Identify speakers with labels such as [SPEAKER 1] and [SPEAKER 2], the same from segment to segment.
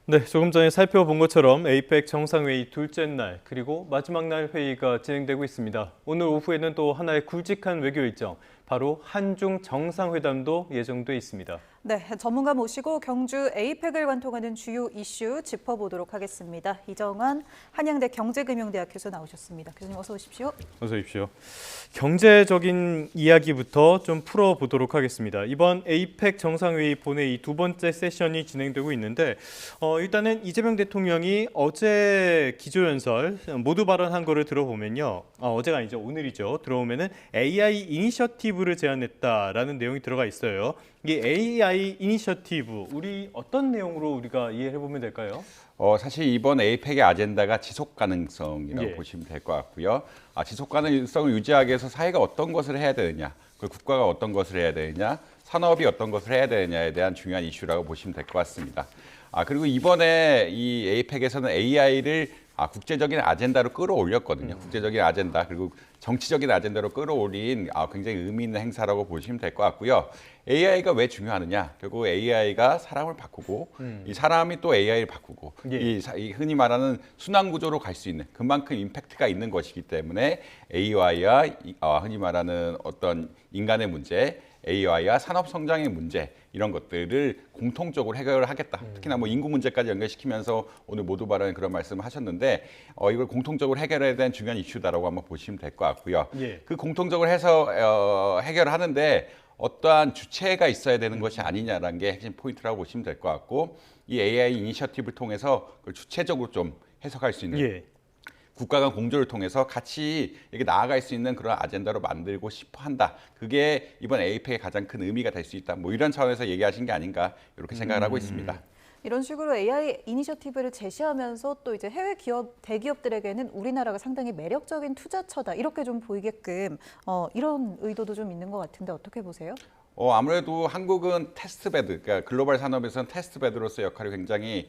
[SPEAKER 1] 네, 조금 전에 살펴본 것처럼 에이펙 정상회의 둘째 날 그리고 마지막 날 회의가 진행되고 있습니다. 오늘 오후에는 또 하나의 굵직한 외교 일정, 바로 한중 정상회담도 예정돼 있습니다.
[SPEAKER 2] 네, 전문가 모시고 경주 에이펙을 관통하는 주요 이슈 짚어보도록 하겠습니다. 이정환 한양대 경제금융대학 교수 나오셨습니다. 교수님 어서 오십시오.
[SPEAKER 1] 어서 오십시오. 경제적인 이야기부터 좀 풀어보도록 하겠습니다. 이번 에이펙 정상회의 본회의 두 번째 세션이 진행되고 있는데 일단은 이재명 대통령이 어제 기조연설 모두 발언한 거를 들어보면요. 어제가 아니죠. 오늘이죠. 들어오면은 AI 이니셔티브를 제안했다라는 내용이 들어가 있어요. 이 AI 이니셔티브, 우리 어떤 내용으로 우리가 이해해 보면 될까요?
[SPEAKER 3] 사실 이번 에이펙의 아젠다가 지속 가능성이라고
[SPEAKER 1] 예.
[SPEAKER 3] 보시면 될 것 같고요. 지속 가능성을 유지하기 위해서 사회가 어떤 것을 해야 되느냐, 그리고 국가가 어떤 것을 해야 되느냐, 산업이 어떤 것을 해야 되느냐에 대한 중요한 이슈라고 보시면 될 것 같습니다. 그리고 이번에 이 에이펙에서는 AI를 국제적인 아젠다로 끌어올렸거든요. 국제적인 아젠다 그리고 정치적인 아젠다로 끌어올린 굉장히 의미 있는 행사라고 보시면 될 것 같고요. AI가 왜 중요하느냐? 결국 AI가 사람을 바꾸고 이 사람이 또 AI를 바꾸고
[SPEAKER 1] 예.
[SPEAKER 3] 이 흔히 말하는 순환 구조로 갈 수 있는 그만큼 임팩트가 있는 것이기 때문에 AI와 흔히 말하는 어떤 인간의 문제, AI와 산업 성장의 문제 이런 것들을 공통적으로 해결을 하겠다. 특히나 뭐 인구 문제까지 연결시키면서 오늘 모두 발언에 그런 말씀을 하셨는데 이걸 공통적으로 해결해야 되는 중요한 이슈다라고 한번 보시면 될 것 같고요.
[SPEAKER 1] 예.
[SPEAKER 3] 그 공통적으로 해서 해결하는데 어떠한 주체가 있어야 되는 것이 아니냐라는 게 핵심 포인트라고 보시면 될 것 같고 이 AI 이니셔티브를 통해서 그걸 주체적으로 좀 해석할 수 있는
[SPEAKER 1] 예.
[SPEAKER 3] 국가 간 공조를 통해서 같이 이렇게 나아갈 수 있는 그런 아젠다로 만들고 싶어 한다. 그게 이번 에이펙의 가장 큰 의미가 될 수 있다. 뭐 이런 차원에서 얘기하신 게 아닌가 이렇게 생각을 하고 있습니다.
[SPEAKER 2] 이런 식으로 AI 이니셔티브를 제시하면서 또 이제 해외 기업, 대기업들에게는 우리나라가 상당히 매력적인 투자처다 이렇게 좀 보이게끔 이런 의도도 좀 있는 것 같은데 어떻게 보세요?
[SPEAKER 3] 아무래도 한국은 테스트베드, 그러니까 글로벌 산업에서는 테스트베드로서 역할이 굉장히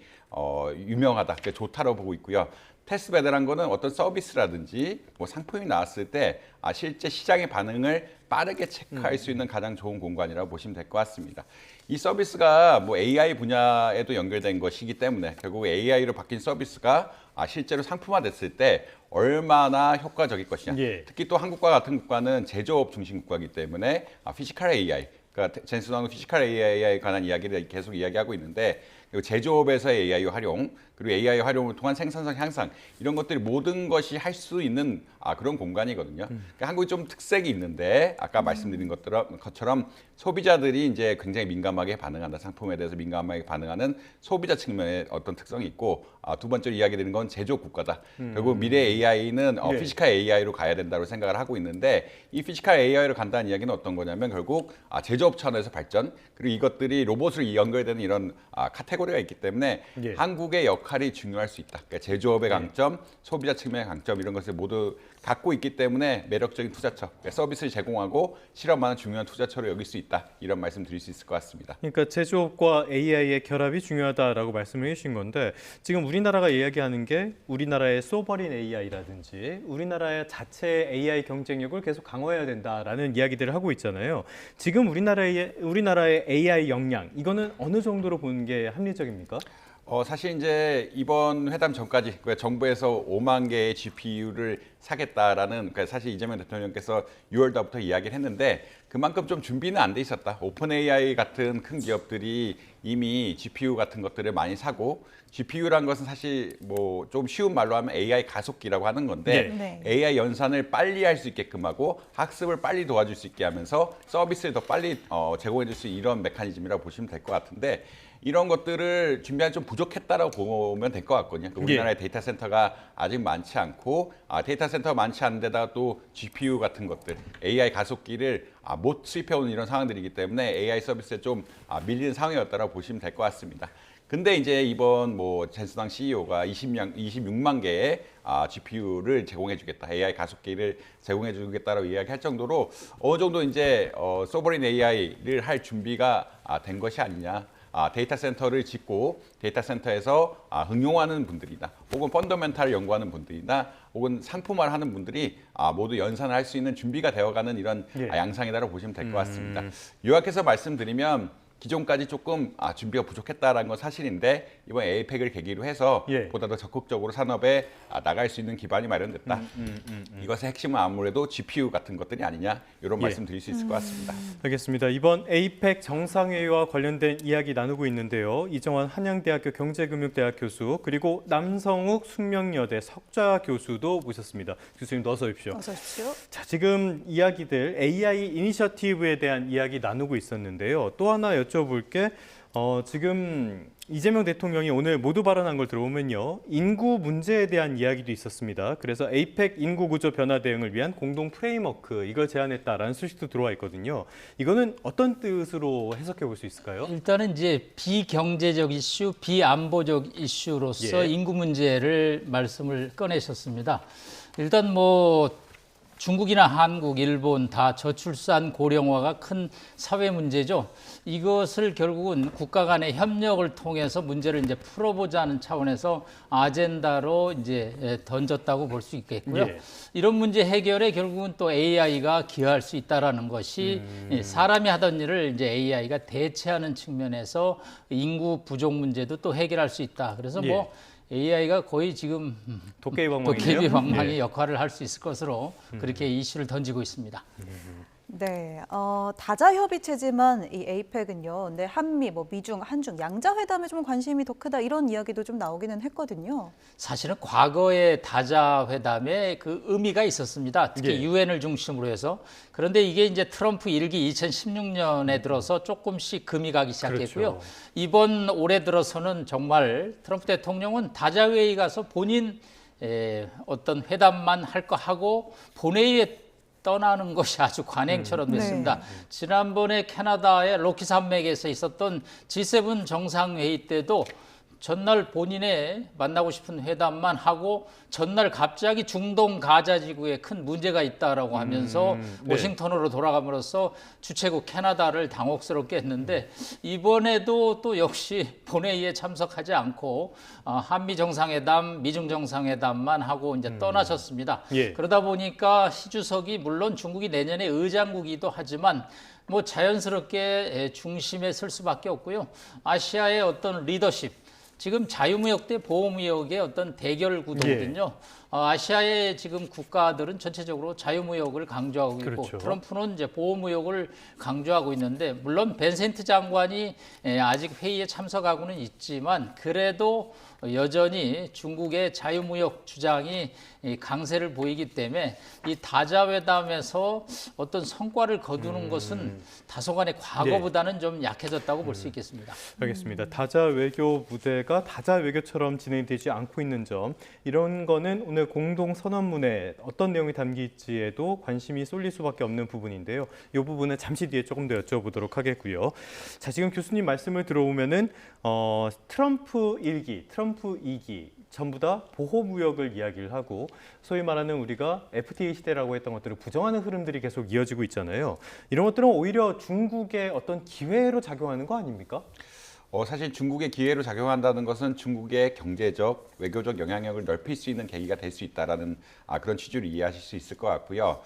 [SPEAKER 3] 유명하다, 그러니까 좋다고 보고 있고요. 테스트베드란 거는 어떤 서비스라든지 뭐 상품이 나왔을 때 실제 시장의 반응을 빠르게 체크할 수 있는 가장 좋은 공간이라고 보시면 될 것 같습니다. 이 서비스가 뭐 AI 분야에도 연결된 것이기 때문에 결국 AI로 바뀐 서비스가 실제로 상품화됐을 때 얼마나 효과적일 것이냐.
[SPEAKER 1] 예.
[SPEAKER 3] 특히 또 한국과 같은 국가는 제조업 중심 국가이기 때문에 피지컬 AI, 그러니까 젠슨왕은 피지컬 AI에 관한 이야기를 계속 이야기하고 있는데 그리고 제조업에서의 AI 활용, 그리고 AI 활용을 통한 생산성 향상 이런 것들이 모든 것이 할 수 있는 그런 공간이거든요. 그러니까 한국이 좀 특색이 있는데 아까 말씀드린 것처럼 소비자들이 이제 굉장히 민감하게 반응한다. 상품에 대해서 민감하게 반응하는 소비자 측면의 어떤 특성이 있고 두 번째로 이야기 드리는 건 제조업 국가다. 결국 미래 AI는
[SPEAKER 1] 네.
[SPEAKER 3] 피지컬 AI로 가야 된다고 생각을 하고 있는데 이 피지컬 AI로 간다는 이야기는 어떤 거냐면 결국 제조업 차원에서 발전 그리고 이것들이 로봇으로 연결되는 이런 카테고리가 있기 때문에
[SPEAKER 1] 예.
[SPEAKER 3] 한국의 역할이 중요할 수 있다. 그러니까 제조업의 강점, 소비자 측면의 강점 이런 것을 모두 갖고 있기 때문에 매력적인 투자처, 그러니까 서비스를 제공하고 실험하는 중요한 투자처로 여길 수 있다. 이런 말씀 드릴 수 있을 것 같습니다.
[SPEAKER 1] 그러니까 제조업과 AI의 결합이 중요하다라고 말씀을 해주신 건데 지금 우리나라가 이야기하는 게 우리나라의 소버린 AI라든지 우리나라의 자체 AI 경쟁력을 계속 강화해야 된다라는 이야기들을 하고 있잖아요. 지금 우리나라의 AI 역량 이거는 어느 정도로 보는 게 합리적입니까?
[SPEAKER 3] 사실 이제 이번 회담 전까지 정부에서 5만 개의 GPU를 사겠다라는 그러니까 사실 이재명 대통령께서 6월 달부터 이야기를 했는데 그만큼 좀 준비는 안 돼 있었다. 오픈 AI 같은 큰 기업들이 이미 GPU 같은 것들을 많이 사고 GPU란 것은 사실 뭐 좀 쉬운 말로 하면 AI 가속기라고 하는 건데
[SPEAKER 2] 네.
[SPEAKER 3] AI 연산을 빨리 할 수 있게끔 하고 학습을 빨리 도와줄 수 있게 하면서 서비스를 더 빨리 제공해 줄 수 있는 이런 메커니즘이라고 보시면 될 것 같은데 이런 것들을 준비하기 좀 부족했다라고 보면 될 것 같거든요. 우리나라의 데이터 센터가 아직 많지 않고 데이터 센터가 많지 않은 데다가 또 GPU 같은 것들, AI 가속기를 못 수입해오는 이런 상황들이기 때문에 AI 서비스에 좀 밀리는 상황이었다라고 보시면 될 것 같습니다. 근데 이제 이번 뭐 젠슨왕 CEO가 26만 개의 GPU를 제공해주겠다, AI 가속기를 제공해주겠다라고 이야기할 정도로 어느 정도 이제 소버린 AI를 할 준비가 된 것이 아니냐. 데이터 센터를 짓고 데이터 센터에서 응용하는 분들이나 혹은 펀더멘탈을 연구하는 분들이나 혹은 상품화를 하는 분들이 모두 연산을 할 수 있는 준비가 되어가는 이런
[SPEAKER 1] 예.
[SPEAKER 3] 양상이라고 보시면 될 것 같습니다. 요약해서 말씀드리면 기존까지 조금 준비가 부족했다라는 건 사실인데 이번 에이펙을 계기로 해서
[SPEAKER 1] 예.
[SPEAKER 3] 보다 더 적극적으로 산업에 나갈 수 있는 기반이 마련됐다. 이것의 핵심은 아무래도 GPU 같은 것들이 아니냐 이런
[SPEAKER 1] 예.
[SPEAKER 3] 말씀 드릴 수 있을 것 같습니다.
[SPEAKER 1] 알겠습니다. 이번 에이펙 정상회의와 관련된 이야기 나누고 있는데요. 이정환 한양대학교 경제금융대학 교수 그리고 남성욱 숙명여대 석좌 교수도 모셨습니다. 교수님 어서 오십시오.
[SPEAKER 2] 어서 오십시오.
[SPEAKER 1] 자, 지금 이야기들 AI 이니셔티브에 대한 이야기 나누고 있었는데요. 또 하나 여쭤볼 게 지금 이재명 대통령이 오늘 모두 발언한 걸 들어보면요. 인구 문제에 대한 이야기도 있었습니다. 그래서 에이펙 인구 구조 변화 대응을 위한 공동 프레임워크 이걸 제안했다라는 소식도 들어와 있거든요. 이거는 어떤 뜻으로 해석해 볼 수 있을까요?
[SPEAKER 4] 일단은 이제 비경제적 이슈, 비안보적 이슈로서
[SPEAKER 1] 예.
[SPEAKER 4] 인구 문제를 말씀을 꺼내셨습니다. 일단 뭐 중국이나 한국, 일본 다 저출산 고령화가 큰 사회 문제죠. 이것을 결국은 국가 간의 협력을 통해서 문제를 이제 풀어보자는 차원에서 아젠다로 이제 던졌다고 볼 수 있겠고요.
[SPEAKER 1] 예.
[SPEAKER 4] 이런 문제 해결에 결국은 또 AI가 기여할 수 있다라는 것이 사람이 하던 일을 이제 AI가 대체하는 측면에서 인구 부족 문제도 또 해결할 수 있다. 그래서
[SPEAKER 1] 예.
[SPEAKER 4] 뭐 AI가 거의 지금
[SPEAKER 1] 도깨비방망이네요.
[SPEAKER 4] 도깨비방망이
[SPEAKER 1] 예.
[SPEAKER 4] 역할을 할 수 있을 것으로 그렇게 이슈를 던지고 있습니다.
[SPEAKER 2] 네, 다자 협의 체제만 이 에이펙은요. 근데 한미, 뭐 미중, 한중 양자 회담에 좀 관심이 더 크다 이런 이야기도 좀 나오기는 했거든요.
[SPEAKER 4] 사실은 과거의 다자 회담에 그 의미가 있었습니다. 특히
[SPEAKER 1] 예.
[SPEAKER 4] 유엔을 중심으로 해서. 그런데 이게 이제 트럼프 일기 2016년에 들어서 조금씩 금이 가기 시작했고요.
[SPEAKER 1] 그렇죠.
[SPEAKER 4] 이번 올해 들어서는 정말 트럼프 대통령은 다자 회의 가서 본인 어떤 회담만 할 거 하고 본회의에 떠나는 것이 아주 관행처럼 됐습니다. 지난번에 캐나다의 로키 산맥에서 있었던 G7 정상회의 때도 전날 본인의 만나고 싶은 회담만 하고 전날 갑자기 중동 가자 지구에 큰 문제가 있다라고 하면서
[SPEAKER 1] 네.
[SPEAKER 4] 워싱턴으로 돌아감으로써 주최국 캐나다를 당혹스럽게 했는데 이번에도 또 역시 본회의에 참석하지 않고 한미 정상회담, 미중 정상회담만 하고 이제 떠나셨습니다.
[SPEAKER 1] 예.
[SPEAKER 4] 그러다 보니까 시 주석이 물론 중국이 내년에 의장국이기도 하지만 뭐 자연스럽게 중심에 설 수밖에 없고요. 아시아의 어떤 리더십 지금 자유무역 대 보호무역의 어떤 대결 구도거든요. 아시아의 지금 국가들은 전체적으로 자유무역을 강조하고 있고
[SPEAKER 1] 그렇죠.
[SPEAKER 4] 트럼프는 이제 보호무역을 강조하고 있는데 물론 벤센트 장관이 아직 회의에 참석하고는 있지만 그래도 여전히 중국의 자유무역 주장이 강세를 보이기 때문에 이 다자회담에서 어떤 성과를 거두는 것은 다소간의 과거보다는 좀 약해졌다고 볼 수 있겠습니다.
[SPEAKER 1] 알겠습니다. 다자 외교 무대가 다자 외교처럼 진행되지 않고 있는 점 이런 거는 오늘 공동 선언문에 어떤 내용이 담길지에도 관심이 쏠릴 수밖에 없는 부분인데요. 이 부분은 잠시 뒤에 조금 더 여쭤보도록 하겠고요. 자, 지금 교수님 말씀을 들어보면은 트럼프 1기, 트럼프 2기 전부 다 보호무역을 이야기를 하고 소위 말하는 우리가 FTA 시대라고 했던 것들을 부정하는 흐름들이 계속 이어지고 있잖아요. 이런 것들은 오히려 중국의 어떤 기회로 작용하는 거 아닙니까?
[SPEAKER 3] 사실 중국의 기회로 작용한다는 것은 중국의 경제적, 외교적 영향력을 넓힐 수 있는 계기가 될 수 있다라는 그런 취지로 이해하실 수 있을 것 같고요.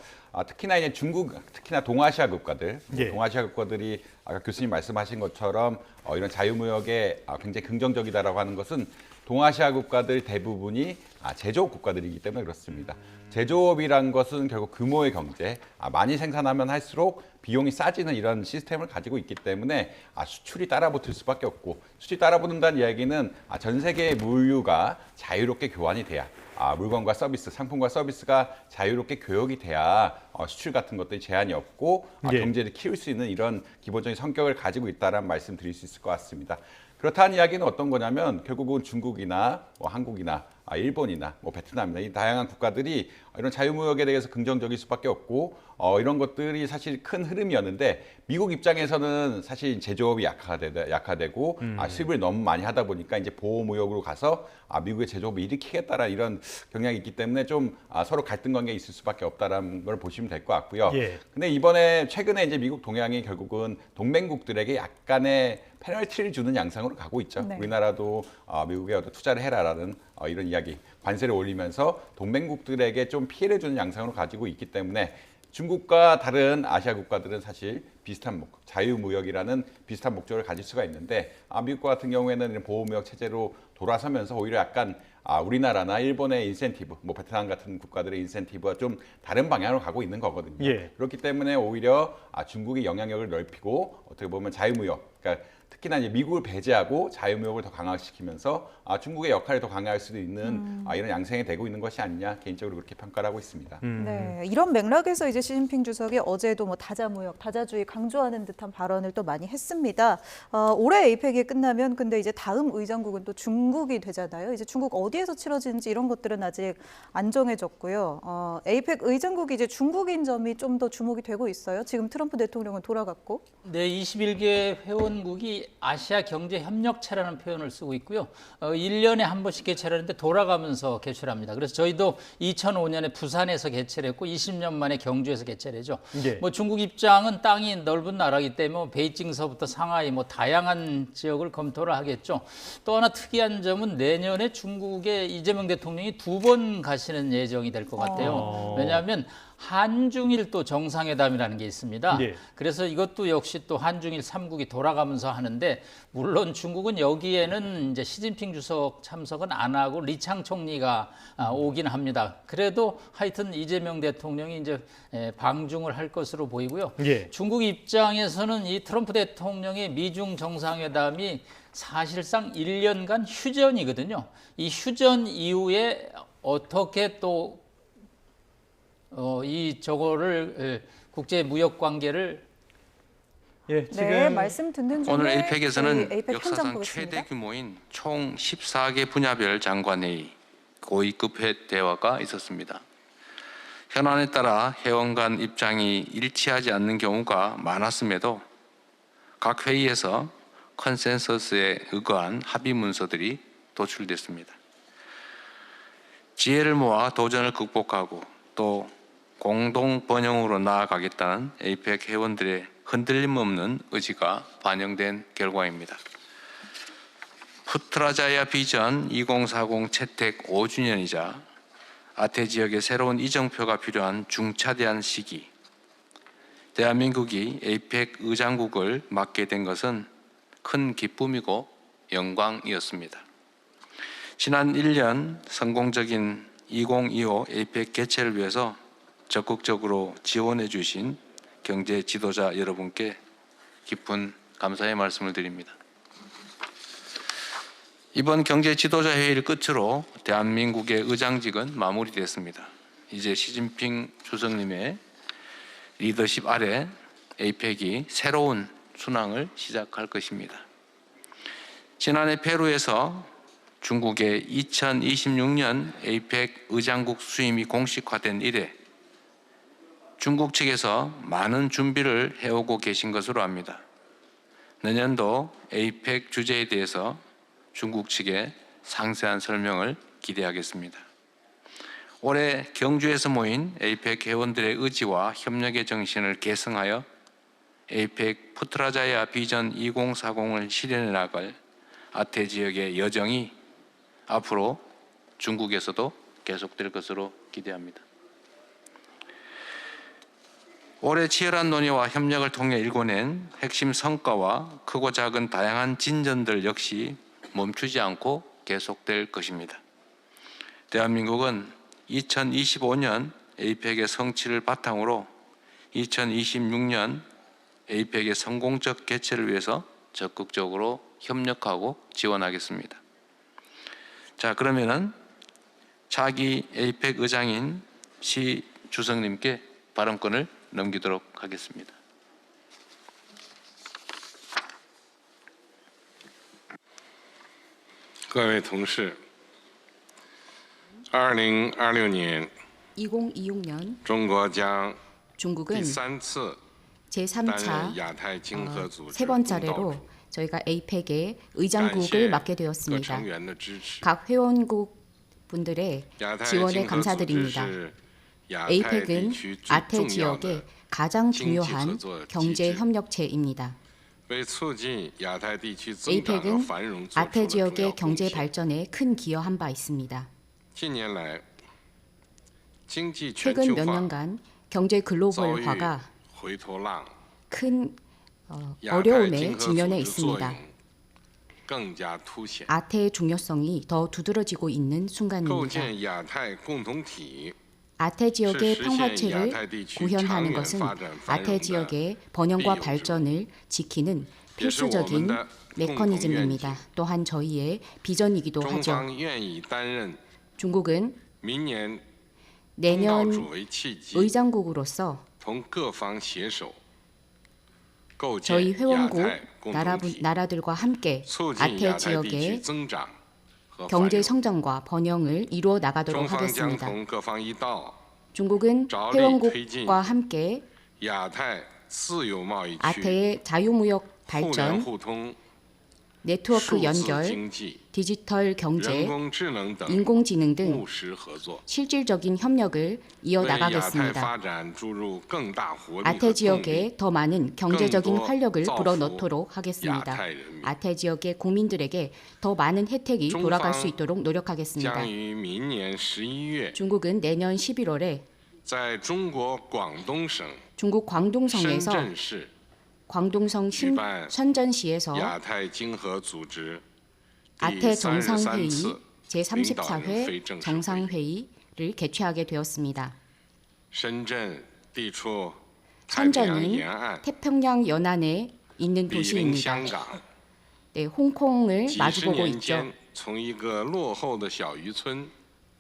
[SPEAKER 3] 특히나 이제 특히나 동아시아 국가들,
[SPEAKER 1] 예.
[SPEAKER 3] 동아시아 국가들이 아까 교수님 말씀하신 것처럼 이런 자유무역에 굉장히 긍정적이다라고 하는 것은 동아시아 국가들 대부분이 제조업 국가들이기 때문에 그렇습니다. 제조업이란 것은 결국 규모의 경제, 많이 생산하면 할수록 비용이 싸지는 이런 시스템을 가지고 있기 때문에 수출이 따라붙을 수밖에 없고 수출이 따라붙는다는 이야기는 전 세계의 물류가 자유롭게 교환이 돼야 물건과 서비스, 상품과 서비스가 자유롭게 교역이 돼야 수출 같은 것들이 제한이 없고
[SPEAKER 1] 예.
[SPEAKER 3] 경제를 키울 수 있는 이런 기본적인 성격을 가지고 있다는 말씀 드릴 수 있을 것 같습니다. 그렇다는 이야기는 어떤 거냐면 결국은 중국이나 한국이나 일본이나 베트남이나 이 다양한 국가들이 이런 자유무역에 대해서 긍정적일 수밖에 없고 이런 것들이 사실 큰 흐름이었는데 미국 입장에서는 사실 제조업이 약화되고 수입을 너무 많이 하다 보니까 이제 보호무역으로 가서 미국의 제조업을 일으키겠다라는 이런 경향이 있기 때문에 좀 서로 갈등 관계가 있을 수밖에 없다라는 걸 보시면 될 것 같고요.
[SPEAKER 1] 예.
[SPEAKER 3] 근데 이번에 최근에 이제 미국 동양이 결국은 동맹국들에게 약간의 페널티를 주는 양상으로 가고 있죠.
[SPEAKER 2] 네.
[SPEAKER 3] 우리나라도 미국에 어떤 투자를 해라라는 이런 이야기, 관세를 올리면서 동맹국들에게 좀 피해를 주는 양상으로 가지고 있기 때문에 중국과 다른 아시아 국가들은 사실 비슷한 자유무역이라는 비슷한 목적을 가질 수가 있는데 미국과 같은 경우에는 이런 보호무역 체제로 돌아서면서 오히려 약간 우리나라나 일본의 인센티브, 베트남 같은 국가들의 인센티브와 좀 다른 방향으로 가고 있는 거거든요.
[SPEAKER 1] 예.
[SPEAKER 3] 그렇기 때문에 오히려 중국의 영향력을 넓히고 어떻게 보면 자유무역, 그러니까 특히나 이제 미국을 배제하고 자유무역을 더 강화시키면서 중국의 역할이 더 강화할 수도 있는 이런 양상이 되고 있는 것이 아니냐 개인적으로 그렇게 평가를 하고 있습니다.
[SPEAKER 2] 네, 이런 맥락에서 이제 시진핑 주석이 어제도 뭐 다자무역, 다자주의 강조하는 듯한 발언을 또 많이 했습니다. 올해 에이펙이 끝나면 근데 이제 다음 의장국은 또 중국이 되잖아요. 이제 중국 어디에서 치러지는지 이런 것들은 아직 안 정해졌고요. 에이펙 의장국이 이제 중국인 점이 좀 더 주목이 되고 있어요. 지금 트럼프 대통령은 돌아갔고.
[SPEAKER 4] 네, 21개 회원국이 아시아 경제 협력체라는 표현을 쓰고 있고요. 1년에 한 번씩 개최하는데 돌아가면서 개최를 합니다. 그래서 저희도 2005년에 부산에서 개최를 했고 20년 만에 경주에서 개최를 했죠.
[SPEAKER 1] 예.
[SPEAKER 4] 뭐 중국 입장은 땅이 넓은 나라이기 때문에 베이징서부터 상하이 다양한 지역을 검토를 하겠죠. 또 하나 특이한 점은 내년에 중국에 이재명 대통령이 2번 가시는 예정이 될 것 같아요. 왜냐하면 한중일 또 정상회담이라는 게 있습니다.
[SPEAKER 1] 예.
[SPEAKER 4] 그래서 이것도 역시 또 한중일 3국이 돌아가면서 하는데 물론 중국은 여기에는 이제 시진핑 주석 참석은 안 하고 리창 총리가 오긴 합니다. 그래도 하여튼 이재명 대통령이 이제 방중을 할 것으로 보이고요.
[SPEAKER 1] 예.
[SPEAKER 4] 중국 입장에서는 이 트럼프 대통령의 미중 정상회담이 사실상 1년간 휴전이거든요. 이 휴전 이후에 어떻게 또 저거를 국제 무역 관계를
[SPEAKER 1] 예, 지금
[SPEAKER 2] 네, 말씀 듣는 중에
[SPEAKER 5] 오늘
[SPEAKER 2] 저희
[SPEAKER 5] 에이펙에서는
[SPEAKER 2] 에이펙 현장
[SPEAKER 5] 역사상
[SPEAKER 2] 보겠습니다.
[SPEAKER 5] 최대 규모인 총 14개 분야별 장관회의, 고위급 대화가 있었습니다. 현안에 따라 회원 간 입장이 일치하지 않는 경우가 많았음에도 각 회의에서 컨센서스에 의거한 합의 문서들이 도출됐습니다. 지혜를 모아 도전을 극복하고 또 공동 번영으로 나아가겠다는 에이펙 회원들의 흔들림 없는 의지가 반영된 결과입니다. 푸트라자야 비전 2040 채택 5주년이자 아태 지역의 새로운 이정표가 필요한 중차대한 시기, 대한민국이 에이펙 의장국을 맡게 된 것은 큰 기쁨이고 영광이었습니다. 지난 1년 성공적인 2025 에이펙 개최를 위해서 적극적으로 지원해 주신 경제 지도자 여러분께 깊은 감사의 말씀을 드립니다. 이번 경제 지도자 회의를 끝으로 대한민국의 의장직은 마무리됐습니다. 이제 시진핑 주석님의 리더십 아래 에이펙이 새로운 순항을 시작할 것입니다. 지난해 페루에서 중국의 2026년 에이펙 의장국 수임이 공식화된 이래 중국 측에서 많은 준비를 해오고 계신 것으로 압니다. 내년도 에이펙 주제에 대해서 중국 측의 상세한 설명을 기대하겠습니다. 올해 경주에서 모인 에이펙 회원들의 의지와 협력의 정신을 계승하여 에이펙 푸트라자야 비전 2040을 실현해 나갈 아태 지역의 여정이 앞으로 중국에서도 계속될 것으로 기대합니다. 올해 치열한 논의와 협력을 통해 일궈낸 핵심 성과와 크고 작은 다양한 진전들 역시 멈추지 않고 계속될 것입니다. 대한민국은 2025년 에이펙의 성취를 바탕으로 2026년 에이펙의 성공적 개최를 위해서 적극적으로 협력하고 지원하겠습니다. 자, 그러면은 차기 에이펙 의장인 시 주석님께 발언권을 넘기도록 하겠습니다.
[SPEAKER 6] 各位同事，2026年
[SPEAKER 7] 2026년
[SPEAKER 6] 中国将
[SPEAKER 7] 중국은
[SPEAKER 6] 第3次担任
[SPEAKER 7] 제3차
[SPEAKER 6] 亚太经合组织
[SPEAKER 7] 세
[SPEAKER 6] 公道
[SPEAKER 7] 번차례로
[SPEAKER 6] 主，
[SPEAKER 7] 저희가 에이펙의
[SPEAKER 6] 感
[SPEAKER 7] 의장국을
[SPEAKER 6] 谢
[SPEAKER 7] 맡게
[SPEAKER 6] 各
[SPEAKER 7] 되었습니다.
[SPEAKER 6] 成员的支持。
[SPEAKER 7] 각 회원국 분들의
[SPEAKER 6] 亚太
[SPEAKER 7] 지원에
[SPEAKER 6] 经合组织
[SPEAKER 7] 감사드립니다.
[SPEAKER 6] 是亚太地
[SPEAKER 7] 에이펙은
[SPEAKER 6] 区最
[SPEAKER 7] 아태
[SPEAKER 6] 重要
[SPEAKER 7] 지역의
[SPEAKER 6] 的
[SPEAKER 7] 가장
[SPEAKER 6] 经济合
[SPEAKER 7] 중요한
[SPEAKER 6] 作机
[SPEAKER 7] 경제
[SPEAKER 6] 制，
[SPEAKER 7] 협력체입니다.
[SPEAKER 6] 为促进亚太地区增长和
[SPEAKER 7] 에이펙은
[SPEAKER 6] 繁荣做出
[SPEAKER 7] 아태
[SPEAKER 6] 了重要
[SPEAKER 7] 지역의
[SPEAKER 6] 贡
[SPEAKER 7] 경제
[SPEAKER 6] 献。
[SPEAKER 7] 발전에 큰 기여한 바 있습니다.
[SPEAKER 6] 近年来，经济全
[SPEAKER 7] 최근
[SPEAKER 6] 球
[SPEAKER 7] 몇
[SPEAKER 6] 化
[SPEAKER 7] 년간 경제
[SPEAKER 6] 遭遇
[SPEAKER 7] 글로벌화가
[SPEAKER 6] 回头浪，
[SPEAKER 7] 큰
[SPEAKER 6] 亚太
[SPEAKER 7] 어려움에
[SPEAKER 6] 经合组
[SPEAKER 7] 직면해
[SPEAKER 6] 织作
[SPEAKER 7] 있습니다.
[SPEAKER 6] 用更加凸显，
[SPEAKER 7] 아태의 중요성이 더 두드러지고 있는
[SPEAKER 6] 构
[SPEAKER 7] 순간입니다.
[SPEAKER 6] 建亚太共同体
[SPEAKER 7] 아태
[SPEAKER 6] 是
[SPEAKER 7] 지역의
[SPEAKER 6] 实现亚
[SPEAKER 7] 평화체를
[SPEAKER 6] 太地区
[SPEAKER 7] 구현하는
[SPEAKER 6] 长远
[SPEAKER 7] 것은
[SPEAKER 6] 发展繁
[SPEAKER 7] 아태
[SPEAKER 6] 荣的
[SPEAKER 7] 지역의 번영과
[SPEAKER 6] 필요죠.
[SPEAKER 7] 발전을 지키는
[SPEAKER 6] 也是我们
[SPEAKER 7] 필수적인
[SPEAKER 6] 的
[SPEAKER 7] 메커니즘입니다. 또한 저희의 비전이기도
[SPEAKER 6] 中
[SPEAKER 7] 하죠.
[SPEAKER 6] 方愿意担任
[SPEAKER 7] 중국은
[SPEAKER 6] 明年东道
[SPEAKER 7] 내년
[SPEAKER 6] 主为契机，
[SPEAKER 7] 의장국으로서
[SPEAKER 6] 同各方携手，构
[SPEAKER 7] 저희
[SPEAKER 6] 建亚
[SPEAKER 7] 회원국
[SPEAKER 6] 太共同体，
[SPEAKER 7] 나라들과 함께
[SPEAKER 6] 促进
[SPEAKER 7] 아태
[SPEAKER 6] 亚太地区
[SPEAKER 7] 지역의
[SPEAKER 6] 增长和繁
[SPEAKER 7] 경제
[SPEAKER 6] 荣。
[SPEAKER 7] 성장과 번영을 이루어
[SPEAKER 6] 中
[SPEAKER 7] 나가도록
[SPEAKER 6] 方将
[SPEAKER 7] 하겠습니다.
[SPEAKER 6] 同各方一道，
[SPEAKER 7] 중국은
[SPEAKER 6] 着力推进
[SPEAKER 7] 회원국과 함께
[SPEAKER 6] 亚太自由贸易区
[SPEAKER 7] 아태의 자유무역
[SPEAKER 6] 互联
[SPEAKER 7] 발전,
[SPEAKER 6] 互通、
[SPEAKER 7] 네트워크
[SPEAKER 6] 数字
[SPEAKER 7] 연결,
[SPEAKER 6] 经济、
[SPEAKER 7] 디지털
[SPEAKER 6] 人
[SPEAKER 7] 경제,
[SPEAKER 6] 工智能等
[SPEAKER 7] 인공지능 등
[SPEAKER 6] 务实合作，
[SPEAKER 7] 실질적인 협력을
[SPEAKER 6] 为亚太
[SPEAKER 7] 이어나가겠습니다.
[SPEAKER 6] 发展注入更大活力
[SPEAKER 7] 아태
[SPEAKER 6] 和动力。
[SPEAKER 7] 지역에 더 많은 경제적인
[SPEAKER 6] 更多
[SPEAKER 7] 활력을
[SPEAKER 6] 造福
[SPEAKER 7] 불어넣도록
[SPEAKER 6] 亚
[SPEAKER 7] 하겠습니다.
[SPEAKER 6] 太人民
[SPEAKER 7] 아태 지역의 국민들에게 더 많은 혜택이
[SPEAKER 6] 중방
[SPEAKER 7] 돌아갈 수 있도록 노력하겠습니다.
[SPEAKER 6] 将于明年11月
[SPEAKER 7] 중국은 내년 11월에
[SPEAKER 6] 在中国广东省
[SPEAKER 7] 중국
[SPEAKER 6] 深
[SPEAKER 7] 광둥성에서
[SPEAKER 6] 圳市
[SPEAKER 7] 광둥성
[SPEAKER 6] 주반
[SPEAKER 7] 선전시에서
[SPEAKER 6] 亚太经合组织第
[SPEAKER 7] 아태
[SPEAKER 6] 33
[SPEAKER 7] 정상회의
[SPEAKER 6] 次
[SPEAKER 7] 제34회 정상회의를 개최하게 되었습니다.
[SPEAKER 6] 深圳地处太平洋
[SPEAKER 7] 선전은
[SPEAKER 6] 沿岸，
[SPEAKER 7] 태평양 연안에 있는
[SPEAKER 6] 毗邻
[SPEAKER 7] 도시입니다.
[SPEAKER 6] 香港，
[SPEAKER 7] 네, 홍콩을
[SPEAKER 6] 几十
[SPEAKER 7] 마주보고
[SPEAKER 6] 年
[SPEAKER 7] 있죠.
[SPEAKER 6] 间从一个落后的小渔村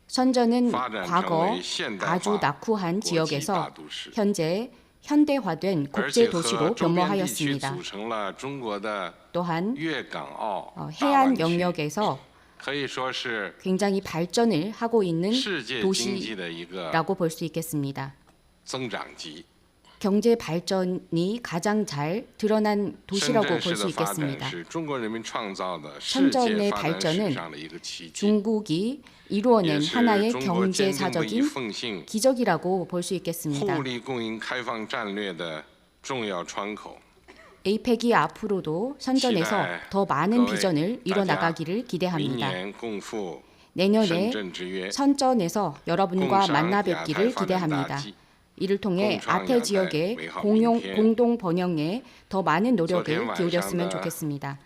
[SPEAKER 7] 선전은
[SPEAKER 6] 发展成
[SPEAKER 7] 과거
[SPEAKER 6] 为现代
[SPEAKER 7] 아주
[SPEAKER 6] 化
[SPEAKER 7] 낙후한
[SPEAKER 6] 国际大
[SPEAKER 7] 지역에서
[SPEAKER 6] 都市，
[SPEAKER 7] 현재 현대화된
[SPEAKER 6] 而且
[SPEAKER 7] 국제
[SPEAKER 6] 和
[SPEAKER 7] 도시로
[SPEAKER 6] 周边地区
[SPEAKER 7] 변모하였습니다.
[SPEAKER 6] 组成了中国的
[SPEAKER 7] 또한
[SPEAKER 6] 粤港澳大湾
[SPEAKER 7] 해안
[SPEAKER 6] 区，
[SPEAKER 7] 영역에서
[SPEAKER 6] 可以说是
[SPEAKER 7] 굉장히 발전을 하고 있는
[SPEAKER 6] 世界经济的一个
[SPEAKER 7] 도시라고 볼 수 있겠습니다.
[SPEAKER 6] 增长极。
[SPEAKER 7] 경제 발전이 가장 잘 드러난
[SPEAKER 6] 深
[SPEAKER 7] 도시라고
[SPEAKER 6] 圳
[SPEAKER 7] 볼
[SPEAKER 6] 市
[SPEAKER 7] 수
[SPEAKER 6] 的发展
[SPEAKER 7] 있겠습니다.
[SPEAKER 6] 是中国人民创造的世
[SPEAKER 7] 선전의
[SPEAKER 6] 界发展史
[SPEAKER 7] 발전은
[SPEAKER 6] 上的一个奇迹，
[SPEAKER 7] 중국이
[SPEAKER 6] 也
[SPEAKER 7] 이루어낸
[SPEAKER 6] 是
[SPEAKER 7] 하나의
[SPEAKER 6] 中国坚定的一
[SPEAKER 7] 경제사적인
[SPEAKER 6] 奉性
[SPEAKER 7] 기적이라고 볼 수 있겠습니다.
[SPEAKER 6] 互利共赢开放战略的重要窗口。
[SPEAKER 7] APEC이 앞으로도 선전에서 더 많은 비전을 이뤄나가기를
[SPEAKER 6] 明
[SPEAKER 7] 기대합니다.
[SPEAKER 6] 年共赴
[SPEAKER 7] 내년에
[SPEAKER 6] 深圳之约，
[SPEAKER 7] 선전에서 여러분과
[SPEAKER 6] 共商
[SPEAKER 7] 만나
[SPEAKER 6] 亚太
[SPEAKER 7] 뵙기를
[SPEAKER 6] 发展大
[SPEAKER 7] 기대합니다.
[SPEAKER 6] 计。
[SPEAKER 7] 이를 통해
[SPEAKER 6] 공상
[SPEAKER 7] 아태
[SPEAKER 6] 야대
[SPEAKER 7] 지역의
[SPEAKER 6] 외화
[SPEAKER 7] 공용,
[SPEAKER 6] 민폐.
[SPEAKER 7] 공동 번영에 더 많은 노력을
[SPEAKER 6] 昨天晚上
[SPEAKER 7] 기울였으면
[SPEAKER 6] 的
[SPEAKER 7] 좋겠습니다.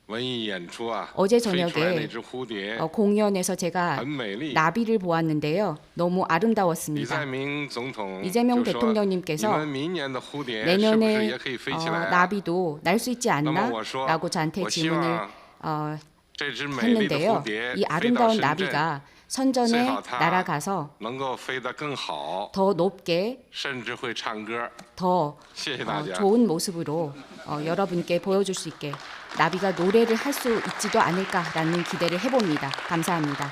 [SPEAKER 6] 文艺演出啊，
[SPEAKER 7] 어제
[SPEAKER 6] 飞出来
[SPEAKER 7] 저녁에
[SPEAKER 6] 那只蝴蝶
[SPEAKER 7] 공연에서 제가
[SPEAKER 6] 很美丽。
[SPEAKER 7] 나비를 보았는데요. 너무
[SPEAKER 6] 李
[SPEAKER 7] 아름다웠습니다.
[SPEAKER 6] 在明总统
[SPEAKER 7] 이재명
[SPEAKER 6] 就说
[SPEAKER 7] 대통령님께서
[SPEAKER 6] 你们明年的蝴蝶是不是
[SPEAKER 7] 내년에
[SPEAKER 6] 也可以飞起来啊？
[SPEAKER 7] 나비도 날 수 있지
[SPEAKER 6] 那么
[SPEAKER 7] 않나?
[SPEAKER 6] 我说
[SPEAKER 7] 라고 저한테
[SPEAKER 6] 我希
[SPEAKER 7] 질문을
[SPEAKER 6] 望
[SPEAKER 7] 어,
[SPEAKER 6] 这只美丽的
[SPEAKER 7] 했는데요.
[SPEAKER 6] 蝴蝶
[SPEAKER 7] 이
[SPEAKER 6] 飞到
[SPEAKER 7] 아름다운
[SPEAKER 6] 深圳，
[SPEAKER 7] 나비가 선전에
[SPEAKER 6] 最好它
[SPEAKER 7] 날아가서
[SPEAKER 6] 能够飞得更好，
[SPEAKER 7] 더 높게
[SPEAKER 6] 甚至会唱歌。
[SPEAKER 7] 더
[SPEAKER 6] 谢谢大家。
[SPEAKER 7] 좋은 모습으로 여러분께 보여줄 수 있게 나비가 노래를 할 수 있지도 않을까라는 기대를 해봅니다. 감사합니다.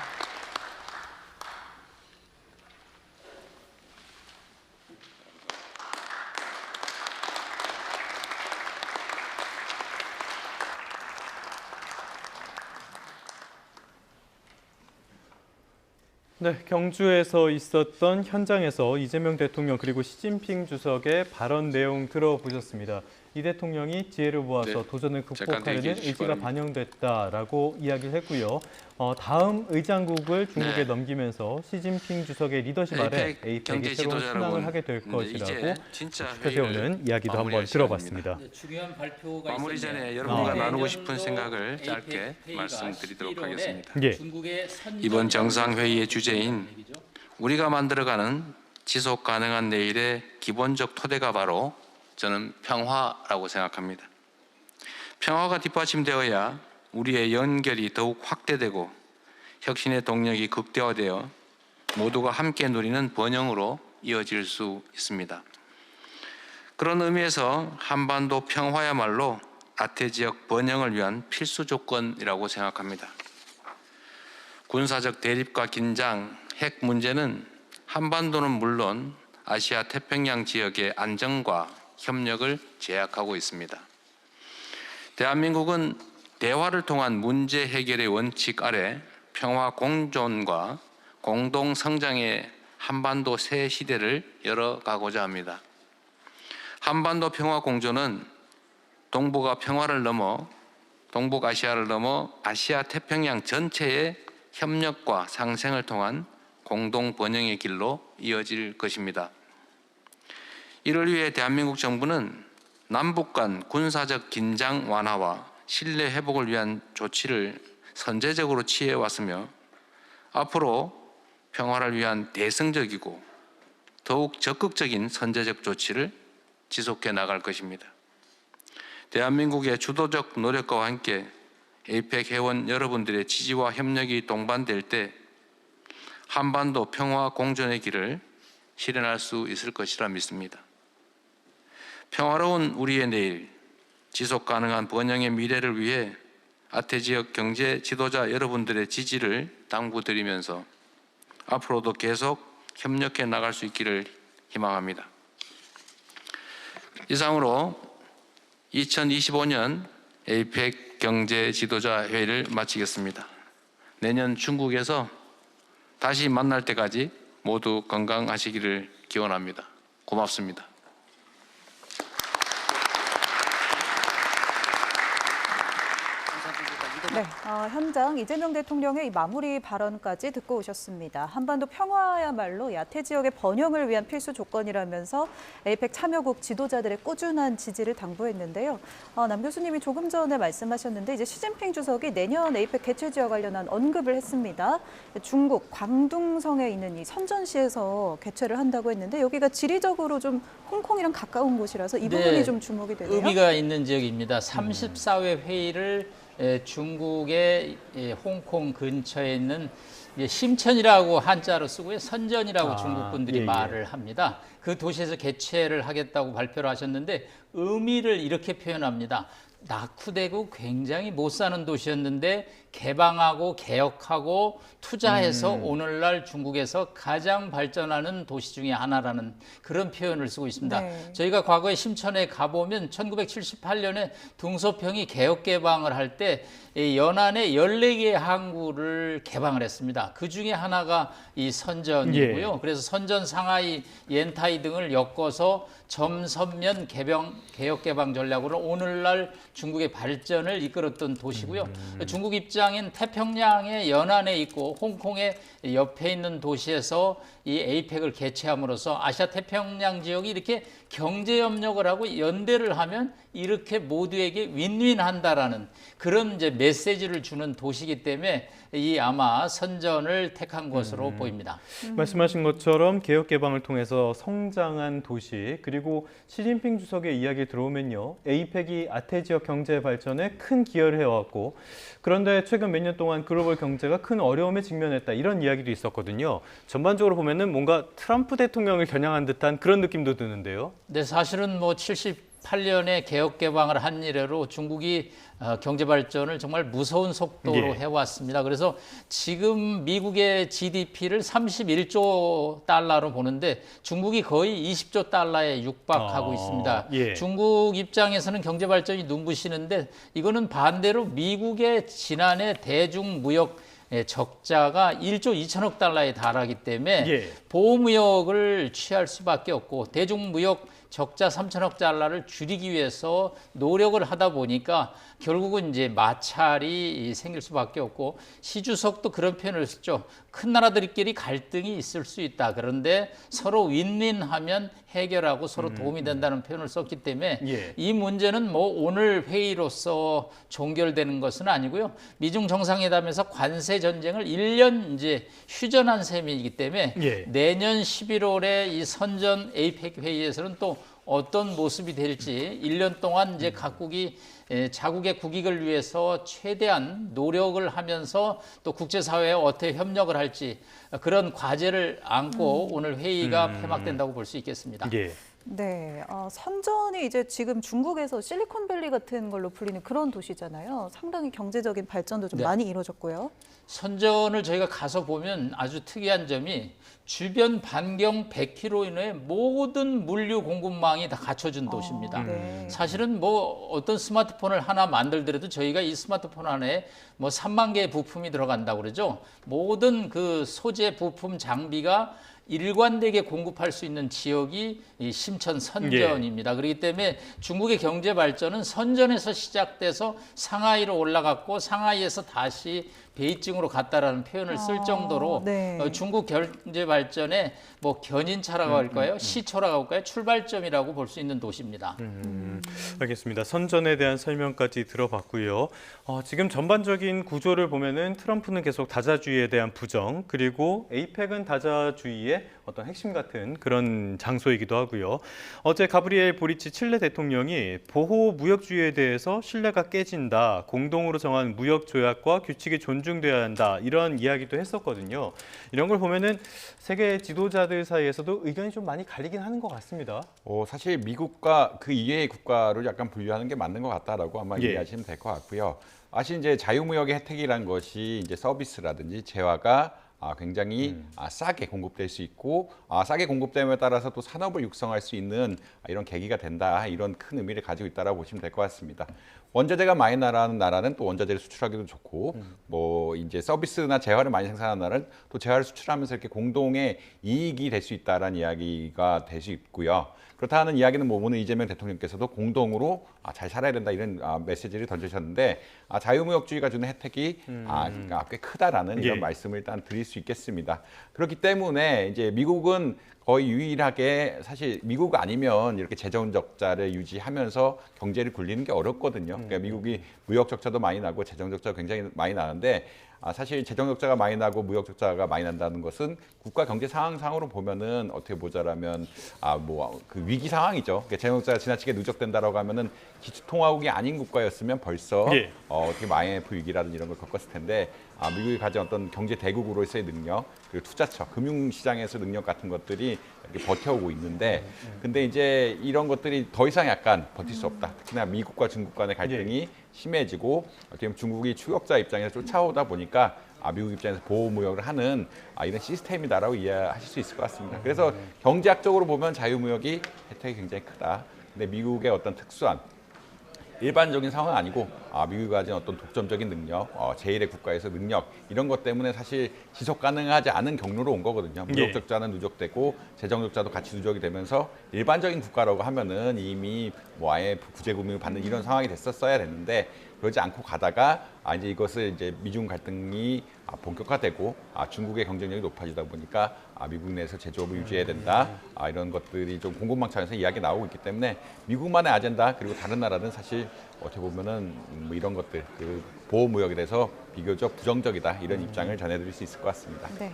[SPEAKER 1] 네, 경주에서 있었던 현장에서 이재명 대통령 그리고 시진핑 주석의 발언 내용 들어보셨습니다. 이 대통령이 지혜를 모아서
[SPEAKER 5] 네,
[SPEAKER 1] 도전을
[SPEAKER 5] 잠깐
[SPEAKER 1] 극복하려는
[SPEAKER 5] 대기해 주시기
[SPEAKER 1] 의지가
[SPEAKER 5] 바랍니다.
[SPEAKER 1] 반영됐다라고 이야기를 했고요. 다음 의장국을 중국에
[SPEAKER 5] 네.
[SPEAKER 1] 넘기면서 시진핑 주석의 리더십 아래
[SPEAKER 5] APEC 경제
[SPEAKER 1] APEC이 새로운
[SPEAKER 5] 지도자
[SPEAKER 1] 순항을
[SPEAKER 5] 여러분,
[SPEAKER 1] 하게 될 것이라고
[SPEAKER 5] 이제 진짜
[SPEAKER 1] 펴세우는
[SPEAKER 5] 회의를
[SPEAKER 1] 이야기도 한번
[SPEAKER 5] 마무리할
[SPEAKER 1] 들어봤습니다.
[SPEAKER 4] 중요한 발표가
[SPEAKER 5] 마무리
[SPEAKER 4] 있었네요.
[SPEAKER 5] 전에 여러분과
[SPEAKER 1] 네.
[SPEAKER 5] 나누고 싶은
[SPEAKER 4] 내년도
[SPEAKER 5] 생각을
[SPEAKER 4] APEC
[SPEAKER 5] 짧게
[SPEAKER 4] 회의가
[SPEAKER 5] 말씀드리도록
[SPEAKER 4] 11월에
[SPEAKER 5] 하겠습니다.
[SPEAKER 1] 예.
[SPEAKER 4] 중국의 선전
[SPEAKER 5] 이번 정상회의의 주제인
[SPEAKER 4] 얘기죠.
[SPEAKER 5] 우리가 만들어가는 지속 가능한 내일의 기본적 토대가 바로 저는 평화라고 생각합니다. 평화가 뒷받침되어야 우리의 연결이 더욱 확대되고 혁신의 동력이 극대화되어 모두가 함께 누리는 번영으로 이어질 수 있습니다. 그런 의미에서 한반도 평화야말로 아태 지역 번영을 위한 필수 조건이라고 생각합니다. 군사적 대립과 긴장, 핵 문제는 한반도는 물론 아시아 태평양 지역의 안정과 협력을 제약하고 있습니다. 대한민국은 대화를 통한 문제 해결의 원칙 아래 평화 공존과 공동 성장의 한반도 새 시대를 열어가고자 합니다. 한반도 평화 공존은 동북아 평화를 넘어 동북아시아를 넘어 아시아 태평양 전체의 협력과 상생을 통한 공동 번영의 길로 이어질 것입니다. 이를 위해 대한민국 정부는 남북 간 군사적 긴장 완화와 신뢰 회복을 위한 조치를 선제적으로 취해 왔으며 앞으로 평화를 위한 대승적이고 더욱 적극적인 선제적 조치를 지속해 나갈 것입니다. 대한민국의 주도적 노력과 함께 에이펙 회원 여러분들의 지지와 협력이 동반될 때 한반도 평화 공존의 길을 실현할 수 있을 것이라 믿습니다. 평화로운 우리의 내일, 지속 가능한 번영의 미래를 위해 아태 지역 경제 지도자 여러분들의 지지를 당부드리면서 앞으로도 계속 협력해 나갈 수 있기를 희망합니다. 이상으로 2025년 에이펙 경제 지도자 회의를 마치겠습니다. 내년 중국에서 다시 만날 때까지 모두 건강하시기를 기원합니다. 고맙습니다.
[SPEAKER 2] 네, 현장 이재명 대통령의 이 마무리 발언까지 듣고 오셨습니다. 한반도 평화야말로 야태 지역의 번영을 위한 필수 조건이라면서 에이펙 참여국 지도자들의 꾸준한 지지를 당부했는데요. 남 교수님이 조금 전에 말씀하셨는데 이제 시진핑 주석이 내년 에이펙 개최 지역 관련한 언급을 했습니다. 중국 광둥성에 있는 이 선전시에서 개최를 한다고 했는데 여기가 지리적으로 좀 홍콩이랑 가까운 곳이라서 이 부분이 좀 주목이 되네요.
[SPEAKER 4] 의미가 있는 지역입니다. 34회 회의를 중국의 홍콩 근처에 있는 심천이라고 한자로 쓰고요. 선전이라고 중국 분들이 말을 합니다. 그 도시에서 개최를 하겠다고 발표를 하셨는데 의미를 이렇게 표현합니다. 낙후되고 굉장히 못 사는 도시였는데 개방하고 개혁하고 투자해서 오늘날 중국에서 가장 발전하는 도시 중에 하나라는 그런 표현을 쓰고 있습니다.
[SPEAKER 2] 네.
[SPEAKER 4] 저희가 과거에 심천에 가보면 1978년에 둥소평이 개혁 개방을 할 때 연안에 14개의 항구를 개방을 했습니다. 그 중에 하나가 이 선전이고요. 그래서 선전, 상하이, 옌타이 등을 엮어서 점선면 개혁 개방 전략으로 오늘날 중국의 발전을 이끌었던 도시고요. 중국 입장엔 태평양의 연안에 있고 홍콩의 옆에 있는 도시에서 이 에이펙을 개최함으로써 아시아 태평양 지역이 이렇게 경제 협력을 하고 연대를 하면 이렇게 모두에게 윈윈한다라는 그런 이제 메시지를 주는 도시이기 때문에 이 아마 선전을 택한 것으로 보입니다.
[SPEAKER 1] 말씀하신 것처럼 개혁 개방을 통해서 성장한 도시 그리고 시진핑 주석의 이야기 들어오면요. 에이펙이 아태 지역 경제 발전에 큰 기여를 해왔고 그런데 최근 몇 년 동안 글로벌 경제가 큰 어려움에 직면했다 이런 이야기도 있었거든요. 전반적으로 보면은 뭔가 트럼프 대통령을 겨냥한 듯한 그런 느낌도 드는데요.
[SPEAKER 4] 네, 사실은 뭐 78년에 개혁 개방을 한 이래로 중국이 경제 발전을 정말 무서운 속도로 해왔습니다. 그래서 지금 미국의 GDP를 31조 달러로 보는데 중국이 거의 20조 달러에 육박하고 있습니다. 중국 입장에서는 경제 발전이 눈부시는데 이거는 반대로 미국의 지난해 대중무역 적자가 1조 2천억 달러에 달하기 때문에 보호무역을 취할 수밖에 없고 대중무역 적자 3천억 달러를 줄이기 위해서 노력을 하다 보니까 결국은 이제 마찰이 생길 수밖에 없고 시 주석도 그런 표현을 쓰죠. 큰 나라들끼리 갈등이 있을 수 있다. 그런데 서로 윈윈하면 해결하고 서로 도움이 된다는 표현을 썼기 때문에 이 문제는 뭐 오늘 회의로서 종결되는 것은 아니고요. 미중 정상회담에서 관세 전쟁을 1년 이제 휴전한 셈이기 때문에 내년 11월에 이 선전 에이펙 회의에서는 또 어떤 모습이 될지 1년 동안 이제 각국이 자국의 국익을 위해서 최대한 노력을 하면서 또 국제사회에 어떻게 협력을 할지 그런 과제를 안고 오늘 회의가 폐막된다고 볼 수 있겠습니다.
[SPEAKER 2] 네, 선전이 이제 지금 중국에서 실리콘밸리 같은 걸로 불리는 그런 도시잖아요. 상당히 경제적인 발전도 좀 많이 이루어졌고요.
[SPEAKER 4] 선전을 저희가 가서 보면 아주 특이한 점이 주변 반경 100km 이내에 모든 물류 공급망이 다 갖춰진 도시입니다. 사실은 뭐 어떤 스마트폰을 하나 만들더라도 저희가 이 스마트폰 안에 뭐 3만 개의 부품이 들어간다고 그러죠. 모든 그 소재 부품 장비가 일관되게 공급할 수 있는 지역이 이 심천 선전입니다. 그렇기 때문에 중국의 경제 발전은 선전에서 시작돼서 상하이로 올라갔고 상하이에서 다시 베이징으로 갔다라는 표현을 쓸 정도로
[SPEAKER 2] 네.
[SPEAKER 4] 중국 경제 발전의 뭐 견인차라고 할까요? 시초라고 할까요? 출발점이라고 볼 수 있는 도시입니다.
[SPEAKER 1] 알겠습니다. 선전에 대한 설명까지 들어봤고요. 지금 전반적인 구조를 보면은 트럼프는 계속 다자주의에 대한 부정, 그리고 에이펙은 다자주의의 어떤 핵심 같은 그런 장소이기도 하고요. 어제 가브리엘 보리치 칠레 대통령이 보호 무역주의에 대해서 신뢰가 깨진다, 공동으로 정한 무역 조약과 규칙이 존중돼야 한다, 이런 이야기도 했었거든요. 이런 걸 보면은 세계 지도자들 사이에서도 의견이 좀 많이 갈리긴 하는 것 같습니다.
[SPEAKER 3] 사실 미국과 그 이외의 국가를 약간 분류하는 게 맞는 것 같다라고 아마
[SPEAKER 1] 예.
[SPEAKER 3] 이해하시면 될 것 같고요. 사실 이제 자유무역의 혜택이란 것이 이제 서비스라든지 재화가 굉장히 싸게 공급될 수 있고 싸게 공급됨에 따라서 또 산업을 육성할 수 있는 이런 계기가 된다, 이런 큰 의미를 가지고 있다라고 보시면 될 것 같습니다. 원자재가 많이 나가는 나라는 또 원자재를 수출하기도 좋고 뭐 이제 서비스나 재화를 많이 생산하는 나라는 또 재화를 수출하면서 이렇게 공동의 이익이 될 수 있다라는 이야기가 될 수 있고요. 그렇다 하는 이야기는 뭐 오늘 이재명 대통령께서도 공동으로 잘 살아야 된다, 이런 메시지를 던지셨는데 자유무역주의가 주는 혜택이 그러니까 꽤 크다라는 이런
[SPEAKER 1] 예.
[SPEAKER 3] 말씀을 일단 드릴 수 있겠습니다. 그렇기 때문에 이제 미국은 거의 유일하게, 사실 미국 아니면 이렇게 재정 적자를 유지하면서 경제를 굴리는 게 어렵거든요. 그러니까 미국이 무역 적자도 많이 나고 재정 적자가 굉장히 많이 나는데 사실 재정 적자가 많이 나고 무역 적자가 많이 난다는 것은 국가 경제 상황상으로 보면은 어떻게 보자라면 그 위기 상황이죠. 그러니까 재정 적자가 지나치게 누적된다라고 하면은 기초통화국이 아닌 국가였으면 벌써
[SPEAKER 1] 예.
[SPEAKER 3] 어떻게 IMF 위기라든지 이런 걸 겪었을 텐데 미국이 가진 어떤 경제 대국으로서의 능력, 그리고 투자처, 금융시장에서 능력 같은 것들이 이렇게 버텨오고 있는데, 근데 이제 이런 것들이 더 이상 약간 버틸 수 없다. 특히나 미국과 중국 간의 갈등이 심해지고 어떻게 보면 중국이 추격자 입장에서 쫓아오다 보니까 미국 입장에서 보호무역을 하는 이런 시스템이다라고 이해하실 수 있을 것 같습니다. 그래서 경제학적으로 보면 자유무역이 혜택이 굉장히 크다. 근데 미국의 어떤 특수한 일반적인 상황은 아니고 미국이 가진 어떤 독점적인 능력, 제1의 국가에서 능력, 이런 것 때문에 사실 지속 가능하지 않은 경로로 온 거거든요. 무역 적자는 누적되고 재정 적자도 같이 누적이 되면서 일반적인 국가라고 하면은 이미 뭐 IMF 구제금융을 받는 이런 상황이 됐었어야 됐는데 그러지 않고 가다가 이제 이것을 이제 미중 갈등이 본격화되고 중국의 경쟁력이 높아지다 보니까 미국 내에서 제조업을 유지해야 된다, 이런 것들이 좀 공급망창에서 이야기 나오고 있기 때문에 미국만의 아젠다, 그리고 다른 나라는 사실 어떻게 보면은 뭐 이런 것들, 그 보호 무역에 대해서 비교적 부정적이다, 이런 입장을 전해드릴 수 있을 것 같습니다.
[SPEAKER 2] 네.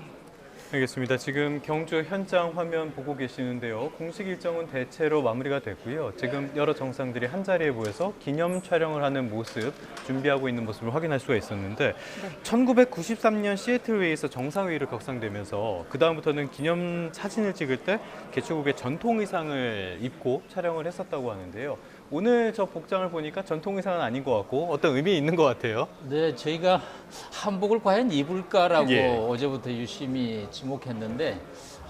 [SPEAKER 1] 알겠습니다. 지금 경주 현장 화면 보고 계시는데요. 공식 일정은 대체로 마무리가 됐고요. 지금 여러 정상들이 한자리에 모여서 기념 촬영을 하는 모습, 준비하고 있는 모습을 확인할 수가 있었는데 1993년 시애틀 회의에서 정상회의를 격상되면서 그다음부터는 기념 사진을 찍을 때 개최국의 전통 의상을 입고 촬영을 했었다고 하는데요. 오늘 저 복장을 보니까 전통 의상은 아닌 것 같고 어떤 의미 있는 것 같아요.
[SPEAKER 4] 네, 저희가 한복을 과연 입을까라고
[SPEAKER 1] 예.
[SPEAKER 4] 어제부터 유심히 지목했는데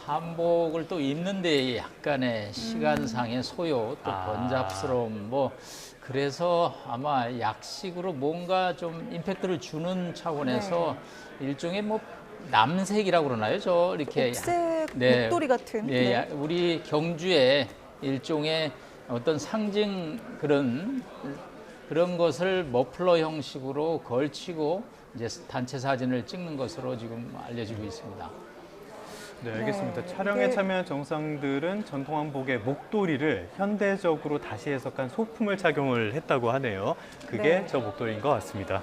[SPEAKER 4] 한복을 또 입는 데 약간의 시간상의 소요, 또 번잡스러움, 뭐 그래서 아마 약식으로 뭔가 좀 임팩트를 주는 차원에서 일종의 뭐 남색이라고 그러나요? 저 이렇게
[SPEAKER 2] 옥색
[SPEAKER 4] 네.
[SPEAKER 2] 목도리 같은.
[SPEAKER 4] 네,
[SPEAKER 2] 네.
[SPEAKER 4] 우리 경주의 일종의 어떤 상징 그런 것을 머플러 형식으로 걸치고 이제 단체 사진을 찍는 것으로 지금 알려지고 있습니다.
[SPEAKER 1] 네, 알겠습니다.
[SPEAKER 2] 네,
[SPEAKER 1] 촬영에
[SPEAKER 2] 이게-
[SPEAKER 1] 참여한 정상들은 전통 한복의 목도리를 현대적으로 다시 해석한 소품을 착용을 했다고 하네요. 그게
[SPEAKER 2] 네.
[SPEAKER 1] 저 목도리인 것 같습니다.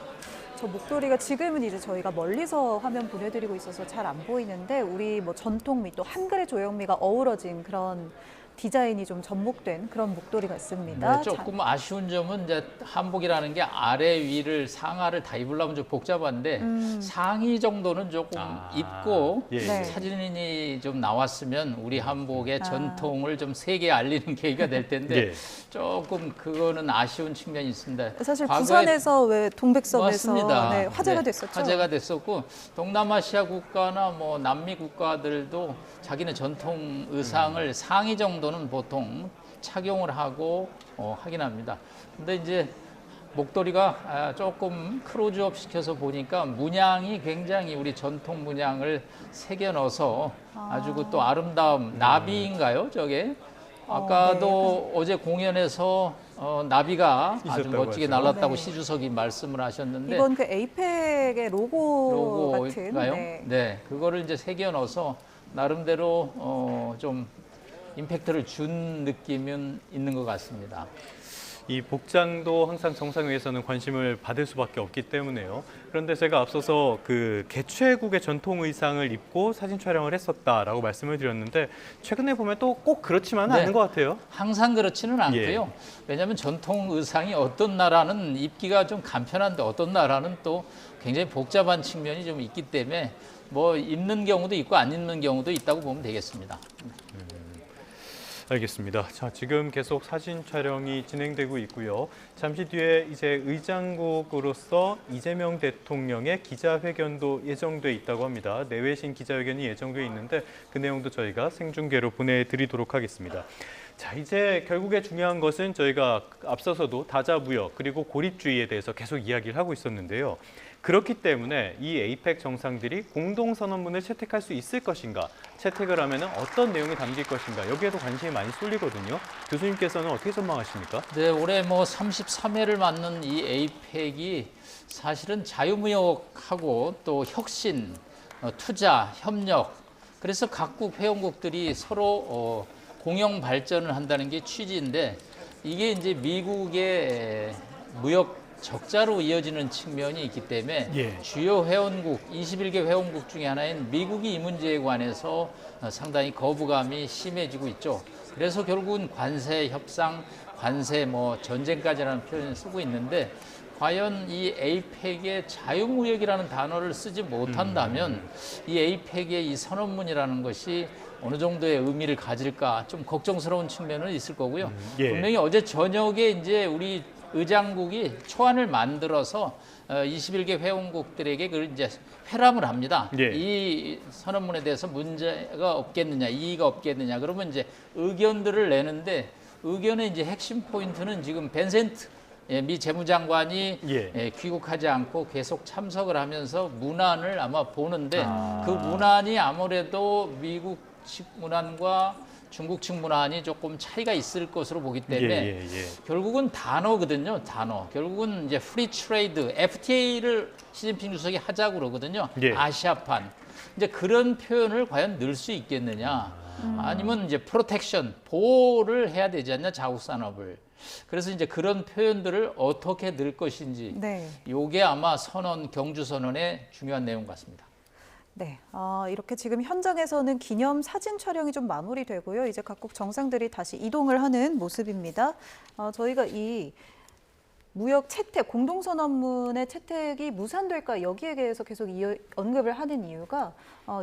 [SPEAKER 2] 저 목도리가 지금은 이제 저희가 멀리서 화면 보내드리고 있어서 잘 안 보이는데 우리 뭐 전통미 또 한글의 조형미가 어우러진 그런 디자인이 좀 접목된 그런 목도리가 있습니다.
[SPEAKER 4] 네, 조금 아쉬운 점은 이제 한복이라는 게 아래 위를 상하를 다 입으려면 좀 복잡한데 상의 정도는 조금 입고
[SPEAKER 1] 예,
[SPEAKER 2] 네.
[SPEAKER 4] 사진이 좀 나왔으면 우리 한복의 전통을 좀 세계에 알리는 계기가 될 텐데
[SPEAKER 1] 예.
[SPEAKER 4] 조금 그거는 아쉬운 측면이 있습니다.
[SPEAKER 2] 사실
[SPEAKER 4] 과거에
[SPEAKER 2] 부산에서 왜 동백섬에서
[SPEAKER 4] 맞습니다.
[SPEAKER 2] 네, 화제가
[SPEAKER 4] 네,
[SPEAKER 2] 됐었죠.
[SPEAKER 4] 화제가 됐었고 동남아시아 국가나 뭐 남미 국가들도 자기네 전통 의상을 상의 정도는 보통 착용을 하고 하긴 합니다. 근데 이제 목도리가 조금 크로즈업 시켜서 보니까 문양이 굉장히 우리 전통 문양을 새겨 넣어서 아주 그 또 아름다움 나비인가요? 저게 아까도 어제 공연에서 나비가 아주
[SPEAKER 1] 있었다고
[SPEAKER 4] 멋지게
[SPEAKER 1] 하죠.
[SPEAKER 4] 날았다고
[SPEAKER 2] 네.
[SPEAKER 4] 시주석이 말씀을 하셨는데
[SPEAKER 2] 이번 그 에이펙의 로고 같은
[SPEAKER 4] 로고인가요?
[SPEAKER 2] 네.
[SPEAKER 4] 네, 그거를 이제 새겨 넣어서 나름대로 좀 임팩트를 준 느낌은 있는 것 같습니다.
[SPEAKER 1] 이 복장도 항상 정상회에서는 관심을 받을 수밖에 없기 때문에요. 그런데 제가 앞서서 그 개최국의 전통 의상을 입고 사진 촬영을 했었다라고 말씀을 드렸는데 최근에 보면 또 꼭 그렇지만은
[SPEAKER 4] 네.
[SPEAKER 1] 않은 것 같아요.
[SPEAKER 4] 항상 그렇지는 않고요. 왜냐하면 전통 의상이 어떤 나라는 입기가 좀 간편한데 어떤 나라는 또 굉장히 복잡한 측면이 좀 있기 때문에 뭐 입는 경우도 있고 안 입는 경우도 있다고 보면 되겠습니다.
[SPEAKER 1] 알겠습니다. 자, 지금 계속 사진 촬영이 진행되고 있고요. 잠시 뒤에 이제 의장국으로서 이재명 대통령의 기자회견도 예정돼 있다고 합니다. 내외신 기자회견이 예정돼 있는데 그 내용도 저희가 생중계로 보내드리도록 하겠습니다. 자, 이제 결국에 중요한 것은 저희가 앞서서도 다자무역 그리고 고립주의에 대해서 계속 이야기를 하고 있었는데요. 그렇기 때문에 이 에이펙 정상들이 공동선언문을 채택할 수 있을 것인가, 채택을 하면 어떤 내용이 담길 것인가, 여기에도 관심이 많이 쏠리거든요. 교수님께서는 어떻게 전망하십니까?
[SPEAKER 4] 네, 올해 뭐 33회를 맞는 이 에이펙이 사실은 자유무역하고 또 혁신, 투자, 협력, 그래서 각국 회원국들이 서로 공영 발전을 한다는 게 취지인데 이게 이제 미국의 무역 적자로 이어지는 측면이 있기 때문에
[SPEAKER 1] 예.
[SPEAKER 4] 주요 회원국, 21개 회원국 중에 하나인 미국이 이 문제에 관해서 상당히 거부감이 심해지고 있죠. 그래서 결국은 관세 협상, 관세 뭐 전쟁까지라는 표현을 쓰고 있는데 과연 이 에이펙의 자유무역이라는 단어를 쓰지 못한다면 이 에이펙의 이 선언문이라는 것이 어느 정도의 의미를 가질까 좀 걱정스러운 측면은 있을 거고요.
[SPEAKER 1] 예.
[SPEAKER 4] 분명히 어제 저녁에 이제 우리 의장국이 초안을 만들어서 21개 회원국들에게 그걸 이제 회람을 합니다.
[SPEAKER 1] 예.
[SPEAKER 4] 이 선언문에 대해서 문제가 없겠느냐, 이의가 없겠느냐. 그러면 이제 의견들을 내는데 의견의 이제 핵심 포인트는 지금 벤센트 미 재무장관이
[SPEAKER 1] 예.
[SPEAKER 4] 귀국하지 않고 계속 참석을 하면서 문안을 아마 보는데 그 문안이 아무래도 미국 측 문안과 중국 측 문안이 조금 차이가 있을 것으로 보기 때문에 결국은 단어거든요. 단어. 결국은 이제 프리 트레이드, FTA를 시진핑 주석이 하자고 그러거든요.
[SPEAKER 1] 예.
[SPEAKER 4] 아시아판. 이제 그런 표현을 과연 넣을 수 있겠느냐. 아니면 이제 프로텍션, 보호를 해야 되지 않냐, 자국 산업을. 그래서 이제 그런 표현들을 어떻게 넣을 것인지
[SPEAKER 2] 네.
[SPEAKER 4] 요게 아마 선언, 경주 선언의 중요한 내용 같습니다.
[SPEAKER 2] 네, 이렇게 지금 현장에서는 기념 사진 촬영이 좀 마무리되고요. 이제 각국 정상들이 다시 이동을 하는 모습입니다. 저희가 이 무역 채택, 공동선언문의 채택이 무산될까 여기에 대해서 계속 언급을 하는 이유가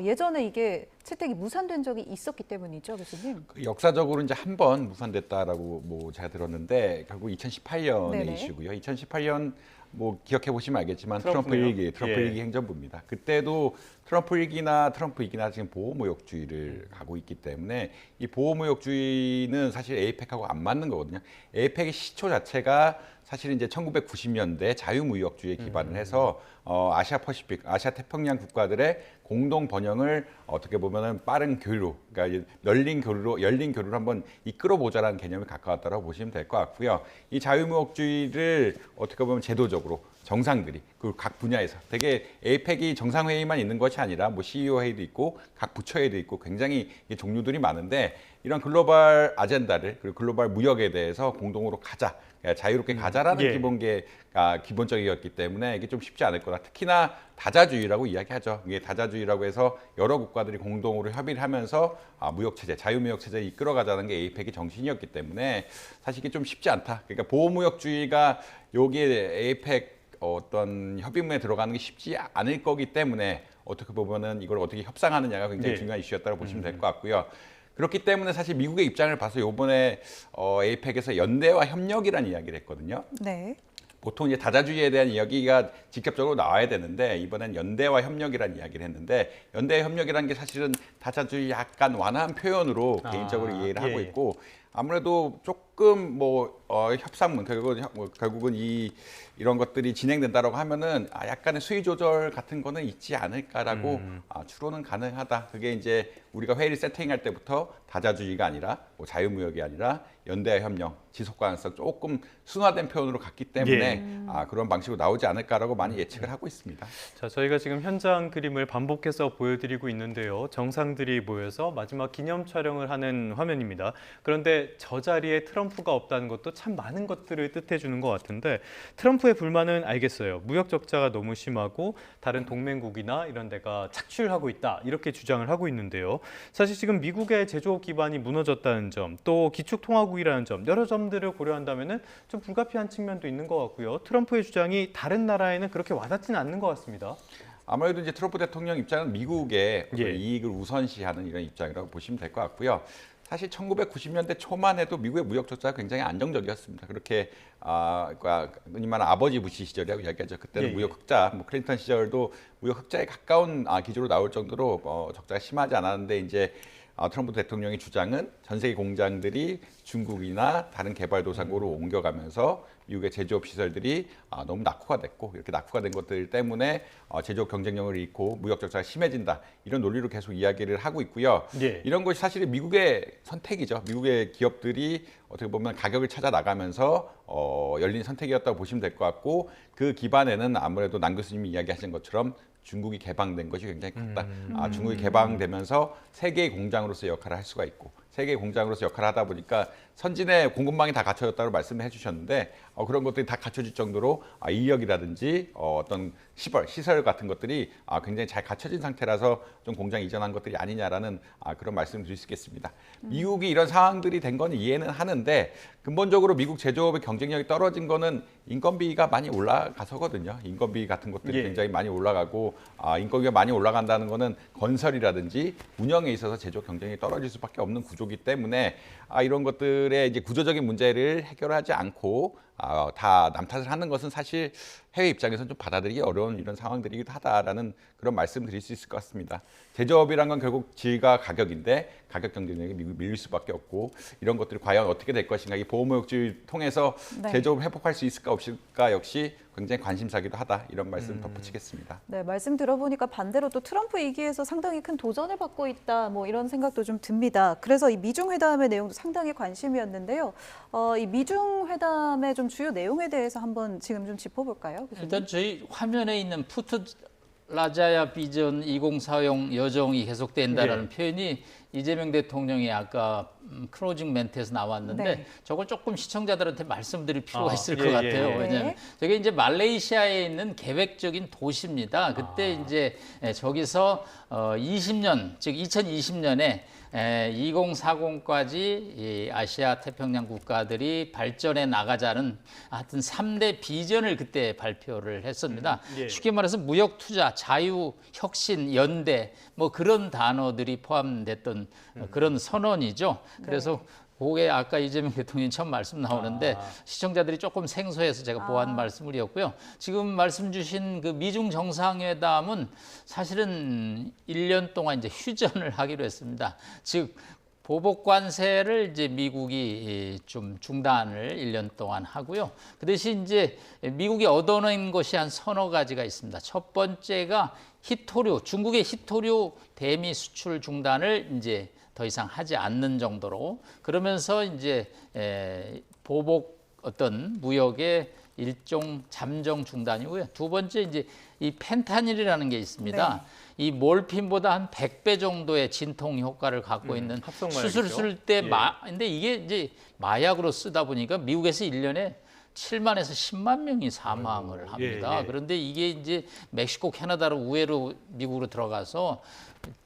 [SPEAKER 2] 예전에 이게 채택이 무산된 적이 있었기 때문이죠, 교수님.
[SPEAKER 3] 역사적으로 이제 한 번 무산됐다라고 뭐 제가 들었는데 결국 2018년의
[SPEAKER 2] 네네.
[SPEAKER 3] 이슈고요. 2018년 뭐 기억해 보시면 알겠지만 트럼프
[SPEAKER 1] 트럼프네요.
[SPEAKER 3] 일기 행정부입니다. 그때도 트럼프 일기나 지금 보호무역주의를 가고 있기 때문에 이 보호무역주의는 사실 에이펙하고 안 맞는 거거든요. 에이펙의 시초 자체가 사실 이제 1990년대 자유무역주의에 기반을 해서 아시아 퍼시픽, 아시아 태평양 국가들의 공동 번영을 어떻게 보면은 빠른 교류로, 그러니까 열린 교류로 한번 이끌어 보자라는 개념에 가까웠다고 보시면 될 것 같고요. 이 자유무역주의를 어떻게 보면 제도적으로 정상들이 그 각 분야에서 되게 에이펙이 정상회의만 있는 것이 아니라 뭐 CEO 회의도 있고 각 부처 회의도 있고 굉장히 종류들이 많은데 이런 글로벌 아젠다를 그리고 글로벌 무역에 대해서 공동으로 가자, 자유롭게 가자라는
[SPEAKER 1] 예.
[SPEAKER 3] 기본적이었기 때문에 이게 좀 쉽지 않을 거다. 특히나 다자주의라고 이야기하죠. 이게 다자주의라고 해서 여러 국가들이 공동으로 협의를 하면서 무역체제, 자유무역체제를 이끌어가자는 게 에이펙의 정신이었기 때문에 사실 이게 좀 쉽지 않다. 그러니까 보호무역주의가 여기에 에이펙 어떤 협의문에 들어가는 게 쉽지 않을 거기 때문에 어떻게 보면은 이걸 어떻게 협상하느냐가 굉장히 중요한 이슈였다고 보시면 될 것 같고요. 그렇기 때문에 사실 미국의 입장을 봐서 이번에 에이펙에서 연대와 협력이라는 이야기를 했거든요.
[SPEAKER 2] 네.
[SPEAKER 3] 보통 이제 다자주의에 대한 이야기가 직접적으로 나와야 되는데 이번엔 연대와 협력이라는 이야기를 했는데 연대와 협력이라는 게 사실은 다자주의 약간 완화한 표현으로 개인적으로 이해를 하고 있고 아무래도 조금 협상문 결국은 이런 것들이 진행된다라고 하면은 약간의 수위 조절 같은 거는 있지 않을까라고 추론은 가능하다. 그게 이제 우리가 회의를 세팅할 때부터 다자주의가 아니라 자유무역이 아니라 연대와 협력, 지속 가능성 조금 순화된 표현으로 갔기 때문에 그런 방식으로 나오지 않을까라고 많이 예측을 하고 있습니다.
[SPEAKER 1] 자, 저희가 지금 현장 그림을 반복해서 보여드리고 있는데요. 정상들이 모여서 마지막 기념 촬영을 하는 화면입니다. 그런데 저 자리에 트럼프가 없다는 것도 참 많은 것들을 뜻해 주는 것 같은데 트럼프의 불만은 알겠어요. 무역 적자가 너무 심하고 다른 동맹국이나 이런 데가 착취를 있다 이렇게 주장을 하고 있는데요. 사실 지금 미국의 제조업 기반이 무너졌다는 점, 또 기축통화국이라는 점, 여러 점들을 고려한다면은 좀 불가피한 측면도 있는 것 같고요. 트럼프의 주장이 다른 나라에는 그렇게 와닿지는 않는 것 같습니다.
[SPEAKER 3] 아무래도 이제 트럼프 대통령 입장은 미국의
[SPEAKER 1] 예.
[SPEAKER 3] 이익을 우선시하는 이런 입장이라고 보시면 될 것 같고요. 사실 1990년대 초만 해도 미국의 무역 적자가 굉장히 안정적이었습니다. 그렇게 흔히 말하는 아버지 부시 시절이라고 이야기하죠. 그때는
[SPEAKER 1] 예, 예.
[SPEAKER 3] 무역 흑자, 클린턴 시절도 무역 흑자에 가까운 기조로 나올 정도로 적자가 심하지 않았는데 이제 트럼프 대통령의 주장은 전 세계 공장들이 중국이나 다른 개발도상국으로 옮겨가면서 미국의 제조업 시설들이 너무 낙후가 됐고 이렇게 낙후가 된 것들 때문에 제조업 경쟁력을 잃고 무역 적자가 심해진다 이런 논리로 계속 이야기를 하고 있고요.
[SPEAKER 1] 예.
[SPEAKER 3] 이런 것이 사실 미국의 선택이죠. 미국의 기업들이 어떻게 보면 가격을 찾아 나가면서 열린 선택이었다고 보시면 될 것 같고 그 기반에는 아무래도 남 교수님이 이야기하신 것처럼 중국이 개방된 것이 굉장히 컸다. 중국이 개방되면서 세계의 공장으로서 역할을 할 수가 있고 세계의 공장으로서 역할을 하다 보니까 선진의 공급망이 다 갖춰졌다고 말씀을 해주셨는데 그런 것들이 다 갖춰질 정도로 인력이라든지 어떤 시설 같은 것들이 굉장히 잘 갖춰진 상태라서 좀 공장 이전한 것들이 아니냐라는 그런 말씀을 드릴 수 있겠습니다. 미국이 이런 상황들이 된 건 이해는 하는데 근본적으로 미국 제조업의 경쟁력이 떨어진 거는 인건비가 많이 올라가서거든요. 인건비 같은 것들이
[SPEAKER 1] 예.
[SPEAKER 3] 굉장히 많이 올라가고 인건비가 많이 올라간다는 거는 건설이라든지 운영에 있어서 제조업 경쟁력이 떨어질 수밖에 없는 구조이기 때문에 이런 것들의 이제 구조적인 문제를 해결하지 않고 다 남 탓을 하는 것은 사실 해외 입장에서는 좀 받아들이기 어려운 이런 상황들이기도 하다라는 그런 말씀 드릴 수 있을 것 같습니다. 제조업이란 건 결국 질과 가격인데 가격 경쟁력이 미국이 밀릴 수밖에 없고 이런 것들이 과연 어떻게 될 것인가 이 보호무역주의 통해서
[SPEAKER 2] 네.
[SPEAKER 3] 제조업을 회복할 수 있을까 없을까 역시 굉장히 관심사기도 하다 이런 말씀 덧붙이겠습니다.
[SPEAKER 2] 네, 말씀 들어보니까 반대로 또 트럼프 이기에서 상당히 큰 도전을 받고 있다, 뭐 이런 생각도 좀 듭니다. 그래서 이 미중 회담의 내용도 상당히 관심이었는데요. 이 미중 회담의 좀 주요 내용에 대해서 한번 지금 좀 짚어볼까요? 교수님?
[SPEAKER 4] 일단 저희 화면에 있는 푸트 라자야 비전 2040 여정이 계속된다라는 표현이 이재명 대통령이 아까 클로징 멘트에서 나왔는데
[SPEAKER 2] 네.
[SPEAKER 4] 저걸 조금 시청자들한테 말씀드릴 필요가 있을 것
[SPEAKER 1] 예,
[SPEAKER 4] 같아요.
[SPEAKER 1] 예.
[SPEAKER 4] 왜냐하면 저게 이제 말레이시아에 있는 계획적인 도시입니다. 그때 이제 저기서 20년, 즉 2020년에 2040까지 이 아시아 태평양 국가들이 발전해 나가자는 하여튼 3대 비전을 그때 발표를 했습니다.
[SPEAKER 1] 예.
[SPEAKER 4] 쉽게 말해서 무역 투자, 자유, 혁신, 연대 뭐 그런 단어들이 포함됐던 그런 선언이죠. 그래서 그게 아까 이재명 대통령이 처음 말씀 나오는데 시청자들이 조금 생소해서 제가 보완 말씀을이었고요. 지금 말씀 주신 그 미중 정상회담은 사실은 1년 동안 이제 휴전을 하기로 했습니다. 즉 보복 관세를 이제 미국이 좀 중단을 1년 동안 하고요. 그 대신 이제 미국이 얻어낸 것이 한 서너 가지가 있습니다. 첫 번째가 히토류, 중국의 히토류 대미 수출 중단을 이제 더 이상 하지 않는 정도로 그러면서 이제 보복 어떤 무역의 일종 잠정 중단이고요. 두 번째 이제 이 펜타닐이라는 게 있습니다.
[SPEAKER 2] 네.
[SPEAKER 4] 이 몰핀보다 한 100배 정도의 진통 효과를 갖고 있는
[SPEAKER 1] 합성
[SPEAKER 4] 수술
[SPEAKER 1] 마약이죠.
[SPEAKER 4] 쓸 때
[SPEAKER 1] 예.
[SPEAKER 4] 근데 이게 이제 마약으로 쓰다 보니까 미국에서 1년에 7만에서 10만 명이 사망을 합니다.
[SPEAKER 1] 예.
[SPEAKER 4] 그런데 이게 이제 멕시코, 캐나다로 우회로 미국으로 들어가서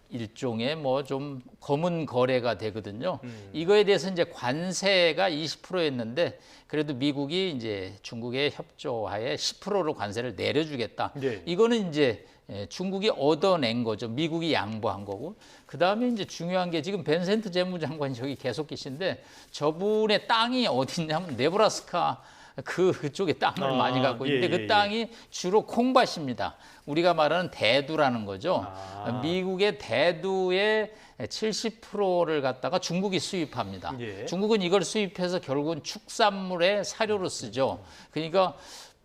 [SPEAKER 4] 일종의 뭐 좀 검은 거래가 되거든요. 이거에 대해서 이제 관세가 20%였는데 그래도 미국이 이제 중국의 협조하에 10%로 관세를 내려주겠다.
[SPEAKER 1] 네.
[SPEAKER 4] 이거는 이제 중국이 얻어낸 거죠. 미국이 양보한 거고. 그 다음에 이제 중요한 게 지금 벤센트 재무장관이 저기 계속 계신데 저분의 땅이 어딨냐면 네브라스카 그쪽에 땅을 많이 갖고 있는데 그
[SPEAKER 1] 예.
[SPEAKER 4] 땅이 주로 콩밭입니다. 우리가 말하는 대두라는 거죠. 미국의 대두의 70%를 갖다가 중국이 수입합니다.
[SPEAKER 1] 예.
[SPEAKER 4] 중국은 이걸 수입해서 결국은 축산물의 사료로 쓰죠. 그러니까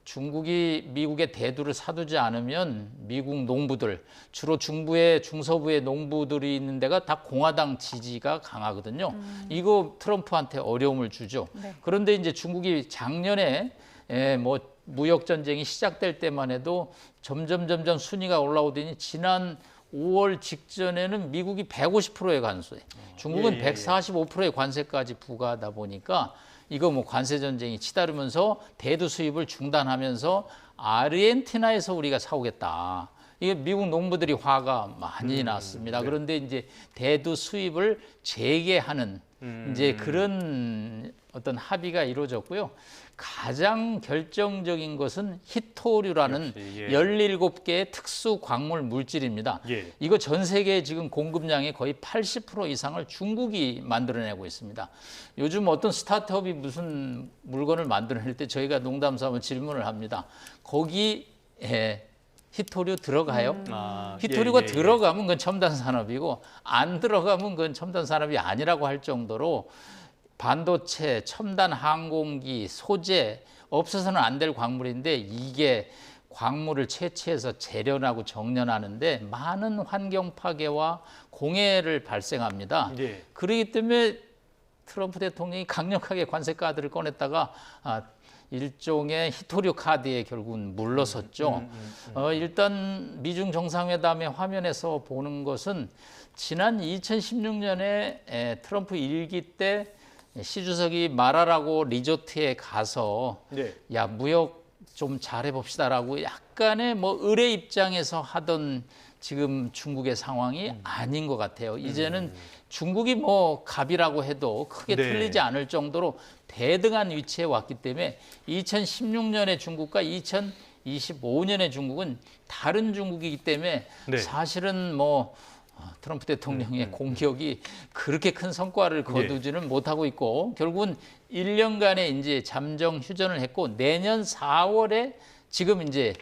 [SPEAKER 4] 중국이 미국의 대두를 사두지 않으면 미국 농부들, 주로 중부의 중서부의 농부들이 있는 데가 다 공화당 지지가 강하거든요. 이거 트럼프한테 어려움을 주죠.
[SPEAKER 2] 네.
[SPEAKER 4] 그런데 이제 중국이 작년에 뭐 무역 전쟁이 시작될 때만 해도 점점 순위가 올라오더니 지난 5월 직전에는 미국이 150%의 관세, 중국은 145%의 관세까지 부과하다 보니까 이거 뭐 관세 전쟁이 치달으면서 대두 수입을 중단하면서 아르헨티나에서 우리가 사오겠다. 이게 미국 농부들이 화가 많이 났습니다. 그런데 이제 대두 수입을 재개하는 이제 그런 어떤 합의가 이루어졌고요. 가장 결정적인 것은 히토류라는
[SPEAKER 1] 역시, 예.
[SPEAKER 4] 17개의 특수 광물 물질입니다.
[SPEAKER 1] 예.
[SPEAKER 4] 이거 전 세계 지금 공급량의 거의 80% 이상을 중국이 만들어내고 있습니다. 요즘 어떤 스타트업이 무슨 물건을 만들어낼 때 저희가 농담삼아 질문을 합니다. 거기에 히토류 들어가요? 히토류가 들어가면 그건 첨단 산업이고 안 들어가면 그건 첨단 산업이 아니라고 할 정도로 반도체, 첨단 항공기, 소재 없어서는 안 될 광물인데 이게 광물을 채취해서 재련하고 정련하는데 많은 환경 파괴와 공해를 발생합니다.
[SPEAKER 1] 예.
[SPEAKER 4] 그렇기 때문에 트럼프 대통령이 강력하게 관세 카드를 꺼냈다가 일종의 히토류 카드에 결국은 물러섰죠. 일단 미중 정상회담의 화면에서 보는 것은 지난 2016년에 트럼프 일기 때 시 주석이 마라라고 리조트에 가서
[SPEAKER 1] 네.
[SPEAKER 4] 야 무역 좀 잘해봅시다라고 약간의 뭐 의뢰 입장에서 하던 지금 중국의 상황이 아닌 것 같아요. 이제는 중국이 뭐 갑이라고 해도 크게
[SPEAKER 1] 네.
[SPEAKER 4] 틀리지 않을 정도로 대등한 위치에 왔기 때문에 2016년의 중국과 2025년의 중국은 다른 중국이기 때문에
[SPEAKER 1] 네.
[SPEAKER 4] 사실은 뭐 트럼프 대통령의 공격이 그렇게 큰 성과를 거두지는 못하고 있고 결국은 1년간의 이제 잠정 휴전을 했고 내년 4월에 지금 이제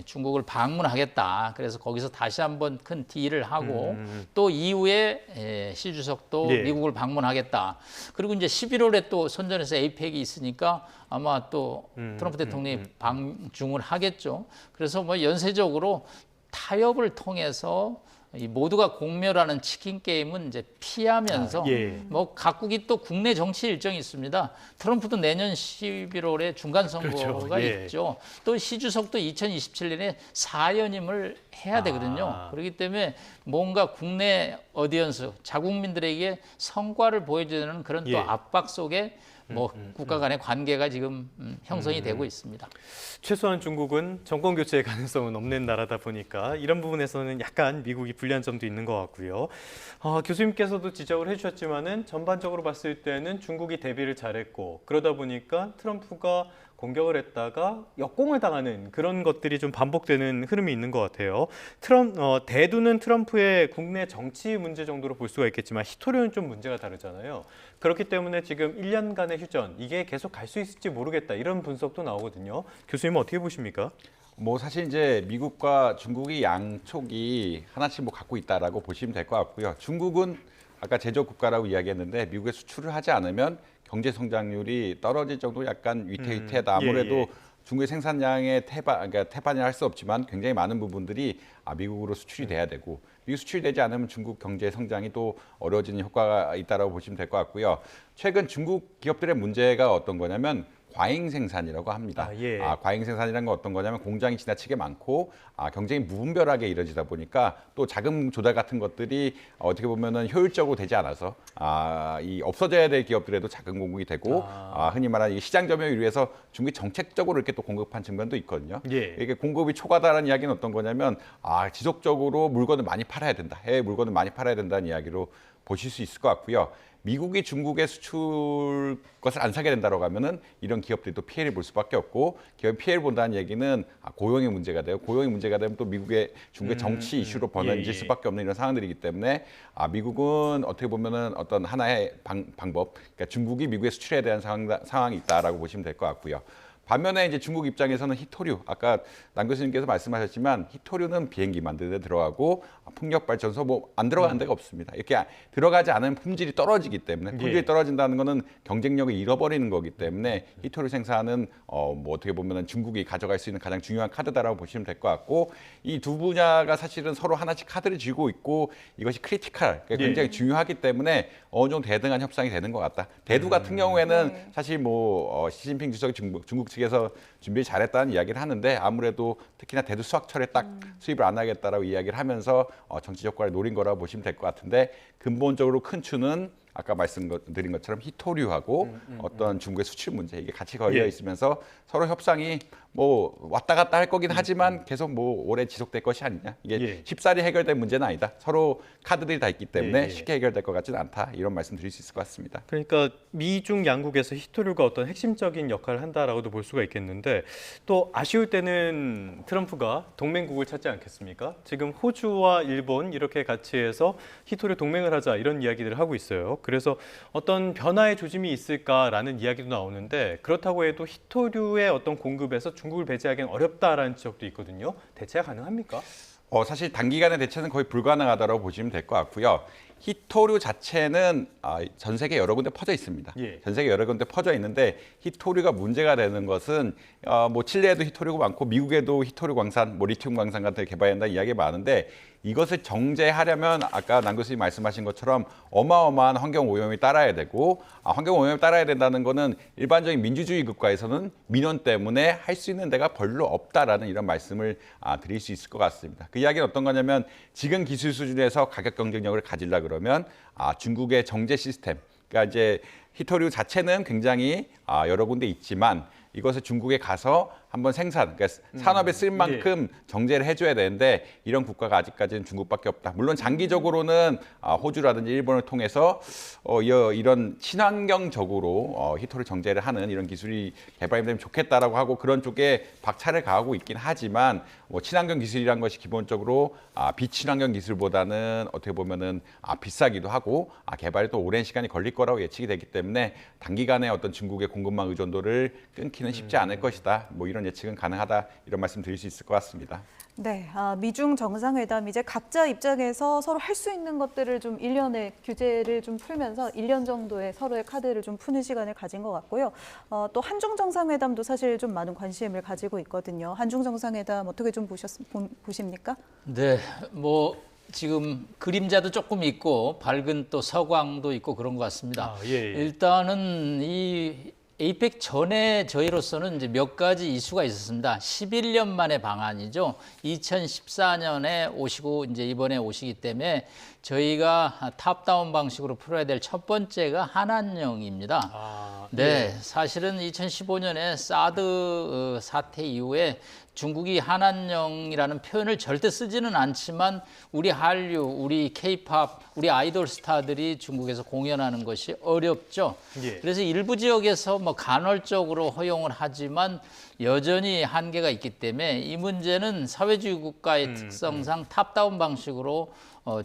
[SPEAKER 4] 중국을 방문하겠다. 그래서 거기서 다시 한번 큰 딜을 하고 또 이후에 시 주석도
[SPEAKER 1] 네.
[SPEAKER 4] 미국을 방문하겠다. 그리고 이제 11월에 또 선전에서 에이펙이 있으니까 아마 또 트럼프 대통령이 방중을 하겠죠. 그래서 뭐 연쇄적으로 타협을 통해서 이 모두가 공멸하는 치킨 게임은 이제 피하면서 뭐 각국이 또 국내 정치 일정이 있습니다. 트럼프도 내년 11월에 중간 선거가
[SPEAKER 1] 그렇죠. 예.
[SPEAKER 4] 있죠. 또 시 주석도 2027년에 사연임을 해야 되거든요. 그렇기 때문에 뭔가 국내 어디언스 자국민들에게 성과를 보여주는 그런 또 압박 속에 뭐 국가 간의 관계가 지금 형성이 되고 있습니다.
[SPEAKER 1] 최소한 중국은 정권 교체의 가능성은 없는 나라다 보니까 이런 부분에서는 약간 미국이 불리한 점도 있는 것 같고요. 교수님께서도 지적을 해주셨지만은 전반적으로 봤을 때는 중국이 대비를 잘했고 그러다 보니까 트럼프가 공격을 했다가 역공을 당하는 그런 것들이 좀 반복되는 흐름이 있는 것 같아요. 대두는 트럼프의 국내 정치 문제 정도로 볼 수가 있겠지만 히토류는 좀 문제가 다르잖아요. 그렇기 때문에 지금 1년간의 휴전 이게 계속 갈 수 있을지 모르겠다 이런 분석도 나오거든요. 교수님은 어떻게 보십니까?
[SPEAKER 3] 뭐 사실 이제 미국과 중국이 양쪽이 하나씩 뭐 갖고 있다라고 보시면 될 것 같고요. 중국은 아까 제조업 국가라고 이야기했는데 미국에 수출을 하지 않으면 경제 성장률이 떨어질 정도로 약간 위태위태하다. 아무래도 중국의 생산량의 그러니까 태반이라 할 수 없지만 굉장히 많은 부분들이 미국으로 수출이 돼야 되고 미국 수출이 되지 않으면 중국 경제 성장이 또 어려워지는 효과가 있다라고 보시면 될 것 같고요. 최근 중국 기업들의 문제가 어떤 거냐면 과잉 생산이라고 합니다. 과잉 생산이라는 건 어떤 거냐면 공장이 지나치게 많고 경쟁이 무분별하게 이루어지다 보니까 또 자금 조달 같은 것들이 어떻게 보면은 효율적으로 되지 않아서 이 없어져야 될 기업들에도 자금 공급이 되고 흔히 말하는 이 시장 점유율을 위해서 중국이 정책적으로 이렇게 또 공급한 측면도 있거든요. 이게 공급이 초과다라는 이야기는 어떤 거냐면 지속적으로 물건을 많이 팔아야 된다. 해외 물건을 많이 팔아야 된다는 이야기로 보실 수 있을 것 같고요. 미국이 중국의 수출 것을 안 사게 된다고 하면은 이런 기업들이 또 피해를 볼 수밖에 없고, 기업이 피해를 본다는 얘기는 고용의 문제가 돼요. 고용의 문제가 되면 또 중국의 정치 이슈로 번져질 수밖에 없는 이런 상황들이기 때문에 미국은 어떻게 보면은 어떤 하나의 방법, 그러니까 중국이 미국에 수출에 대한 상황이 있다라고 보시면 될 것 같고요. 반면에 이제 중국 입장에서는 히토류, 아까 남 교수님께서 말씀하셨지만 히토류는 비행기 만드는 데 들어가고 풍력 발전소 뭐 안 들어가는 데가 없습니다. 이렇게 들어가지 않으면 품질이 떨어지기 때문에, 품질이 떨어진다는 거는 경쟁력을 잃어버리는 거기 때문에 히토류 생산은 뭐 어떻게 보면은 중국이 가져갈 수 있는 가장 중요한 카드다라고 보시면 될 것 같고, 이 두 분야가 사실은 서로 하나씩 카드를 쥐고 있고 이것이 크리티컬, 굉장히 중요하기 때문에 어느 정도 대등한 협상이 되는 것 같다. 대두 같은 경우에는 사실 뭐 시진핑 주석이 중국 측에서 준비 잘했다는 이야기를 하는데, 아무래도 특히나 대두 수확철에 딱 수입을 안 하겠다라고 이야기를 하면서 정치 효과를 노린 거라고 보시면 될 것 같은데, 근본적으로 큰 추는 아까 말씀드린 것처럼 히토류하고 어떤 중국의 수출 문제, 이게 같이 걸려 있으면서 서로 협상이 뭐 왔다 갔다 할 거긴 하지만 계속 뭐 오래 지속될 것이 아니냐. 이게 쉽사리 해결될 문제는 아니다. 서로 카드들이 다 있기 때문에 쉽게 해결될 것 같지는 않다. 이런 말씀 드릴 수 있을 것 같습니다.
[SPEAKER 1] 그러니까 미중 양국에서 히토류가 어떤 핵심적인 역할을 한다라고도 볼 수가 있겠는데, 또 아쉬울 때는 트럼프가 동맹국을 찾지 않겠습니까? 지금 호주와 일본 이렇게 같이 해서 히토류 동맹을 하자 이런 이야기들을 하고 있어요. 그래서 어떤 변화의 조짐이 있을까라는 이야기도 나오는데, 그렇다고 해도 히토류의 어떤 공급에서 중국을 배제하기는 어렵다라는 지적도 있거든요. 대체가 가능합니까?
[SPEAKER 3] 사실 단기간의 대체는 거의 불가능하다고 보시면 될 것 같고요. 히토류 자체는 전 세계 여러 군데 퍼져 있습니다. 전 세계 여러 군데 퍼져 있는데, 히토류가 문제가 되는 것은 뭐 칠레에도 히토류가 많고 미국에도 히토류 광산, 뭐 리튬 광산 같은 게 개발한다는 이야기가 많은데, 이것을 정제하려면 아까 남 교수님 말씀하신 것처럼 어마어마한 환경 오염이 따라야 되고, 환경 오염이 따라야 된다는 거는 일반적인 민주주의 국가에서는 민원 때문에 할 수 있는 데가 별로 없다라는 이런 말씀을 드릴 수 있을 것 같습니다. 그 이야기는 어떤 거냐면, 지금 기술 수준에서 가격 경쟁력을 가지려 그러면 중국의 정제 시스템, 그러니까 이제 히토류 자체는 굉장히 여러 군데 있지만 이것을 중국에 가서 한번 생산, 그러니까 산업에 쓸 만큼 정제를 해줘야 되는데, 이런 국가가 아직까지는 중국밖에 없다. 물론 장기적으로는 호주라든지 일본을 통해서 이런 친환경적으로 히토류 정제를 하는 이런 기술이 개발되면 좋겠다라고 하고 그런 쪽에 박차를 가하고 있긴 하지만, 뭐 친환경 기술이란 것이 기본적으로 비친환경 기술보다는 어떻게 보면은 비싸기도 하고 개발이 또 오랜 시간이 걸릴 거라고 예측이 되기 때문에 단기간에 어떤 중국의 공급망 의존도를 끊기는 쉽지 않을 것이다. 뭐 이런 예측은 가능하다, 이런 말씀 드릴 수 있을 것 같습니다.
[SPEAKER 2] 네, 미중 정상회담 이제 각자 입장에서 서로 할 수 있는 것들을 좀 일련의 규제를 좀 풀면서 1년 정도의 서로의 카드를 좀 푸는 시간을 가진 것 같고요. 또 한중 정상회담도 사실 좀 많은 관심을 가지고 있거든요. 한중 정상회담 어떻게 좀 보십니까?
[SPEAKER 4] 네, 뭐 지금 그림자도 조금 있고 밝은 또 서광도 있고 그런 것 같습니다. 일단은 이 에이펙 전에 저희로서는 이제 몇 가지 이슈가 있었습니다. 11년 만의 방안이죠. 2014년에 오시고 이제 이번에 오시기 때문에 저희가 탑다운 방식으로 풀어야 될 첫 번째가 한한령입니다. 네, 사실은 2015년에 사드 사태 이후에 중국이 한한령이라는 표현을 절대 쓰지는 않지만 우리 한류, 우리 케이팝, 우리 아이돌 스타들이 중국에서 공연하는 것이 어렵죠. 그래서 일부 지역에서 뭐 간헐적으로 허용을 하지만 여전히 한계가 있기 때문에 이 문제는 사회주의 국가의 특성상 탑다운 방식으로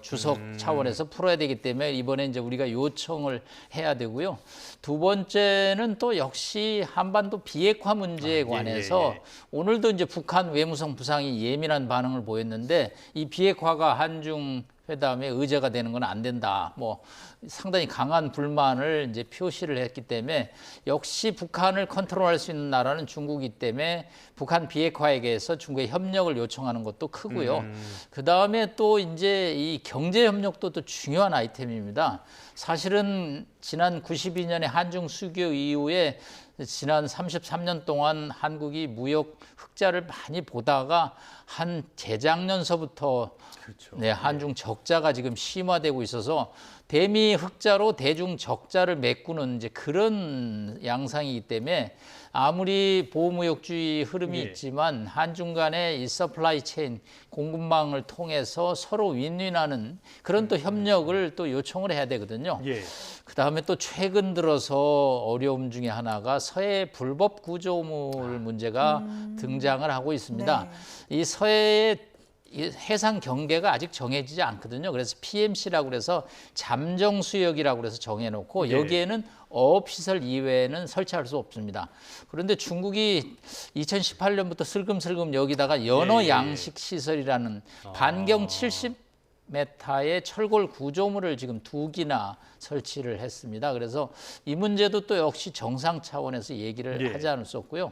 [SPEAKER 4] 주석 차원에서 풀어야 되기 때문에 이번에 이제 우리가 요청을 해야 되고요. 두 번째는 또 역시 한반도 비핵화 문제에 관해서 오늘도 이제 북한 외무성 부상이 예민한 반응을 보였는데, 이 비핵화가 한중 회담의 의제가 되는 건 안 된다. 뭐 상당히 강한 불만을 이제 표시를 했기 때문에, 역시 북한을 컨트롤할 수 있는 나라는 중국이기 때문에 북한 비핵화에 대해서 중국의 협력을 요청하는 것도 크고요. 그 다음에 또 이제 이 경제 협력도 또 중요한 아이템입니다. 사실은 지난 92년에 한중 수교 이후에 지난 33년 동안 한국이 무역 흑자를 많이 보다가 한 재작년서부터 네, 한중 적자가 지금 심화되고 있어서 대미 흑자로 대중 적자를 메꾸는 이제 그런 양상이기 때문에 아무리 보호무역주의 흐름이
[SPEAKER 1] 예.
[SPEAKER 4] 있지만 한중 간의 이 서플라이 체인 공급망을 통해서 서로 윈윈하는 그런 또 협력을 또 요청을 해야 되거든요.
[SPEAKER 1] 예.
[SPEAKER 4] 그다음에 또 최근 들어서 어려움 중에 하나가 서해 불법 구조물 문제가 등장을 하고 있습니다.
[SPEAKER 2] 네.
[SPEAKER 4] 이 서해의 이 해상 경계가 아직 정해지지 않거든요. 그래서 PMC라고 그래서 잠정 수역이라고 그래서 정해놓고
[SPEAKER 1] 예.
[SPEAKER 4] 여기에는 어업시설 이외에는 설치할 수 없습니다. 그런데 중국이 2018년부터 슬금슬금 여기다가 연어
[SPEAKER 1] 예.
[SPEAKER 4] 양식 시설이라는 반경 70m의 철골 구조물을 지금 2기나 설치를 했습니다. 그래서 이 문제도 또 역시 정상 차원에서 얘기를
[SPEAKER 1] 예.
[SPEAKER 4] 하지 않을 수 없고요.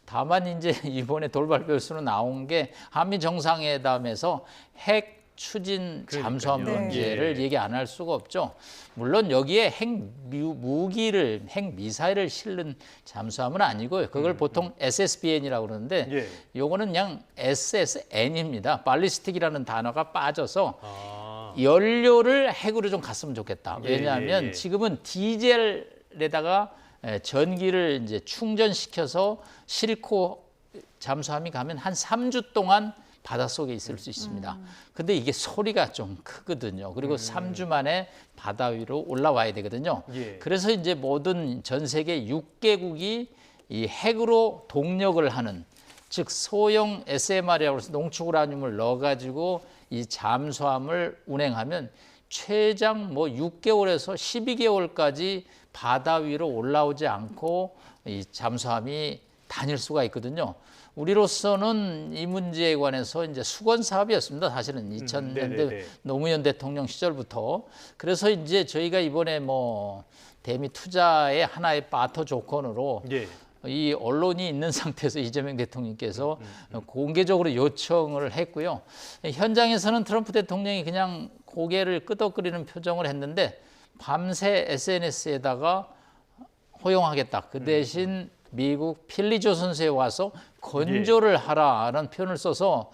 [SPEAKER 4] 다만 이제 이번에 돌발 변수로 나온 게 한미 정상회담에서 핵 추진 잠수함
[SPEAKER 1] 그러니까요.
[SPEAKER 4] 문제를
[SPEAKER 1] 예.
[SPEAKER 4] 얘기 안 할 수가 없죠. 물론 여기에 핵 무기를 핵 미사일을 실는 잠수함은 아니고요. 그걸 보통 SSBN이라고 그러는데
[SPEAKER 1] 예.
[SPEAKER 4] 요거는 그냥 SSN입니다. 발리스틱이라는 단어가 빠져서
[SPEAKER 1] 아.
[SPEAKER 4] 연료를 핵으로 좀 갔으면 좋겠다.
[SPEAKER 1] 예,
[SPEAKER 4] 왜냐하면
[SPEAKER 1] 예, 예.
[SPEAKER 4] 지금은 디젤에다가 전기를 이제 충전시켜서 싣고 잠수함이 가면 한 3주 동안 바닷속에 있을 수 있습니다. 근데 이게 소리가 좀 크거든요. 그리고 3주 만에 바다 위로 올라와야 되거든요.
[SPEAKER 1] 예.
[SPEAKER 4] 그래서 이제 모든 전 세계 6개국이 이 핵으로 동력을 하는 즉 소형 SMR이라고 해서 농축우라늄을 넣어가지고 이 잠수함을 운행하면 최장 뭐 6개월에서 12개월까지 바다 위로 올라오지 않고 이 잠수함이 다닐 수가 있거든요. 우리로서는 이 문제에 관해서 이제 수건 사업이었습니다. 사실은 2000년대
[SPEAKER 1] 네네네.
[SPEAKER 4] 노무현 대통령 시절부터. 그래서 이제 저희가 이번에 뭐 대미 투자의 하나의 바터 조건으로
[SPEAKER 1] 예.
[SPEAKER 4] 이 언론이 있는 상태에서 이재명 대통령께서 공개적으로 요청을 했고요. 현장에서는 트럼프 대통령이 그냥 고개를 끄덕거리는 표정을 했는데 밤새 SNS에다가 허용하겠다. 그 대신 미국 필리조 선수에 와서 건조를 하라는 표현을 써서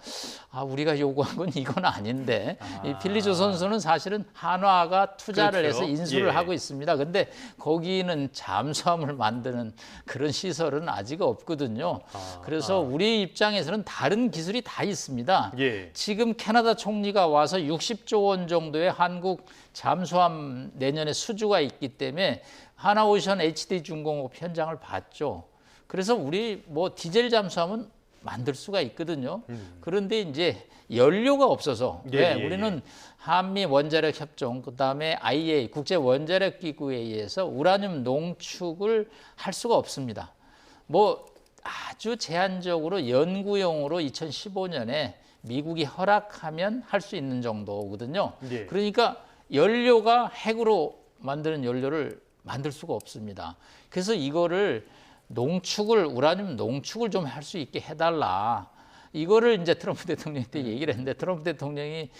[SPEAKER 4] 우리가 요구한 건 이건 아닌데 이 필리조 선수는 사실은 한화가 투자를
[SPEAKER 1] 그렇죠.
[SPEAKER 4] 해서 인수를
[SPEAKER 1] 예.
[SPEAKER 4] 하고 있습니다. 근데 거기는 잠수함을 만드는 그런 시설은 아직 없거든요. 그래서 우리 입장에서는 다른 기술이 다 있습니다.
[SPEAKER 1] 예.
[SPEAKER 4] 지금 캐나다 총리가 와서 60조 원 정도의 한국 잠수함 내년에 수주가 있기 때문에 하나오션 HD 중공업 현장을 봤죠. 그래서 우리 뭐 디젤 잠수함은 만들 수가 있거든요. 그런데 이제 연료가 없어서
[SPEAKER 1] 예, 예,
[SPEAKER 4] 우리는 한미 원자력 협정 그다음에 IEA 국제 원자력 기구에 의해서 우라늄 농축을 할 수가 없습니다. 뭐 아주 제한적으로 연구용으로 2015년에 미국이 허락하면 할 수 있는 정도거든요.
[SPEAKER 1] 예.
[SPEAKER 4] 그러니까 연료가 핵으로 만드는 연료를 만들 수가 없습니다. 그래서 이거를 우라늄 농축을 좀 할 수 있게 해달라. 이거를 이제 트럼프 대통령한테 얘기를 했는데 트럼프 대통령이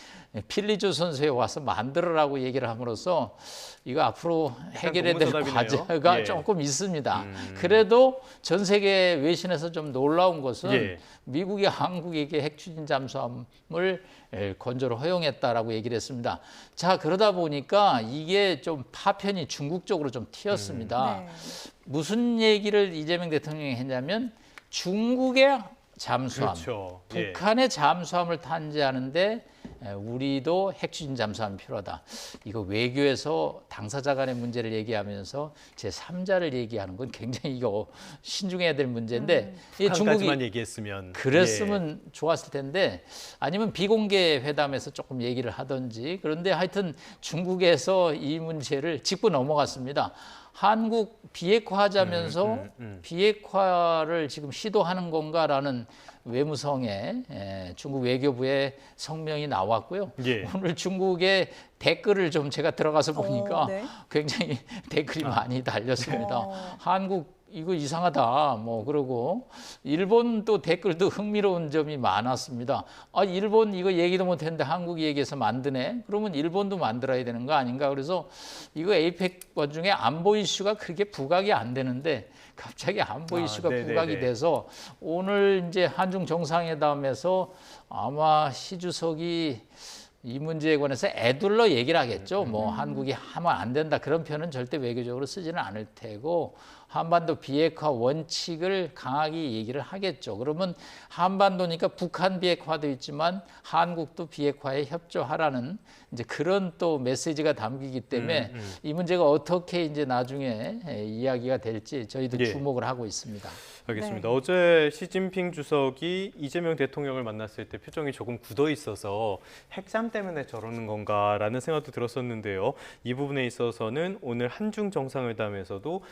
[SPEAKER 4] 필리조 선수에 와서 만들어라고 얘기를 함으로써 이거 앞으로 해결해야 될
[SPEAKER 1] 고무서답이네요.
[SPEAKER 4] 과제가
[SPEAKER 1] 예.
[SPEAKER 4] 조금 있습니다. 그래도 전 세계 외신에서 좀 놀라운 것은
[SPEAKER 1] 예.
[SPEAKER 4] 미국이 한국에게 핵추진 잠수함을 건조로 허용했다라고 얘기를 했습니다. 자, 그러다 보니까 이게 좀 파편이 중국 쪽으로 좀 튀었습니다.
[SPEAKER 2] 네.
[SPEAKER 4] 무슨 얘기를 이재명 대통령이 했냐면 중국의 잠수함,
[SPEAKER 1] 그렇죠. 예.
[SPEAKER 4] 북한의 잠수함을 탐지하는데 우리도 핵추진 잠수함이 필요하다. 이거 외교에서 당사자 간의 문제를 얘기하면서 제3자를 얘기하는 건 굉장히 이거 신중해야 될 문제인데 이
[SPEAKER 1] 북한까지만 얘기했으면
[SPEAKER 4] 그랬으면 좋았을 텐데 아니면 비공개 회담에서 조금 얘기를 하든지 그런데 하여튼 중국에서 이 문제를 짚고 넘어갔습니다. 한국 비핵화하자면서 비핵화를 지금 시도하는 건가라는 외무성의 중국 외교부의 성명이 나왔고요.
[SPEAKER 1] 예.
[SPEAKER 4] 오늘 중국의 댓글을 좀 제가 들어가서 보니까
[SPEAKER 2] 네.
[SPEAKER 4] 굉장히 댓글이 많이 달렸습니다. 한국 이거 이상하다 뭐 그러고 일본도 댓글도 흥미로운 점이 많았습니다. 일본 이거 얘기도 못했는데 한국 얘기해서 만드네. 그러면 일본도 만들어야 되는 거 아닌가. 그래서 이거 에이펙 와중에 안보 이슈가 그렇게 부각이 안 되는데 갑자기 안보 이슈가
[SPEAKER 1] 네네네.
[SPEAKER 4] 부각이 돼서 오늘 이제 한중 정상회담에서 아마 시 주석이 이 문제에 관해서 애둘러 얘기를 하겠죠. 뭐 한국이 하면 안 된다 그런 표현은 절대 외교적으로 쓰지는 않을 테고 한반도 비핵화 원칙을 강하게 얘기를 하겠죠. 그러면 한반도니까 북한 비핵화도 있지만 한국도 비핵화에 협조하라는 이제 그런 또 메시지가 담기기 때문에 이 문제가 어떻게 이제 나중에 이야기가 될지 저희도
[SPEAKER 1] 예.
[SPEAKER 4] 주목을 하고 있습니다.
[SPEAKER 1] 알겠습니다.
[SPEAKER 2] 네.
[SPEAKER 1] 어제 시진핑 주석이 이재명 대통령을 만났을 때 표정이 조금 굳어 있어서 핵잠 때문에 저러는 건가라는 생각도 들었었는데요. 이 부분에 있어서는 오늘 한중 정상회담에서도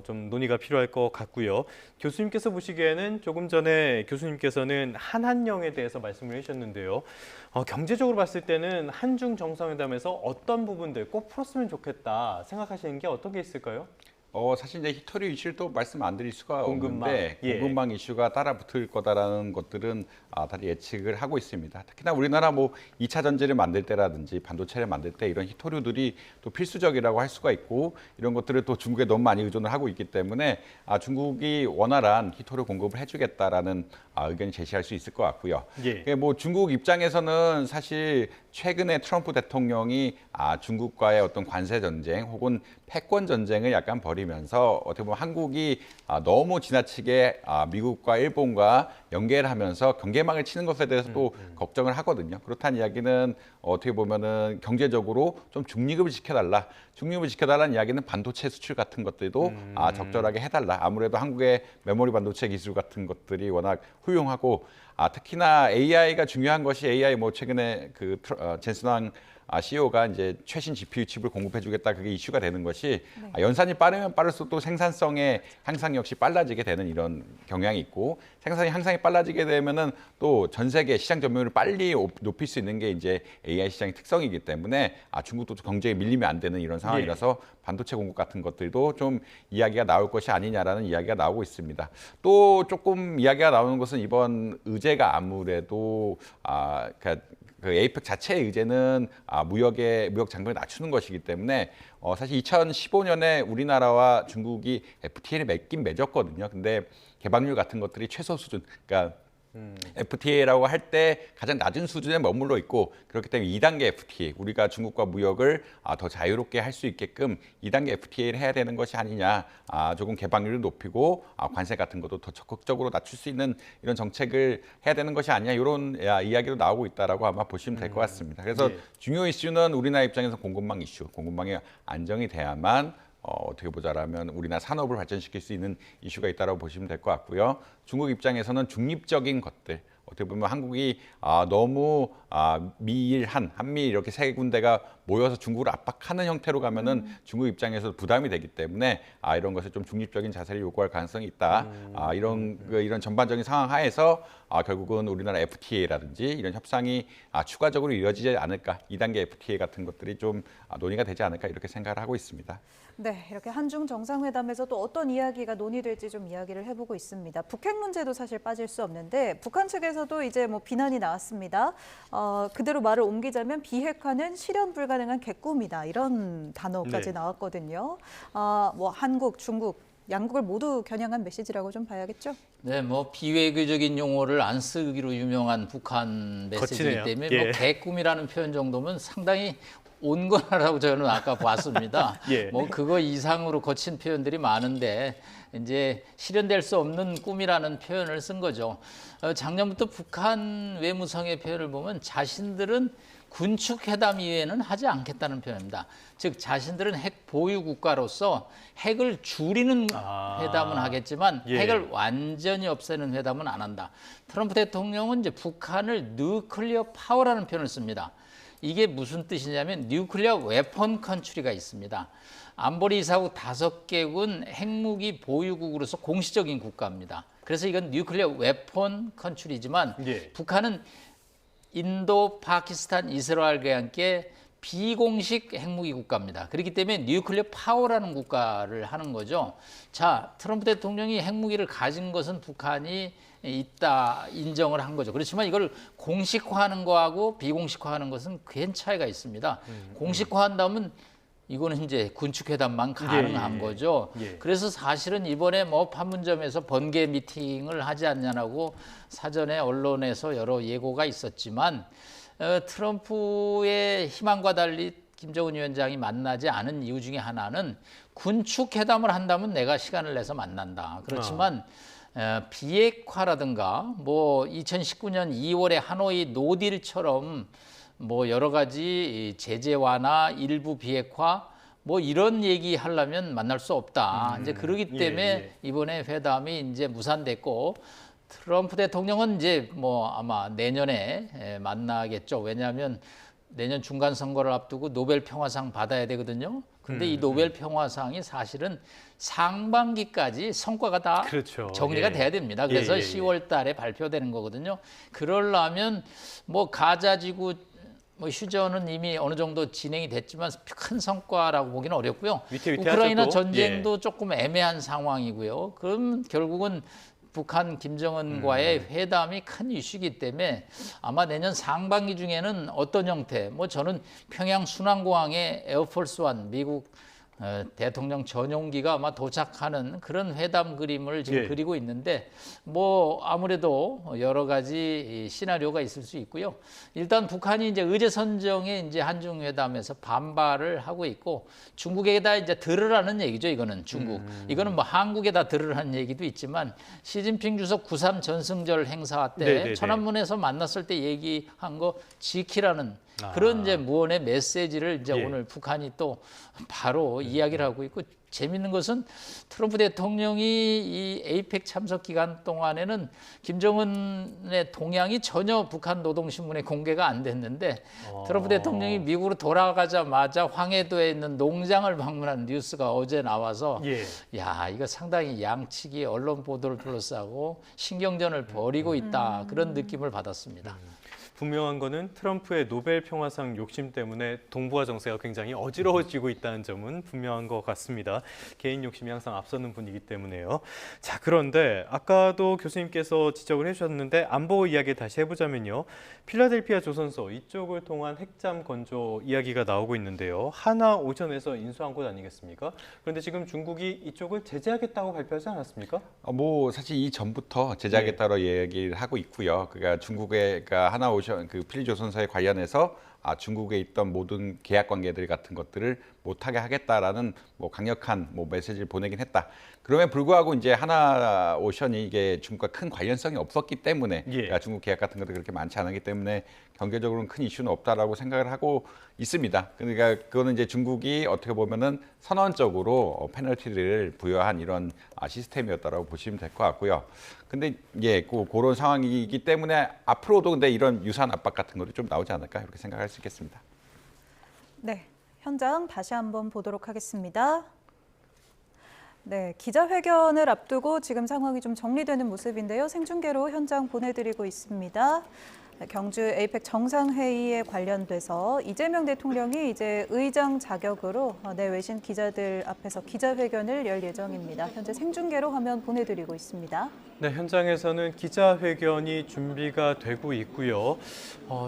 [SPEAKER 1] 좀 논의가 필요할 것 같고요. 교수님께서 보시기에는 조금 전에 교수님께서는 한한령에 대해서 말씀을 해주셨는데요. 경제적으로 봤을 때는 한중 정상회담에서 어떤 부분들 꼭 풀었으면 좋겠다 생각하시는 게 어떤 게 있을까요?
[SPEAKER 3] 사실 이제 히토리 이슈를 또 말씀 안 드릴 수가
[SPEAKER 1] 공급망.
[SPEAKER 3] 없는데
[SPEAKER 1] 예.
[SPEAKER 3] 공급망 이슈가 따라 붙을 거다라는 것들은 다들 예측을 하고 있습니다. 특히나 우리나라 뭐 2차 전지를 만들 때라든지 반도체를 만들 때 이런 히토류들이 또 필수적이라고 할 수가 있고 이런 것들을 또 중국에 너무 많이 의존을 하고 있기 때문에 중국이 원활한 히토류 공급을 해주겠다라는 의견을 제시할 수 있을 것 같고요.
[SPEAKER 1] 예.
[SPEAKER 3] 뭐 중국 입장에서는 사실 최근에 트럼프 대통령이 중국과의 어떤 관세 전쟁 혹은 패권 전쟁을 약간 벌이면서 어떻게 보면 한국이 너무 지나치게 미국과 일본과 연계를 하면서 경계망을 치는 것에 대해서 또 걱정을 하거든요. 그렇다는 이야기는 어떻게 보면은 경제적으로 좀 중립을 지켜달라. 중립을 지켜달라는 이야기는 반도체 수출 같은 것들도 적절하게 해달라. 아무래도 한국의 메모리 반도체 기술 같은 것들이 워낙 훌륭하고 특히나 AI가 중요한 것이 AI 뭐 최근에 젠슨왕 CEO가 이제 최신 GPU 칩을 공급해주겠다 그게 이슈가 되는 것이 연산이 빠르면 빠를수록 또 생산성의 향상 역시 빨라지게 되는 이런 경향이 있고 생산이 향상이 빨라지게 되면은 또 전 세계 시장 점유율을 빨리 높일 수 있는 게 이제 AI 시장의 특성이기 때문에 중국도 경쟁에 밀리면 안 되는 이런 상황이라서 반도체 공급 같은 것들도 좀 이야기가 나올 것이 아니냐라는 이야기가 나오고 있습니다. 또 조금 이야기가 나오는 것은 이번 의제가 아무래도 그 에이펙 자체의 의제는 무역 장벽을 낮추는 것이기 때문에 사실 2015년에 우리나라와 중국이 FTA를 맺었거든요. 근데 개방률 같은 것들이 최소 수준, 그러니까 FTA라고 할 때 가장 낮은 수준에 머물러 있고 그렇기 때문에 2단계 FTA, 우리가 중국과 무역을 더 자유롭게 할 수 있게끔 2단계 FTA를 해야 되는 것이 아니냐, 조금 개방률을 높이고 관세 같은 것도 더 적극적으로 낮출 수 있는 이런 정책을 해야 되는 것이 아니냐 이런 이야기도 나오고 있다라고 아마 보시면 될 것 같습니다. 그래서 중요 이슈는 우리나라 입장에서 공급망 이슈, 공급망이 안정이 돼야만 어떻게 보자라면 우리나라 산업을 발전시킬 수 있는 이슈가 있다고 보시면 될 것 같고요. 중국 입장에서는 중립적인 것들, 어떻게 보면 한국이 너무 한미 이렇게 세 군데가 모여서 중국을 압박하는 형태로 가면은 중국 입장에서 부담이 되기 때문에 이런 것을 좀 중립적인 자세를 요구할 가능성이 있다. 이런 전반적인 상황 하에서 결국은 우리나라 FTA라든지 이런 협상이 추가적으로 이어지지 않을까, 2단계 FTA 같은 것들이 좀 논의가 되지 않을까 이렇게 생각을 하고 있습니다.
[SPEAKER 2] 네, 이렇게 한중 정상회담에서 또 어떤 이야기가 논의될지 좀 이야기를 해보고 있습니다. 북핵 문제도 사실 빠질 수 없는데 북한 측에서도 이제 뭐 비난이 나왔습니다. 그대로 말을 옮기자면 비핵화는 실현 불가능한 개꿈이다 이런 단어까지 나왔거든요. 뭐 한국, 중국 양국을 모두 겨냥한 메시지라고 좀 봐야겠죠?
[SPEAKER 4] 네, 뭐 비외교적인 용어를 안 쓰기로 유명한 북한 메시지이기
[SPEAKER 1] 거치네요.
[SPEAKER 4] 때문에
[SPEAKER 1] 예.
[SPEAKER 4] 뭐 개꿈이라는 표현 정도면 상당히 온건하라고 저는 아까 봤습니다.
[SPEAKER 1] 예.
[SPEAKER 4] 뭐 그거 이상으로 거친 표현들이 많은데 이제 실현될 수 없는 꿈이라는 표현을 쓴 거죠. 작년부터 북한 외무성의 표현을 보면 자신들은 군축 회담 이외에는 하지 않겠다는 표현입니다. 즉 자신들은 핵 보유 국가로서 핵을 줄이는 회담은 하겠지만
[SPEAKER 1] 예.
[SPEAKER 4] 핵을 완전히 없애는 회담은 안 한다. 트럼프 대통령은 이제 북한을 뉴클리어 파워라는 표현을 씁니다. 이게 무슨 뜻이냐면 뉴클리어 웨폰 컨트리가 있습니다. 안보리 이사국 5개국은 핵무기 보유국으로서 공식적인 국가입니다. 그래서 이건 뉴클리어 웨폰 컨트리지만 북한은 인도, 파키스탄, 이스라엘과 함께 비공식 핵무기 국가입니다. 그렇기 때문에 뉴클리어 파워라는 국가를 하는 거죠. 자, 트럼프 대통령이 핵무기를 가진 것은 북한이 있다 인정을 한 거죠. 그렇지만 이걸 공식화하는 거하고 비공식화하는 것은 큰 차이가 있습니다. 공식화한다면 이거는 이제 군축회담만 가능한 거죠. 그래서 사실은 이번에 뭐 판문점에서 번개 미팅을 하지 않냐고 사전에 언론에서 여러 예고가 있었지만 트럼프의 희망과 달리 김정은 위원장이 만나지 않은 이유 중에 하나는 군축 회담을 한다면 내가 시간을 내서 만난다. 그렇지만 비핵화라든가 뭐 2019년 2월에 하노이 노딜처럼 뭐 여러 가지 제재 완화, 일부 비핵화 뭐 이런 얘기 하려면 만날 수 없다. 이제 그러기 때문에 이번에 회담이 이제 무산됐고 트럼프 대통령은 이제 뭐 아마 내년에 만나겠죠. 왜냐하면 내년 중간 선거를 앞두고 노벨 평화상 받아야 되거든요. 근데 이 노벨 평화상이 사실은 상반기까지 성과가 다
[SPEAKER 1] 그렇죠.
[SPEAKER 4] 정리가
[SPEAKER 1] 예.
[SPEAKER 4] 돼야 됩니다. 그래서
[SPEAKER 1] 예.
[SPEAKER 4] 10월 달에 발표되는 거거든요. 그러려면 뭐 가자지구 뭐 휴전은 이미 어느 정도 진행이 됐지만 큰 성과라고 보기는 어렵고요. 우크라이나
[SPEAKER 1] 위태위태하죠, 또.
[SPEAKER 4] 전쟁도 조금 애매한 상황이고요. 그럼 결국은 북한 김정은과의 회담이 큰 이슈이기 때문에 아마 내년 상반기 중에는 어떤 형태, 뭐 저는 평양 순환공항에 에어포스 원 미국 대통령 전용기가 아마 도착하는 그런 회담 그림을 지금
[SPEAKER 1] 예.
[SPEAKER 4] 그리고 있는데 뭐 아무래도 여러 가지 시나리오가 있을 수 있고요. 일단 북한이 이제 의제 선정에 이제 한중 회담에서 반발을 하고 있고 중국에다 이제 들으라는 얘기죠. 이거는 중국. 이거는 뭐 한국에다 들으라는 얘기도 있지만 시진핑 주석 9.3 전승절 행사 때
[SPEAKER 1] 네네네.
[SPEAKER 4] 천안문에서 만났을 때 얘기한 거 지키라는 그런 이제 무언의 메시지를 이제
[SPEAKER 1] 예.
[SPEAKER 4] 오늘 북한이 또 바로 이야기를 하고 있고 재밌는 것은 트럼프 대통령이 이 에이펙 참석 기간 동안에는 김정은의 동향이 전혀 북한 노동신문에 공개가 안 됐는데 트럼프 대통령이 미국으로 돌아가자마자 황해도에 있는 농장을 방문한 뉴스가 어제 나와서
[SPEAKER 1] 예.
[SPEAKER 4] 야 이거 상당히 양측이 언론 보도를 둘러싸고 신경전을 벌이고 있다 그런 느낌을 받았습니다.
[SPEAKER 1] 분명한 거는 트럼프의 노벨 평화상 욕심 때문에 동북아 정세가 굉장히 어지러워지고 있다는 점은 분명한 것 같습니다. 개인 욕심이 항상 앞서는 분이기 때문에요. 자, 그런데 아까도 교수님께서 지적을 해주셨는데 안보 이야기 다시 해보자면요. 필라델피아 조선소 이쪽을 통한 핵잠 건조 이야기가 나오고 있는데요. 하나 오션에서 인수한 곳 아니겠습니까? 그런데 지금 중국이 이쪽을 제재하겠다고 발표하지 않았습니까?
[SPEAKER 3] 뭐 사실 이 전부터 제재하겠다고 얘기를 하고 있고요. 그러니까 중국의 하나 오션 그 필리조선소에 관련해서 중국에 있던 모든 계약 관계들 같은 것들을 못하게 하겠다라는 뭐 강력한 뭐 메시지를 보내긴 했다. 그럼에도 불구하고 이제 하나 오션이 이게 중국과 큰 관련성이 없었기 때문에 그러니까 중국 계약 같은 것도 그렇게 많지 않았기 때문에 경제적으로는 큰 이슈는 없다라고 생각을 하고 있습니다. 그러니까 그거는 이제 중국이 어떻게 보면은 선언적으로 페널티를 부여한 이런 시스템이었다라고 보시면 될 것 같고요. 근데 그런 상황이기 때문에 앞으로도 근데 이런 유사한 압박 같은 것도 좀 나오지 않을까 이렇게 생각할 수 있겠습니다.
[SPEAKER 2] 네, 현장 다시 한번 보도록 하겠습니다. 네, 기자회견을 앞두고 지금 상황이 좀 정리되는 모습인데요. 생중계로 현장 보내드리고 있습니다. 경주 에이펙 정상회의에 관련돼서 이재명 대통령이 이제 의장 자격으로 외신 기자들 앞에서 기자회견을 열 예정입니다. 현재 생중계로 화면 보내드리고 있습니다.
[SPEAKER 1] 네, 현장에서는 기자회견이 준비가 되고 있고요.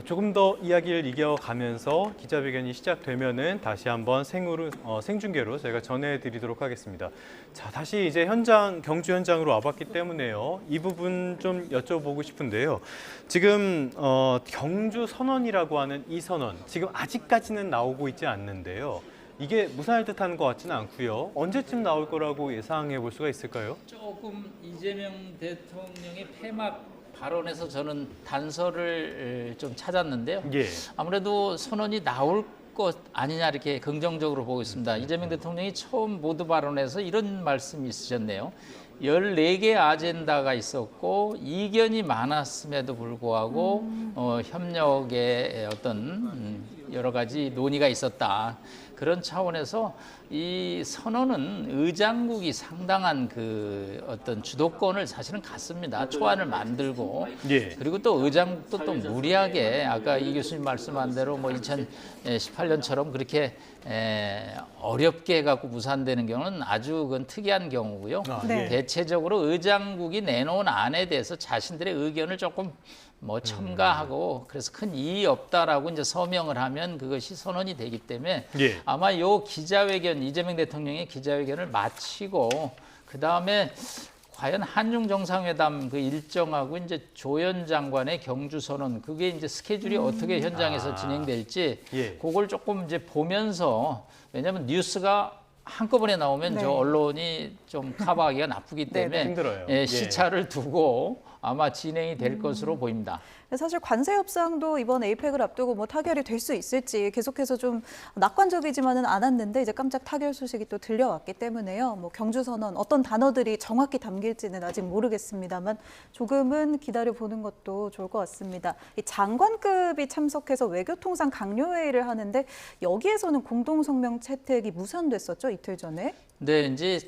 [SPEAKER 1] 조금 더 이야기를 이어가면서 기자회견이 시작되면은 다시 한번 생중계로 저희가 전해드리도록 하겠습니다. 자, 다시 이제 경주 현장으로 와봤기 때문에요. 이 부분 좀 여쭤보고 싶은데요. 지금 경주 선언이라고 하는 이 선언, 지금 아직까지는 나오고 있지 않는데요. 이게 무산을 뜻하는 것 같지는 않고요. 언제쯤 나올 거라고 예상해 볼 수가 있을까요?
[SPEAKER 4] 조금 이재명 대통령의 폐막 발언에서 저는 단서를 좀 찾았는데요.
[SPEAKER 1] 예.
[SPEAKER 4] 아무래도 선언이 나올 것 아니냐 이렇게 긍정적으로 보고 있습니다. 이재명 대통령이 처음 모두 발언에서 이런 말씀이 있으셨네요. 14개 아젠다가 있었고 이견이 많았음에도 불구하고 협력의 어떤 여러 가지 논의가 있었다. 그런 차원에서 이 선언은 의장국이 상당한 그 어떤 주도권을 사실은 갖습니다. 초안을 만들고 그리고 또 의장국도 또 무리하게 아까 이 교수님 말씀한 대로 뭐 2018년처럼 그렇게 어렵게 해갖고 무산되는 경우는 아주 그건 특이한 경우고요.
[SPEAKER 2] 네.
[SPEAKER 4] 대체적으로 의장국이 내놓은 안에 대해서 자신들의 의견을 조금 뭐 첨가하고 그래서 큰 이의 없다라고 이제 서명을 하면 그것이 선언이 되기 때문에 아마 요 기자회견 이재명 대통령의 기자회견을 마치고 그 다음에 과연 한중 정상회담 그 일정하고 이제 조현 장관의 경주 선언 그게 이제 스케줄이 어떻게 현장에서 진행될지
[SPEAKER 1] 예.
[SPEAKER 4] 그걸 조금 이제 보면서 왜냐하면 뉴스가 한꺼번에 나오면
[SPEAKER 2] 네.
[SPEAKER 4] 저 언론이 좀 커버하기가 나쁘기 때문에
[SPEAKER 1] 힘들어요.
[SPEAKER 4] 예, 시차를 두고 아마 진행이 될 것으로 보입니다.
[SPEAKER 2] 사실 관세 협상도 이번 에이펙을 앞두고 뭐 타결이 될 수 있을지 계속해서 좀 낙관적이지만은 않았는데 이제 깜짝 타결 소식이 또 들려왔기 때문에요. 뭐 경주 선언 어떤 단어들이 정확히 담길지는 아직 모르겠습니다만 조금은 기다려 보는 것도 좋을 것 같습니다. 이 장관급이 참석해서 외교통상 강요회의를 하는데 여기에서는 공동 성명 채택이 무산됐었죠, 이틀 전에.
[SPEAKER 4] 네, 이제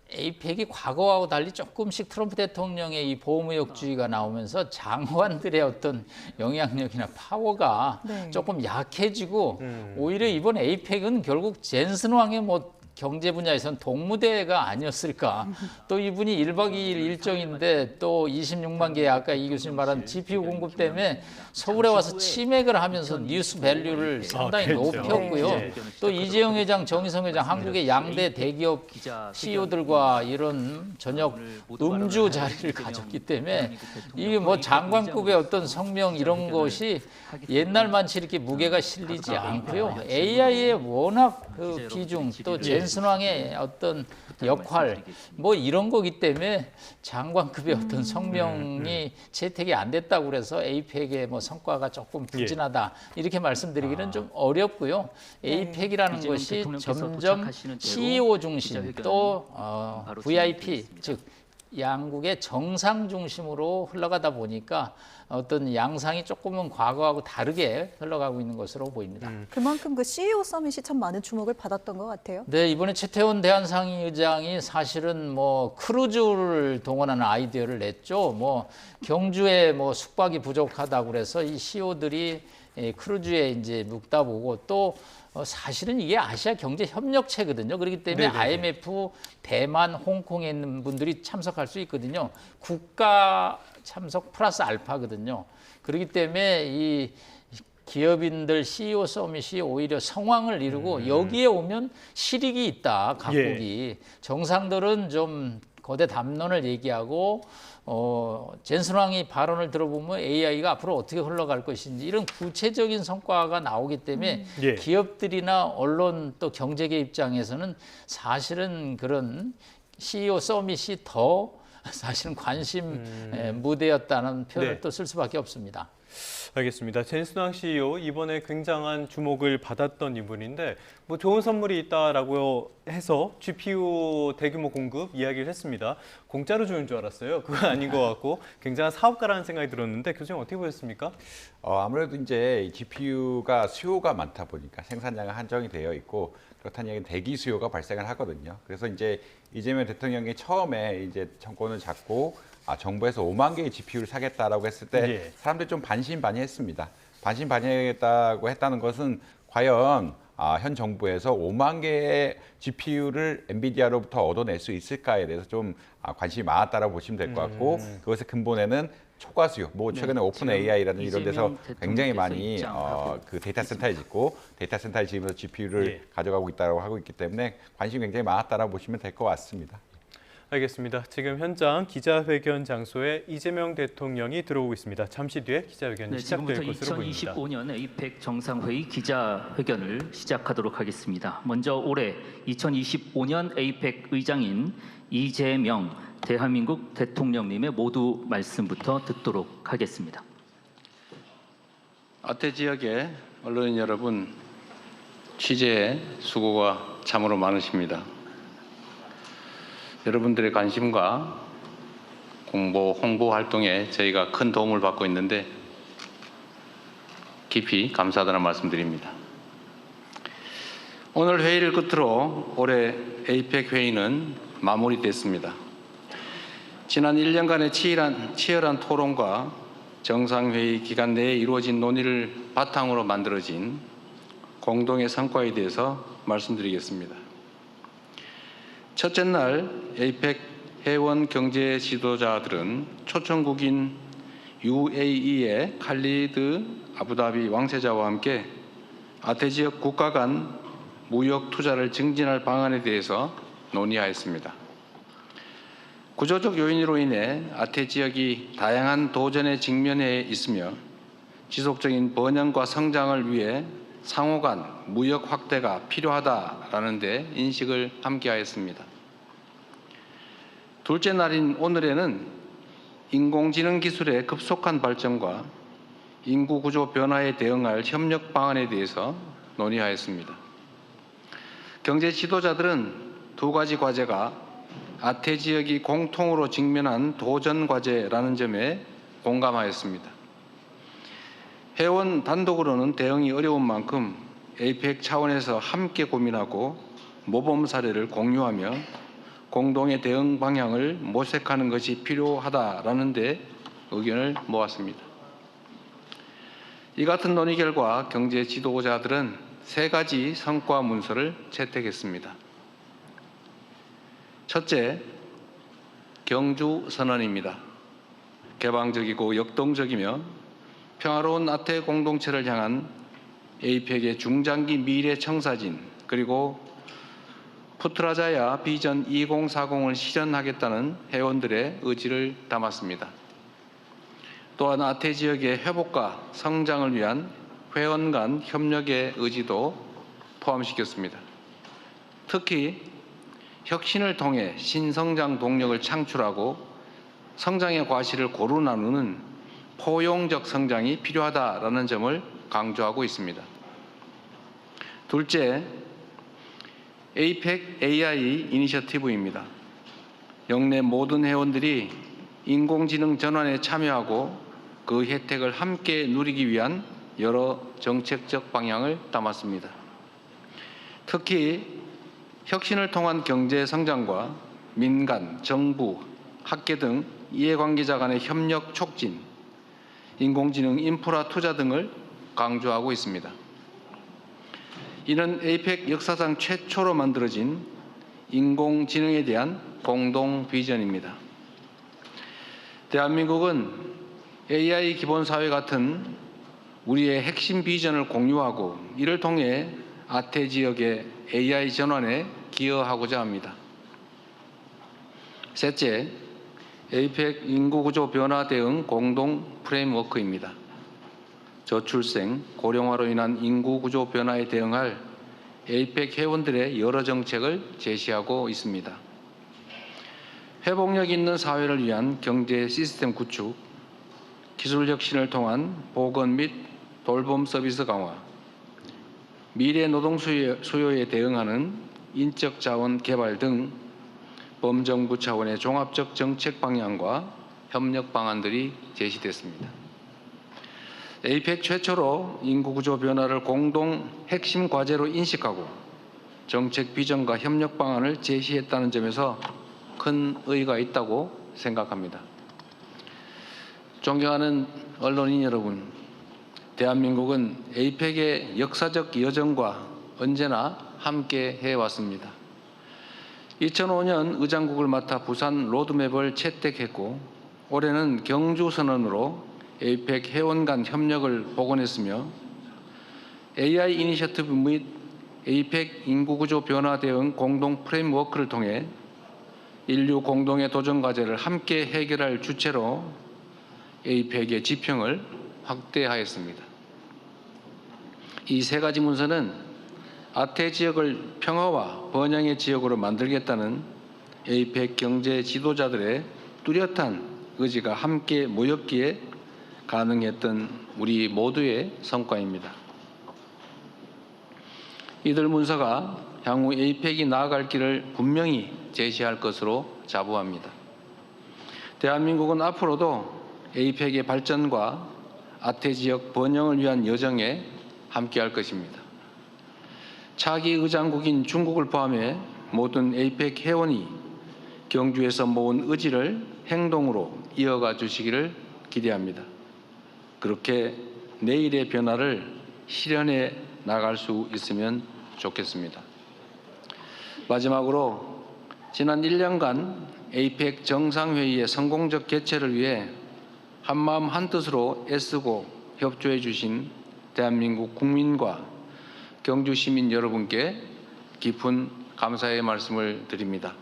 [SPEAKER 4] 에이펙이 과거하고 달리 조금씩 트럼프 대통령의 이 보호무역주의가 나오면서 장관들의 어떤 영향력이나 파워가
[SPEAKER 2] 네.
[SPEAKER 4] 조금 약해지고 오히려 이번 에이펙은 결국 젠슨 왕의 뭐 경제 분야에선 동무대가 아니었을까. 또 이분이 1박 2일 일정인데 또 26만 개 아까 이 교수님 말한 GPU 공급 때문에 서울에 와서 치맥을 하면서 뉴스 밸류를 상당히
[SPEAKER 1] 그렇죠.
[SPEAKER 4] 높였고요.
[SPEAKER 1] 네.
[SPEAKER 4] 또 이재용 회장, 정의성 회장 한국의 양대 대기업 CEO들과 이런 저녁 음주 자리를 가졌기 때문에 이게 뭐 장관급의 어떤 성명 이런 것이 옛날만치 이렇게 무게가 실리지 않고요. AI의 워낙 그 비중 또 젠슨왕의 어떤 역할 뭐 이런 거기 때문에 장관급의 어떤 성명이 채택이 안 됐다고 그래서 에이펙의 뭐 성과가 조금 부진하다 이렇게 말씀드리기는 좀 어렵고요. 에이펙이라는 것이 점점 CEO 중심 또 VIP 즉 양국의 정상 중심으로 흘러가다 보니까 어떤 양상이 조금은 과거하고 다르게 흘러가고 있는 것으로 보입니다.
[SPEAKER 2] 그만큼 그 CEO 서밋이 참 많은 주목을 받았던 것 같아요.
[SPEAKER 4] 네, 이번에 최태원 대한상의 의장이 사실은 뭐 크루즈를 동원하는 아이디어를 냈죠. 뭐 경주에 뭐 숙박이 부족하다고 그래서 이 CEO들이 크루즈에 이제 묵다 보고 또 사실은 이게 아시아 경제 협력체거든요. 그렇기 때문에
[SPEAKER 1] 네네네.
[SPEAKER 4] IMF, 대만, 홍콩에 있는 분들이 참석할 수 있거든요. 국가 참석 플러스 알파거든요. 그렇기 때문에 이 기업인들 CEO 서밋이 오히려 성황을 이루고 여기에 오면 실익이 있다. 각국이. 정상들은 좀 거대 담론을 얘기하고 젠슨 왕이 발언을 들어보면 AI가 앞으로 어떻게 흘러갈 것인지 이런 구체적인 성과가 나오기 때문에
[SPEAKER 1] 예.
[SPEAKER 4] 기업들이나 언론 또 경제계 입장에서는 사실은 그런 CEO 서밋이 더 사실은 관심 무대였다는 표현을
[SPEAKER 1] 네.
[SPEAKER 4] 또 쓸 수밖에 없습니다.
[SPEAKER 1] 알겠습니다. 젠슨 왕 CEO 이번에 굉장한 주목을 받았던 인물인데 뭐 좋은 선물이 있다라고 해서 GPU 대규모 공급 이야기를 했습니다. 공짜로 주는 줄 알았어요. 그건 아닌 것 같고 굉장한 사업가라는 생각이 들었는데 교수님 어떻게 보셨습니까?
[SPEAKER 3] 아무래도 이제 GPU가 수요가 많다 보니까 생산량은 한정이 되어 있고 그렇다는 얘기는 대기 수요가 발생을 하거든요. 그래서 이제 이재명 대통령이 처음에 이제 정권을 잡고 정부에서 5만 개의 GPU를 사겠다라고 했을 때
[SPEAKER 1] 예.
[SPEAKER 3] 사람들이 좀 반신반의했습니다. 반신반의했다고 했다는 것은 과연 현 정부에서 5만 개의 GPU를 엔비디아로부터 얻어낼 수 있을까에 대해서 좀 관심이 많았다라고 보시면 될 것 같고 그것의 근본에는 초과 수요. 뭐 최근에 오픈 AI라는 이런 데서 굉장히 많이 그 데이터 센터에 짓고 데이터 센터에 지으면서 GPU를
[SPEAKER 1] 예.
[SPEAKER 3] 가져가고 있다고 하고 있기 때문에 관심이 굉장히 많았다라고 보시면 될 것 같습니다.
[SPEAKER 1] 알겠습니다. 지금 현장 기자회견 장소에 이재명 대통령이 들어오고 있습니다. 잠시 뒤에 기자회견이 시작될
[SPEAKER 8] 지금부터
[SPEAKER 1] 것으로 보입니다.
[SPEAKER 8] 2025년 에이펙 정상회의 기자회견을 시작하도록 하겠습니다. 먼저 올해 2025년 에이펙 의장인 이재명 대한민국 대통령님의 모두 말씀부터 듣도록 하겠습니다.
[SPEAKER 5] 아태 지역의 언론인 여러분, 취재 수고가 참으로 많으십니다. 여러분들의 관심과 홍보 활동에 저희가 큰 도움을 받고 있는데 깊이 감사하다는 말씀드립니다. 오늘 회의를 끝으로 올해 에이펙 회의는 마무리됐습니다. 지난 1년간의 치열한 토론과 정상회의 기간 내에 이루어진 논의를 바탕으로 만들어진 공동의 성과에 대해서 말씀드리겠습니다. 첫째 날 에이펙 회원 경제 지도자들은 초청국인 UAE의 칼리드 아부다비 왕세자와 함께 아태 지역 국가 간 무역 투자를 증진할 방안에 대해서 논의하였습니다. 구조적 요인으로 인해 아태 지역이 다양한 도전에 직면해 있으며 지속적인 번영과 성장을 위해 상호 간 무역 확대가 필요하다라는 데 인식을 함께하였습니다. 둘째 날인 오늘에는 인공지능 기술의 급속한 발전과 인구 구조 변화에 대응할 협력 방안에 대해서 논의하였습니다. 경제 지도자들은 두 가지 과제가 아태 지역이 공통으로 직면한 도전 과제라는 점에 공감하였습니다. 회원 단독으로는 대응이 어려운 만큼 에이펙 차원에서 함께 고민하고 모범 사례를 공유하며 공동의 대응 방향을 모색하는 것이 필요하다라는 데 의견을 모았습니다. 이 같은 논의 결과 경제 지도자들은 세 가지 성과 문서를 채택했습니다. 첫째, 경주 선언입니다. 개방적이고 역동적이며 평화로운 아태 공동체를 향한 에이펙의 중장기 미래 청사진 그리고 푸트라자야 비전 2040을 실현하겠다는 회원들의 의지를 담았습니다. 또한 아태 지역의 회복과 성장을 위한 회원 간 협력의 의지도 포함시켰습니다. 특히 혁신을 통해 신성장 동력을 창출하고 성장의 과실을 고루 나누는 포용적 성장이 필요하다라는 점을 강조하고 있습니다. 둘째, 에이펙 AI 이니셔티브입니다. 영내 모든 회원들이 인공지능 전환에 참여하고 그 혜택을 함께 누리기 위한 여러 정책적 방향을 담았습니다. 특히 혁신을 통한 경제 성장과 민간, 정부, 학계 등 이해관계자 간의 협력 촉진, 인공지능 인프라 투자 등을 강조하고 있습니다. 이는 에이펙 역사상 최초로 만들어진 인공지능에 대한 공동 비전입니다. 대한민국은 AI 기본사회 같은 우리의 핵심 비전을 공유하고 이를 통해 아태 지역의 AI 전환에 기여하고자 합니다. 셋째, 에이펙 인구구조 변화 대응 공동 프레임워크입니다. 저출생, 고령화로 인한 인구구조 변화에 대응할 에이펙 회원들의 여러 정책을 제시하고 있습니다. 회복력 있는 사회를 위한 경제 시스템 구축, 기술 혁신을 통한 보건 및 돌봄 서비스 강화, 미래 노동 수요에 대응하는 인적 자원 개발 등 범정부 차원의 종합적 정책 방향과 협력 방안들이 제시됐습니다. 에이펙 최초로 인구구조 변화를 공동 핵심 과제로 인식하고 정책 비전과 협력 방안을 제시했다는 점에서 큰 의의가 있다고 생각합니다. 존경하는 언론인 여러분, 대한민국은 에이펙의 역사적 여정과 언제나 함께 해왔습니다. 2005년 의장국을 맡아 부산 로드맵을 채택했고 올해는 경주 선언으로 에이펙 회원 간 협력을 복원했으며 AI 이니셔티브 및 에이펙 인구구조 변화 대응 공동 프레임워크를 통해 인류 공동의 도전 과제를 함께 해결할 주체로 에이펙의 지평을 확대하였습니다. 이 세 가지 문서는 아태 지역을 평화와 번영의 지역으로 만들겠다는 에이펙 경제 지도자들의 뚜렷한 의지가 함께 모였기에 가능했던 우리 모두의 성과입니다. 이들 문서가 향후 에이펙이 나아갈 길을 분명히 제시할 것으로 자부합니다. 대한민국은 앞으로도 에이펙의 발전과 아태 지역 번영을 위한 여정에 함께할 것입니다. 차기 의장국인 중국을 포함해 모든 에이펙 회원이 경주에서 모은 의지를 행동으로 이어가 주시기를 기대합니다. 그렇게 내일의 변화를 실현해 나갈 수 있으면 좋겠습니다. 마지막으로 지난 1년간 에이펙 정상회의의 성공적 개최를 위해 한마음 한뜻으로 애쓰고 협조해 주신 대한민국 국민과 경주 시민 여러분께 깊은 감사의 말씀을 드립니다.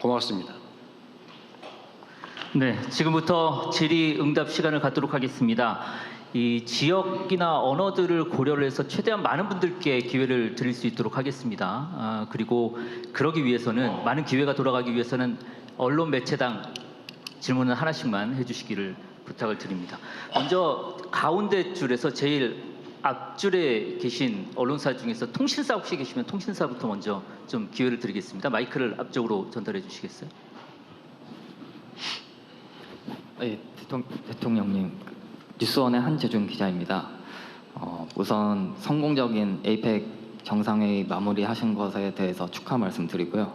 [SPEAKER 5] 고맙습니다.
[SPEAKER 8] 네, 지금부터 질의응답 시간을 갖도록 하겠습니다. 이 지역이나 언어들을 고려를 해서 최대한 많은 분들께 기회를 드릴 수 있도록 하겠습니다. 그리고 그러기 위해서는 많은 기회가 돌아가기 위해서는 언론 매체당 질문을 하나씩만 해주시기를 부탁을 드립니다. 먼저 가운데 줄에서 제일 앞줄에 계신 언론사 중에서 통신사 혹시 계시면 통신사부터 먼저 좀 기회를 드리겠습니다. 마이크를 앞쪽으로 전달해 주시겠어요?
[SPEAKER 9] 네, 대통령님, 뉴스원의 한재준 기자입니다. 우선 성공적인 에이펙 정상회의 마무리하신 것에 대해서 축하 말씀드리고요.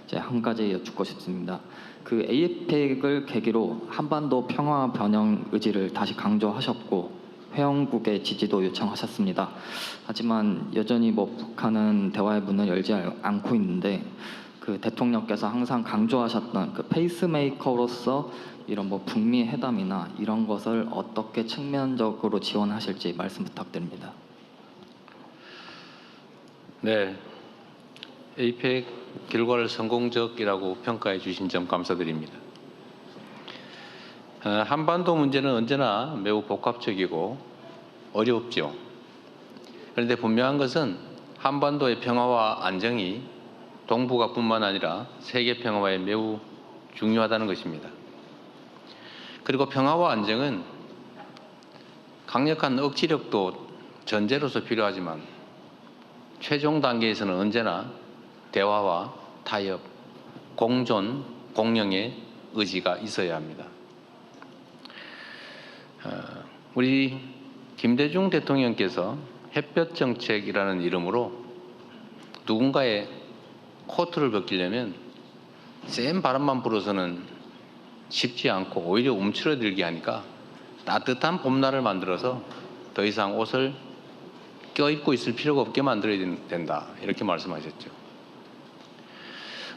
[SPEAKER 9] 이제 한 가지 여쭙고 싶습니다. 그 에이펙을 계기로 한반도 평화 변형 의지를 다시 강조하셨고 회원국의 지지도 요청하셨습니다. 하지만 여전히 북한은 대화의 문을 열지 않고 있는데 그 대통령께서 항상 강조하셨던 그 페이스메이커로서 이런 북미 회담이나 이런 것을 어떻게 측면적으로 지원하실지 말씀 부탁드립니다.
[SPEAKER 5] 네, 에이펙 결과를 성공적이라고 평가해 주신 점 감사드립니다. 한반도 문제는 언제나 매우 복합적이고 어렵죠. 그런데 분명한 것은 한반도의 평화와 안정이 동북아뿐만 아니라 세계 평화에 매우 중요하다는 것입니다. 그리고 평화와 안정은 강력한 억지력도 전제로서 필요하지만 최종 단계에서는 언제나 대화와 타협, 공존, 공영의 의지가 있어야 합니다. 우리 김대중 대통령께서 햇볕 정책이라는 이름으로 누군가의 코트를 벗기려면 센 바람만 불어서는 쉽지 않고 오히려 움츠러들게 하니까 따뜻한 봄날을 만들어서 더 이상 옷을 껴입고 있을 필요가 없게 만들어야 된다, 이렇게 말씀하셨죠.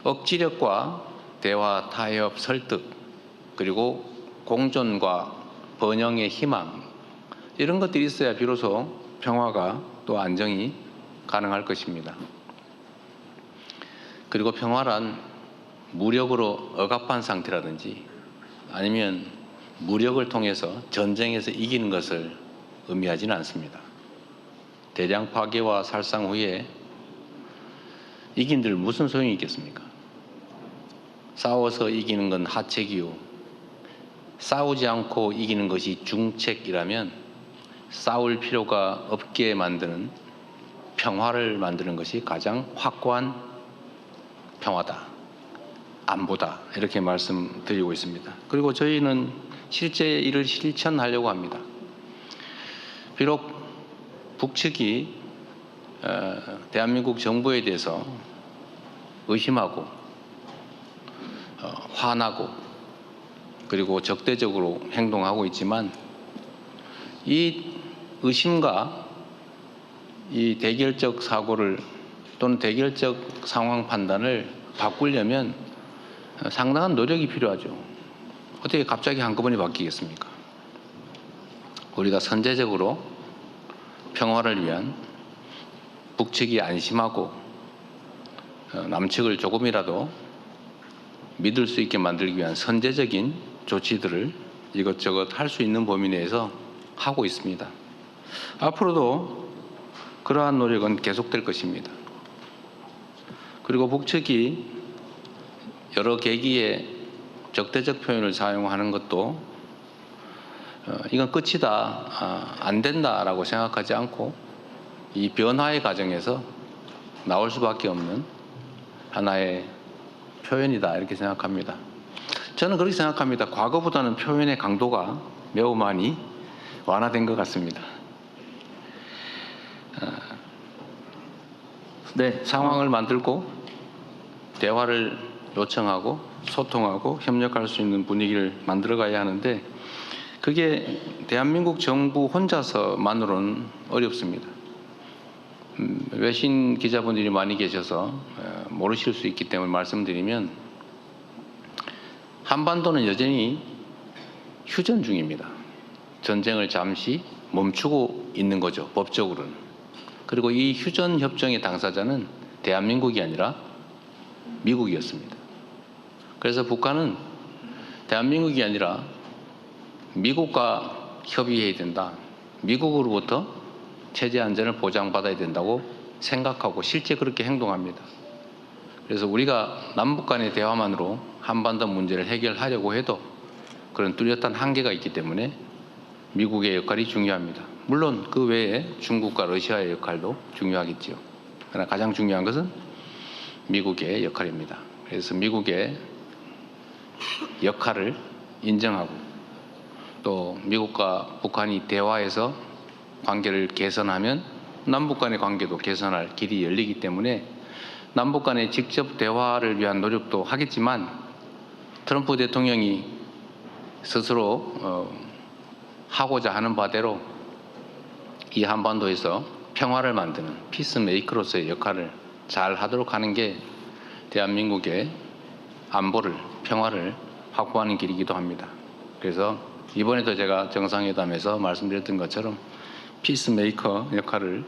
[SPEAKER 5] 억지력과 대화, 타협, 설득, 그리고 공존과 번영의 희망, 이런 것들이 있어야 비로소 평화가 또 안정이 가능할 것입니다. 그리고 평화란 무력으로 억압한 상태라든지 아니면 무력을 통해서 전쟁에서 이기는 것을 의미하지는 않습니다. 대량 파괴와 살상 후에 이긴들 무슨 소용이 있겠습니까? 싸워서 이기는 건 하책이요, 싸우지 않고 이기는 것이 중책이라면 싸울 필요가 없게 만드는 평화를 만드는 것이 가장 확고한 평화다, 안보다, 이렇게 말씀드리고 있습니다. 그리고 저희는 실제 이를 실천하려고 합니다. 비록 북측이 대한민국 정부에 대해서 의심하고 화나고 그리고 적대적으로 행동하고 있지만 이 의심과 이 대결적 사고를 또는 대결적 상황 판단을 바꾸려면 상당한 노력이 필요하죠. 어떻게 갑자기 한꺼번에 바뀌겠습니까? 우리가 선제적으로 평화를 위한 북측이 안심하고 남측을 조금이라도 믿을 수 있게 만들기 위한 선제적인 조치들을 이것저것 할 수 있는 범위 내에서 하고 있습니다. 앞으로도 그러한 노력은 계속될 것입니다. 그리고 북측이 여러 계기에 적대적 표현을 사용하는 것도 이건 끝이다, 안 된다라고 생각하지 않고 이 변화의 과정에서 나올 수밖에 없는 하나의 표현이다, 이렇게 생각합니다. 저는 그렇게 생각합니다. 과거보다는 표현의 강도가 매우 많이 완화된 것 같습니다.
[SPEAKER 8] 네,
[SPEAKER 5] 상황을 만들고 대화를 요청하고 소통하고 협력할 수 있는 분위기를 만들어가야 하는데 그게 대한민국 정부 혼자서만으로는 어렵습니다. 외신 기자분들이 많이 계셔서 모르실 수 있기 때문에 말씀드리면 한반도는 여전히 휴전 중입니다. 전쟁을 잠시 멈추고 있는 거죠, 법적으로는. 그리고 이 휴전 협정의 당사자는 대한민국이 아니라 미국이었습니다. 그래서 북한은 대한민국이 아니라 미국과 협의해야 된다. 미국으로부터 체제 안전을 보장받아야 된다고 생각하고 실제 그렇게 행동합니다. 그래서 우리가 남북 간의 대화만으로 한반도 문제를 해결하려고 해도 그런 뚜렷한 한계가 있기 때문에 미국의 역할이 중요합니다. 물론 그 외에 중국과 러시아의 역할도 중요하겠죠. 그러나 가장 중요한 것은 미국의 역할입니다. 그래서 미국의 역할을 인정하고 또 미국과 북한이 대화해서 관계를 개선하면 남북 간의 관계도 개선할 길이 열리기 때문에 남북 간의 직접 대화를 위한 노력도 하겠지만 트럼프 대통령이 스스로 하고자 하는 바대로 이 한반도에서 평화를 만드는 피스메이커로서의 역할을 잘 하도록 하는 게 대한민국의 안보를, 평화를 확보하는 길이기도 합니다. 그래서 이번에도 제가 정상회담에서 말씀드렸던 것처럼 피스메이커 역할을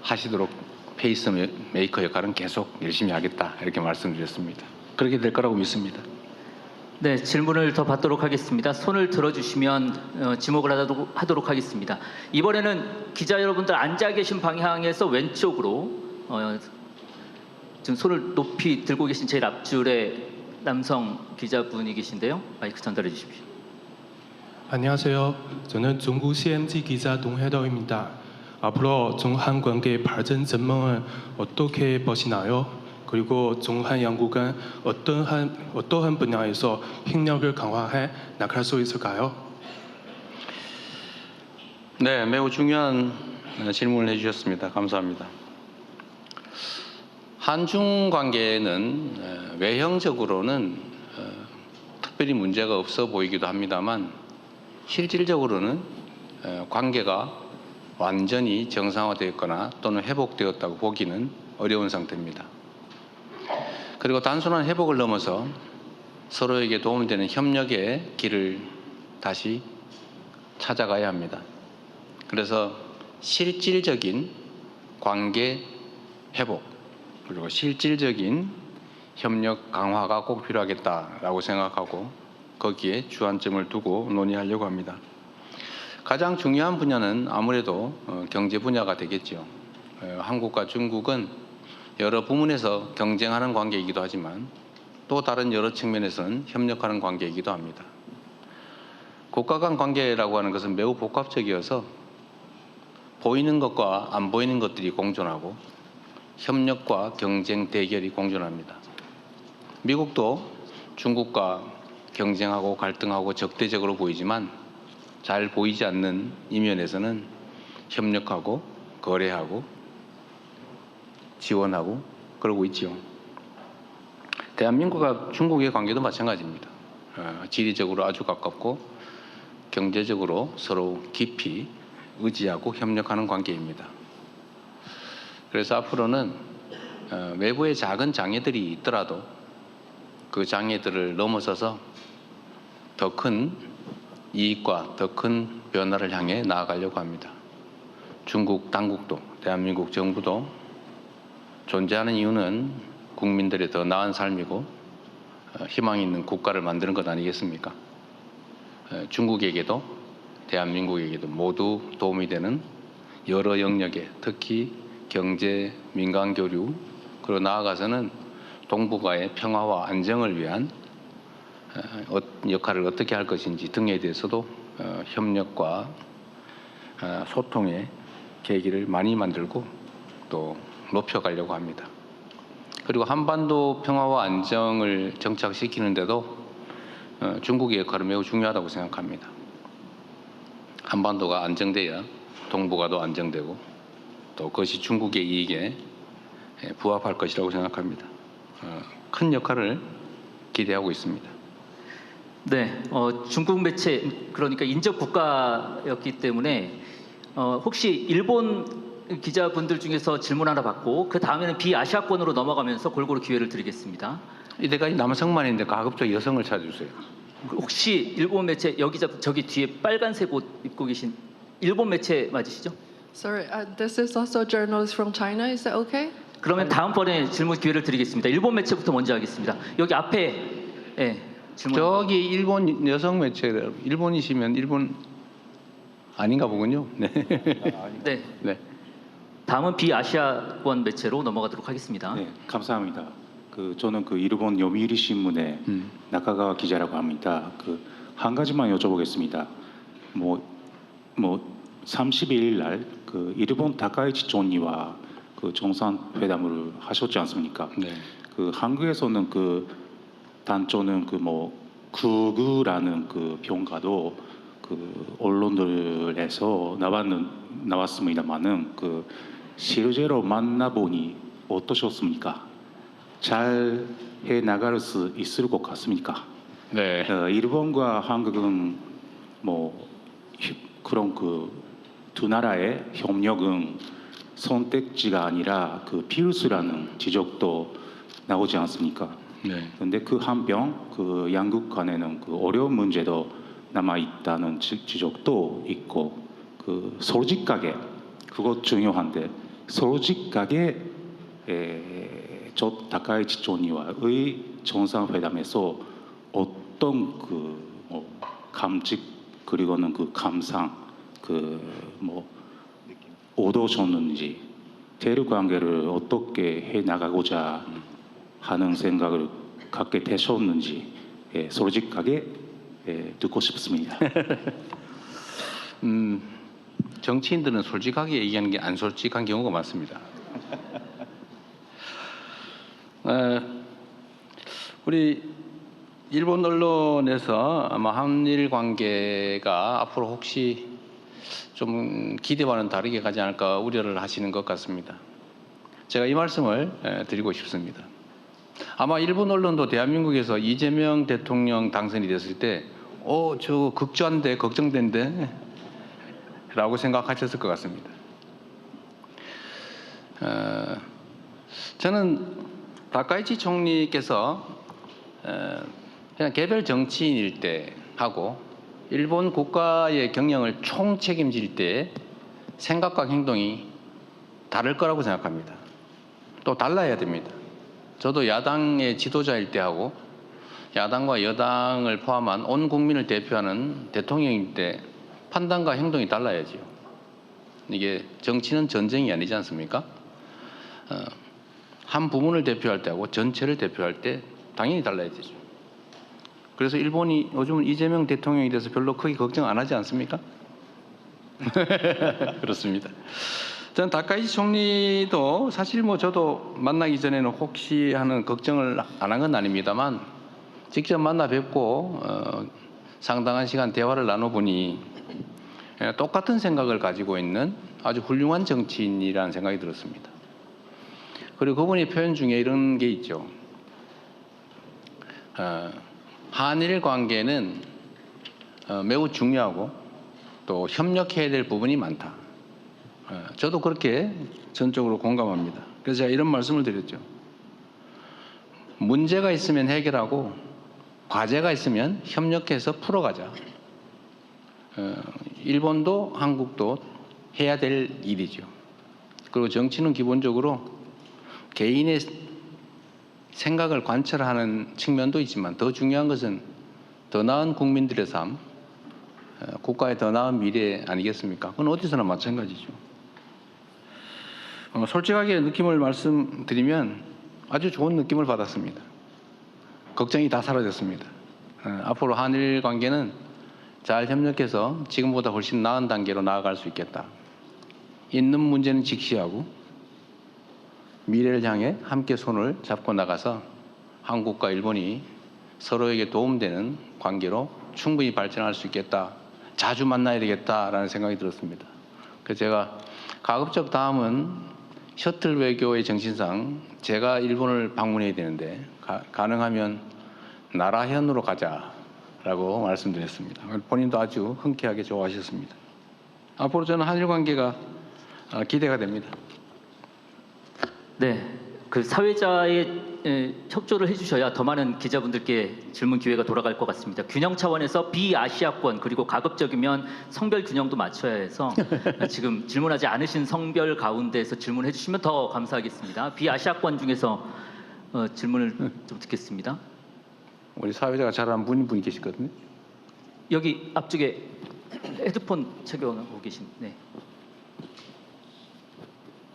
[SPEAKER 5] 하시도록 페이스메이커 역할은 계속 열심히 하겠다 이렇게 말씀드렸습니다. 그렇게 될 거라고 믿습니다.
[SPEAKER 8] 네, 질문을 더 받도록 하겠습니다. 손을 들어주시면 지목을 하도록 하겠습니다. 이번에는 기자 여러분들 앉아 계신 방향에서 왼쪽으로 지금 손을 높이 들고 계신 제일 앞줄에 남성 기자분이 계신데요. 마이크 전달해 주십시오.
[SPEAKER 10] 안녕하세요. 저는 중국 CMG 기자 동해덕입니다. 앞으로 중한 관계 발전 전망을 어떻게 보시나요? 그리고 중한 양국은 어떠한 분야에서 협력을 강화해 나갈 수 있을까요?
[SPEAKER 5] 네, 매우 중요한 질문을 해주셨습니다. 감사합니다. 한중 관계는 외형적으로는 특별히 문제가 없어 보이기도 합니다만 실질적으로는 관계가 완전히 정상화되었거나 또는 회복되었다고 보기는 어려운 상태입니다. 그리고 단순한 회복을 넘어서 서로에게 도움되는 협력의 길을 다시 찾아가야 합니다. 그래서 실질적인 관계 회복 그리고 실질적인 협력 강화가 꼭 필요하겠다라고 생각하고 거기에 주안점을 두고 논의하려고 합니다. 가장 중요한 분야는 아무래도 경제 분야가 되겠죠. 한국과 중국은 여러 부문에서 경쟁하는 관계이기도 하지만 또 다른 여러 측면에서는 협력하는 관계이기도 합니다. 국가 간 관계라고 하는 것은 매우 복합적이어서 보이는 것과 안 보이는 것들이 공존하고 협력과 경쟁, 대결이 공존합니다. 미국도 중국과 경쟁하고 갈등하고 적대적으로 보이지만 잘 보이지 않는 이면에서는 협력하고 거래하고 지원하고 그러고 있죠. 대한민국과 중국의 관계도 마찬가지입니다. 지리적으로 아주 가깝고 경제적으로 서로 깊이 의지하고 협력하는 관계입니다. 그래서 앞으로는 외부의 작은 장애들이 있더라도 그 장애들을 넘어서서 더 큰 이익과 더 큰 변화를 향해 나아가려고 합니다. 중국 당국도 대한민국 정부도 존재하는 이유는 국민들의 더 나은 삶이고 희망 있는 국가를 만드는 것 아니겠습니까? 중국에게도 대한민국에게도 모두 도움이 되는 여러 영역에 특히 경제, 민간 교류, 그리고 나아가서는 동북아의 평화와 안정을 위한 역할을 어떻게 할 것인지 등에 대해서도 협력과 소통의 계기를 많이 만들고 또 높여가려고 합니다. 그리고 한반도 평화와 안정을 정착시키는데도 중국의 역할은 매우 중요하다고 생각합니다. 한반도가 안정돼야 동북아도 안정되고 또 그것이 중국의 이익에 부합할 것이라고 생각합니다. 큰 역할을 기대하고 있습니다.
[SPEAKER 8] 네, 중국 매체 그러니까 인접 국가였기 때문에 혹시 일본 기자분들 중에서 질문 하나 받고 그 다음에는 비아시아권으로 넘어가면서 골고루 기회를 드리겠습니다.
[SPEAKER 5] 이때까지 남성만인데 가급적 여성을 찾아주세요.
[SPEAKER 8] 혹시 일본 매체 저기 뒤에 빨간색 옷 입고 계신 일본 매체 맞으시죠?
[SPEAKER 11] Sorry, this is also journalist from China. Is that okay?
[SPEAKER 8] 그러면 다음번에 질문 기회를 드리겠습니다. 일본 매체부터 먼저 하겠습니다. 여기 앞에 네, 질문.
[SPEAKER 12] 저기 일본 여성 매체 일본이시면 일본 아닌가 보군요. 네.
[SPEAKER 8] 네.
[SPEAKER 12] 네.
[SPEAKER 8] 다음은 비아시아권 매체로 넘어가도록 하겠습니다.
[SPEAKER 13] 네, 감사합니다. 저는 일본 요미우리 신문의 나카가와 기자라고 합니다. 한 가지만 여쭤보겠습니다. 뭐 30일 날 일본 다카이치 총리와 정상회담을 하셨지 않습니까?
[SPEAKER 12] 네.
[SPEAKER 13] 한국에서는 단초는 극우라는 평가도 언론들에서 나왔습니다만은 실제로 만나보니 어떠셨습니까? 잘 해 나갈 수 있을 것 같습니까?
[SPEAKER 12] 네.
[SPEAKER 13] 일본과 한국은 그런 두 나라의 협력은 선택지가 아니라 필수라는 지적도 나오지 않습니까?
[SPEAKER 12] 네.
[SPEAKER 13] 그런데 한편 양국 간에는 어려운 문제도 남아 있다는 지적도 있고 솔직하게 그것 중요한데 솔직하게 저 다카이치 총리와의 정상회담에서 어떤 감직 그리고는 감상 어떠셨는지 대륙 관계를 어떻게 해 나가고자 하는 생각을 갖게 되셨는지 솔직하게 듣고 싶습니다.
[SPEAKER 12] 정치인들은 솔직하게 얘기하는 게 안 솔직한 경우가 많습니다. 우리 일본 언론에서 아마 한일 관계가 앞으로 혹시 좀 기대와는 다르게 가지 않을까 우려를 하시는 것 같습니다. 제가 이 말씀을 드리고 싶습니다. 아마 일본 언론도 대한민국에서 이재명 대통령 당선이 됐을 때 저 극좌인데 걱정된데 라고 생각하셨을 것 같습니다. 저는 다카이치 총리께서 그냥 개별 정치인일 때 하고 일본 국가의 경영을 총 책임질 때 생각과 행동이 다를 거라고 생각합니다. 또 달라야 됩니다. 저도 야당의 지도자일 때 하고 야당과 여당을 포함한 온 국민을 대표하는 대통령일 때 판단과 행동이 달라야죠. 이게 정치는 전쟁이 아니지 않습니까? 한 부문을 대표할 때하고 전체를 대표할 때 당연히 달라야 되죠. 그래서 일본이 요즘은 이재명 대통령에 대해서 별로 크게 걱정 안 하지 않습니까? 그렇습니다. 전 다카이치 총리도 사실 저도 만나기 전에는 혹시 하는 걱정을 안 한 건 아닙니다만 직접 만나 뵙고 상당한 시간 대화를 나눠보니 똑같은 생각을 가지고 있는 아주 훌륭한 정치인이라는 생각이 들었습니다. 그리고 그분의 표현 중에 이런 게 있죠. 한일 관계는 매우 중요하고 또 협력해야 될 부분이 많다. 저도 그렇게 전적으로 공감합니다. 그래서 제가 이런 말씀을 드렸죠. 문제가 있으면 해결하고 과제가 있으면 협력해서 풀어가자. 일본도 한국도 해야 될 일이죠. 그리고 정치는 기본적으로 개인의 생각을 관철하는 측면도 있지만 더 중요한 것은 더 나은 국민들의 삶, 국가의 더 나은 미래 아니겠습니까? 그건 어디서나 마찬가지죠. 솔직하게 느낌을 말씀드리면 아주 좋은 느낌을 받았습니다. 걱정이 다 사라졌습니다. 앞으로 한일 관계는 잘 협력해서 지금보다 훨씬 나은 단계로 나아갈 수 있겠다. 있는 문제는 직시하고 미래를 향해 함께 손을 잡고 나가서 한국과 일본이 서로에게 도움되는 관계로 충분히 발전할 수 있겠다. 자주 만나야 되겠다라는 생각이 들었습니다. 그래서 제가 가급적 다음은 셔틀 외교의 정신상 제가 일본을 방문해야 되는데 가능하면 나라현으로 가자라고 말씀드렸습니다. 본인도 아주 흔쾌하게 좋아하셨습니다. 앞으로 저는 한일 관계가 기대가 됩니다.
[SPEAKER 8] 네, 그 사회자의 협조를 해주셔야 더 많은 기자분들께 질문 기회가 돌아갈 것 같습니다. 균형 차원에서 비아시아권 그리고 가급적이면 성별 균형도 맞춰야 해서 지금 질문하지 않으신 성별 가운데에서 질문해 주시면 더 감사하겠습니다. 비아시아권 중에서 질문을 좀 듣겠습니다.
[SPEAKER 12] 우리 사회자가 잘 아는 분이 계시거든요.
[SPEAKER 8] 여기 앞쪽에 헤드폰 착용하고 계신. 네.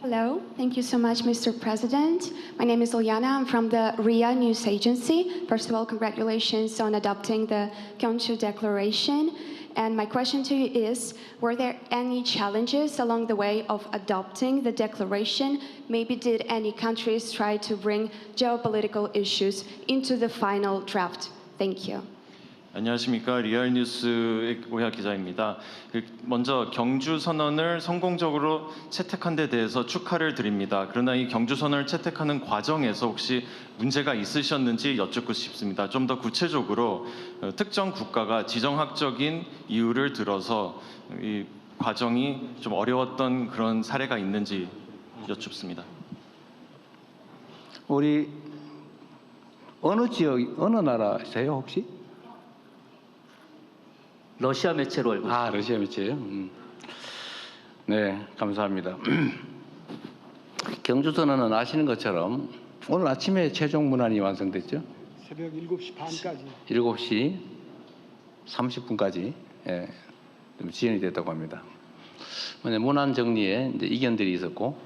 [SPEAKER 14] Hello, thank you so much, Mr. President. My name is Ilyana. I'm from the RIA News Agency. First of all, congratulations on adopting the Gyeongju Declaration. And my question to you is, were there any challenges along the way of adopting the declaration? Maybe did any countries try to bring geopolitical issues into the final draft? Thank you.
[SPEAKER 15] 안녕하십니까. 리얼뉴스의 오야 기자입니다. 먼저 경주 선언을 성공적으로 채택한 데 대해서 축하를 드립니다. 그러나 이 경주 선언을 채택하는 과정에서 혹시 문제가 있으셨는지 여쭙고 싶습니다. 좀 더 구체적으로 특정 국가가 지정학적인 이유를 들어서 이 과정이 좀 어려웠던 그런 사례가 있는지 여쭙습니다.
[SPEAKER 12] 우리 어느 지역, 어느 나라세요 혹시?
[SPEAKER 8] 러시아 매체로 알고 있습니다.
[SPEAKER 12] 러시아 매체요? 네, 감사합니다. 경주선언은 아시는 것처럼 오늘 아침에 최종 문안이 완성됐죠?
[SPEAKER 16] 새벽 7시 반까지.
[SPEAKER 12] 7시 30분까지 지연이 됐다고 합니다. 문안 정리에 이제 이견들이 있었고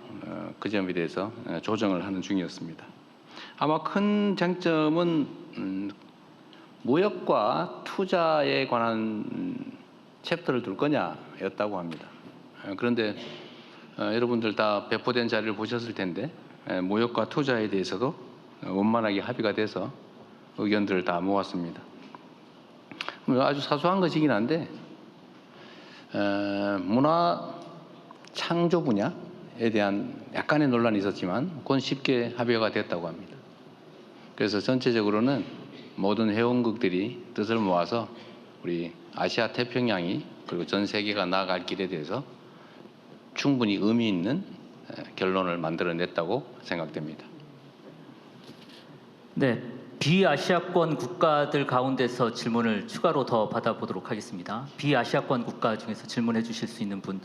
[SPEAKER 12] 그 점에 대해서 조정을 하는 중이었습니다. 아마 큰 쟁점은 무역과 투자에 관한 챕터를 둘 거냐였다고 합니다. 그런데 여러분들 다 배포된 자료를 보셨을 텐데 무역과 투자에 대해서도 원만하게 합의가 돼서 의견들을 다 모았습니다. 아주 사소한 것이긴 한데 문화 창조 분야에 대한 약간의 논란이 있었지만 그건 쉽게 합의가 됐다고 합니다. 그래서 전체적으로는 모든 회원국들이 뜻을 모아서 우리 아시아 태평양이 그리고 전 세계가 나아갈 길에 대해서 충분히 의미 있는 결론을 만들어냈다고 생각됩니다.
[SPEAKER 8] 네, 비아시아권 국가들 가운데서 질문을 추가로 더 받아보도록 하겠습니다. 비아시아권 국가 중에서 질문해 주실 수 있는 분,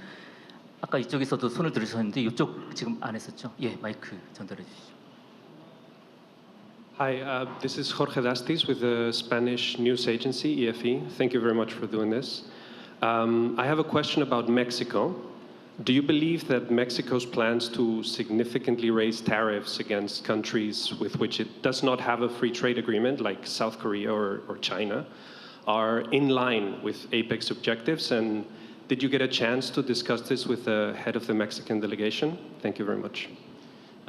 [SPEAKER 8] 아까 이쪽에서도 손을 들으셨는데 이쪽 지금 안 했었죠? 예, 마이크 전달해 주시죠.
[SPEAKER 17] Hi, this is Jorge Dastis with the Spanish news agency, EFE. Thank you very much for doing this. I have a question about Mexico. Do you believe that Mexico's plans to significantly raise tariffs against countries with which it does not have a free trade agreement, like South Korea or China, are in line with APEC's objectives? And did you get a chance to discuss this with the head of the Mexican delegation? Thank you very much.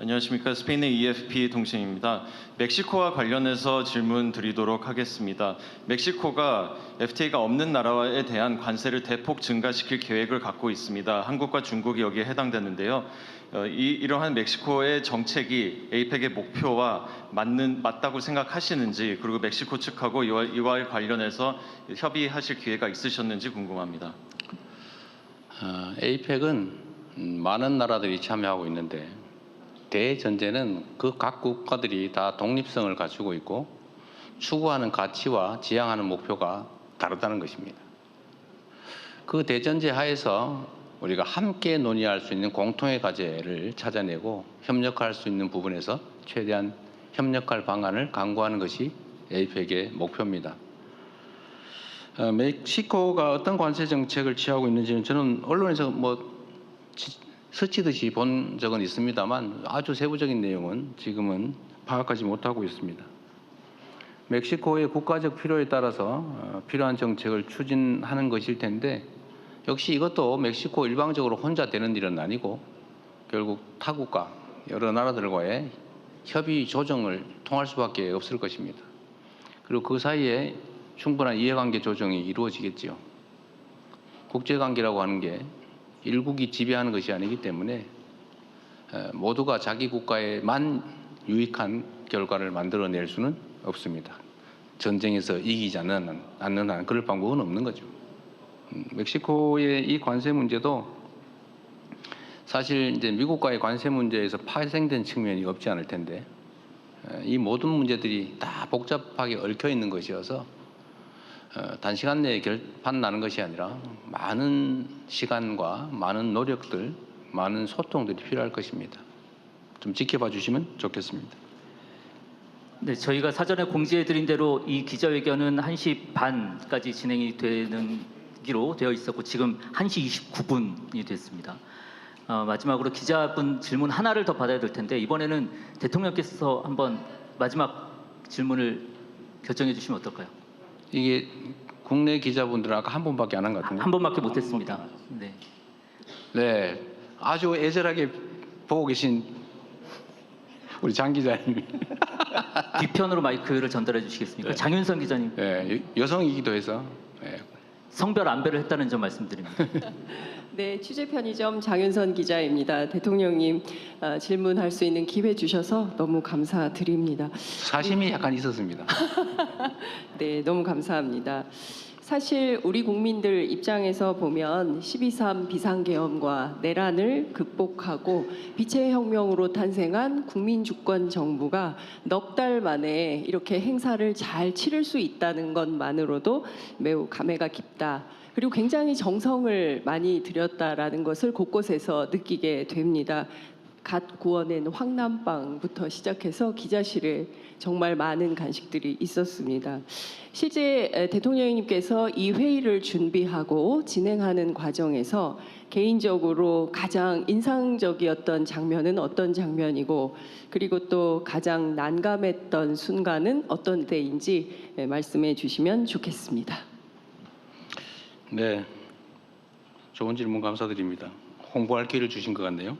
[SPEAKER 15] 안녕하십니까. 스페인의 EFP 동생입니다. 멕시코와 관련해서 질문 드리도록 하겠습니다. 멕시코가 FTA가 없는 나라에 대한 관세를 대폭 증가시킬 계획을 갖고 있습니다. 한국과 중국이 여기에 해당되는데요. 이러한 멕시코의 정책이 APEC의 목표와 맞다고 생각하시는지, 그리고 멕시코 측하고 이와 관련해서 협의하실 기회가 있으셨는지 궁금합니다.
[SPEAKER 12] APEC은 많은 나라들이 참여하고 있는데 대전제는 그 각 국가들이 다 독립성을 갖추고 있고 추구하는 가치와 지향하는 목표가 다르다는 것입니다. 그 대전제 하에서 우리가 함께 논의할 수 있는 공통의 과제를 찾아내고 협력할 수 있는 부분에서 최대한 협력할 방안을 강구하는 것이 APEC의 목표입니다. 멕시코가 어떤 관세 정책을 취하고 있는지는 저는 언론에서 스치듯이 본 적은 있습니다만 아주 세부적인 내용은 지금은 파악하지 못하고 있습니다. 멕시코의 국가적 필요에 따라서 필요한 정책을 추진하는 것일 텐데 역시 이것도 멕시코 일방적으로 혼자 되는 일은 아니고 결국 타국과 여러 나라들과의 협의 조정을 통할 수밖에 없을 것입니다. 그리고 그 사이에 충분한 이해관계 조정이 이루어지겠지요. 국제관계라고 하는 게 일국이 지배하는 것이 아니기 때문에 모두가 자기 국가에만 유익한 결과를 만들어낼 수는 없습니다. 전쟁에서 이기지 않는 한 그럴 방법은 없는 거죠. 멕시코의 이 관세 문제도 사실 이제 미국과의 관세 문제에서 파생된 측면이 없지 않을 텐데 이 모든 문제들이 다 복잡하게 얽혀 있는 것이어서 단시간 내에 결판 나는 것이 아니라 많은 시간과 많은 노력들, 많은 소통들이 필요할 것입니다. 좀 지켜봐 주시면 좋겠습니다.
[SPEAKER 8] 네, 저희가 사전에 공지해드린 대로 이 기자회견은 1시 반까지 진행이 되기로 되어 있었고 지금 1시 29분이 됐습니다. 마지막으로 기자분 질문 하나를 더 받아야 될 텐데 이번에는 대통령께서 한번 마지막 질문을 결정해 주시면 어떨까요?
[SPEAKER 12] 이게 국내 기자분들 아까 한 번밖에 안 한 것 같은데.
[SPEAKER 8] 한 번밖에 못했습니다. 네.
[SPEAKER 12] 네, 아주 애절하게 보고 계신 우리 장 기자님.
[SPEAKER 8] 뒤편으로 마이크를 전달해 주시겠습니까?
[SPEAKER 12] 네.
[SPEAKER 8] 장윤선 기자님.
[SPEAKER 12] 네, 여성이기도 해서. 네.
[SPEAKER 8] 성별 안배를 했다는 점 말씀드립니다.
[SPEAKER 18] 네, 취재 편의점 장윤선 기자입니다. 대통령님 질문할 수 있는 기회 주셔서 너무 감사드립니다.
[SPEAKER 12] 사심이 약간 있었습니다.
[SPEAKER 18] 네, 너무 감사합니다. 사실 우리 국민들 입장에서 보면 12.3 비상계엄과 내란을 극복하고 빛의 혁명으로 탄생한 국민주권 정부가 넉 달 만에 이렇게 행사를 잘 치를 수 있다는 것만으로도 매우 감회가 깊다. 그리고 굉장히 정성을 많이 들였다라는 것을 곳곳에서 느끼게 됩니다. 갓 구워낸 황남빵부터 시작해서 기자실에 정말 많은 간식들이 있었습니다. 실제 대통령님께서 이 회의를 준비하고 진행하는 과정에서 개인적으로 가장 인상적이었던 장면은 어떤 장면이고 그리고 또 가장 난감했던 순간은 어떤 때인지 말씀해 주시면 좋겠습니다.
[SPEAKER 12] 네, 좋은 질문 감사드립니다. 홍보할 기회를 주신 것 같네요.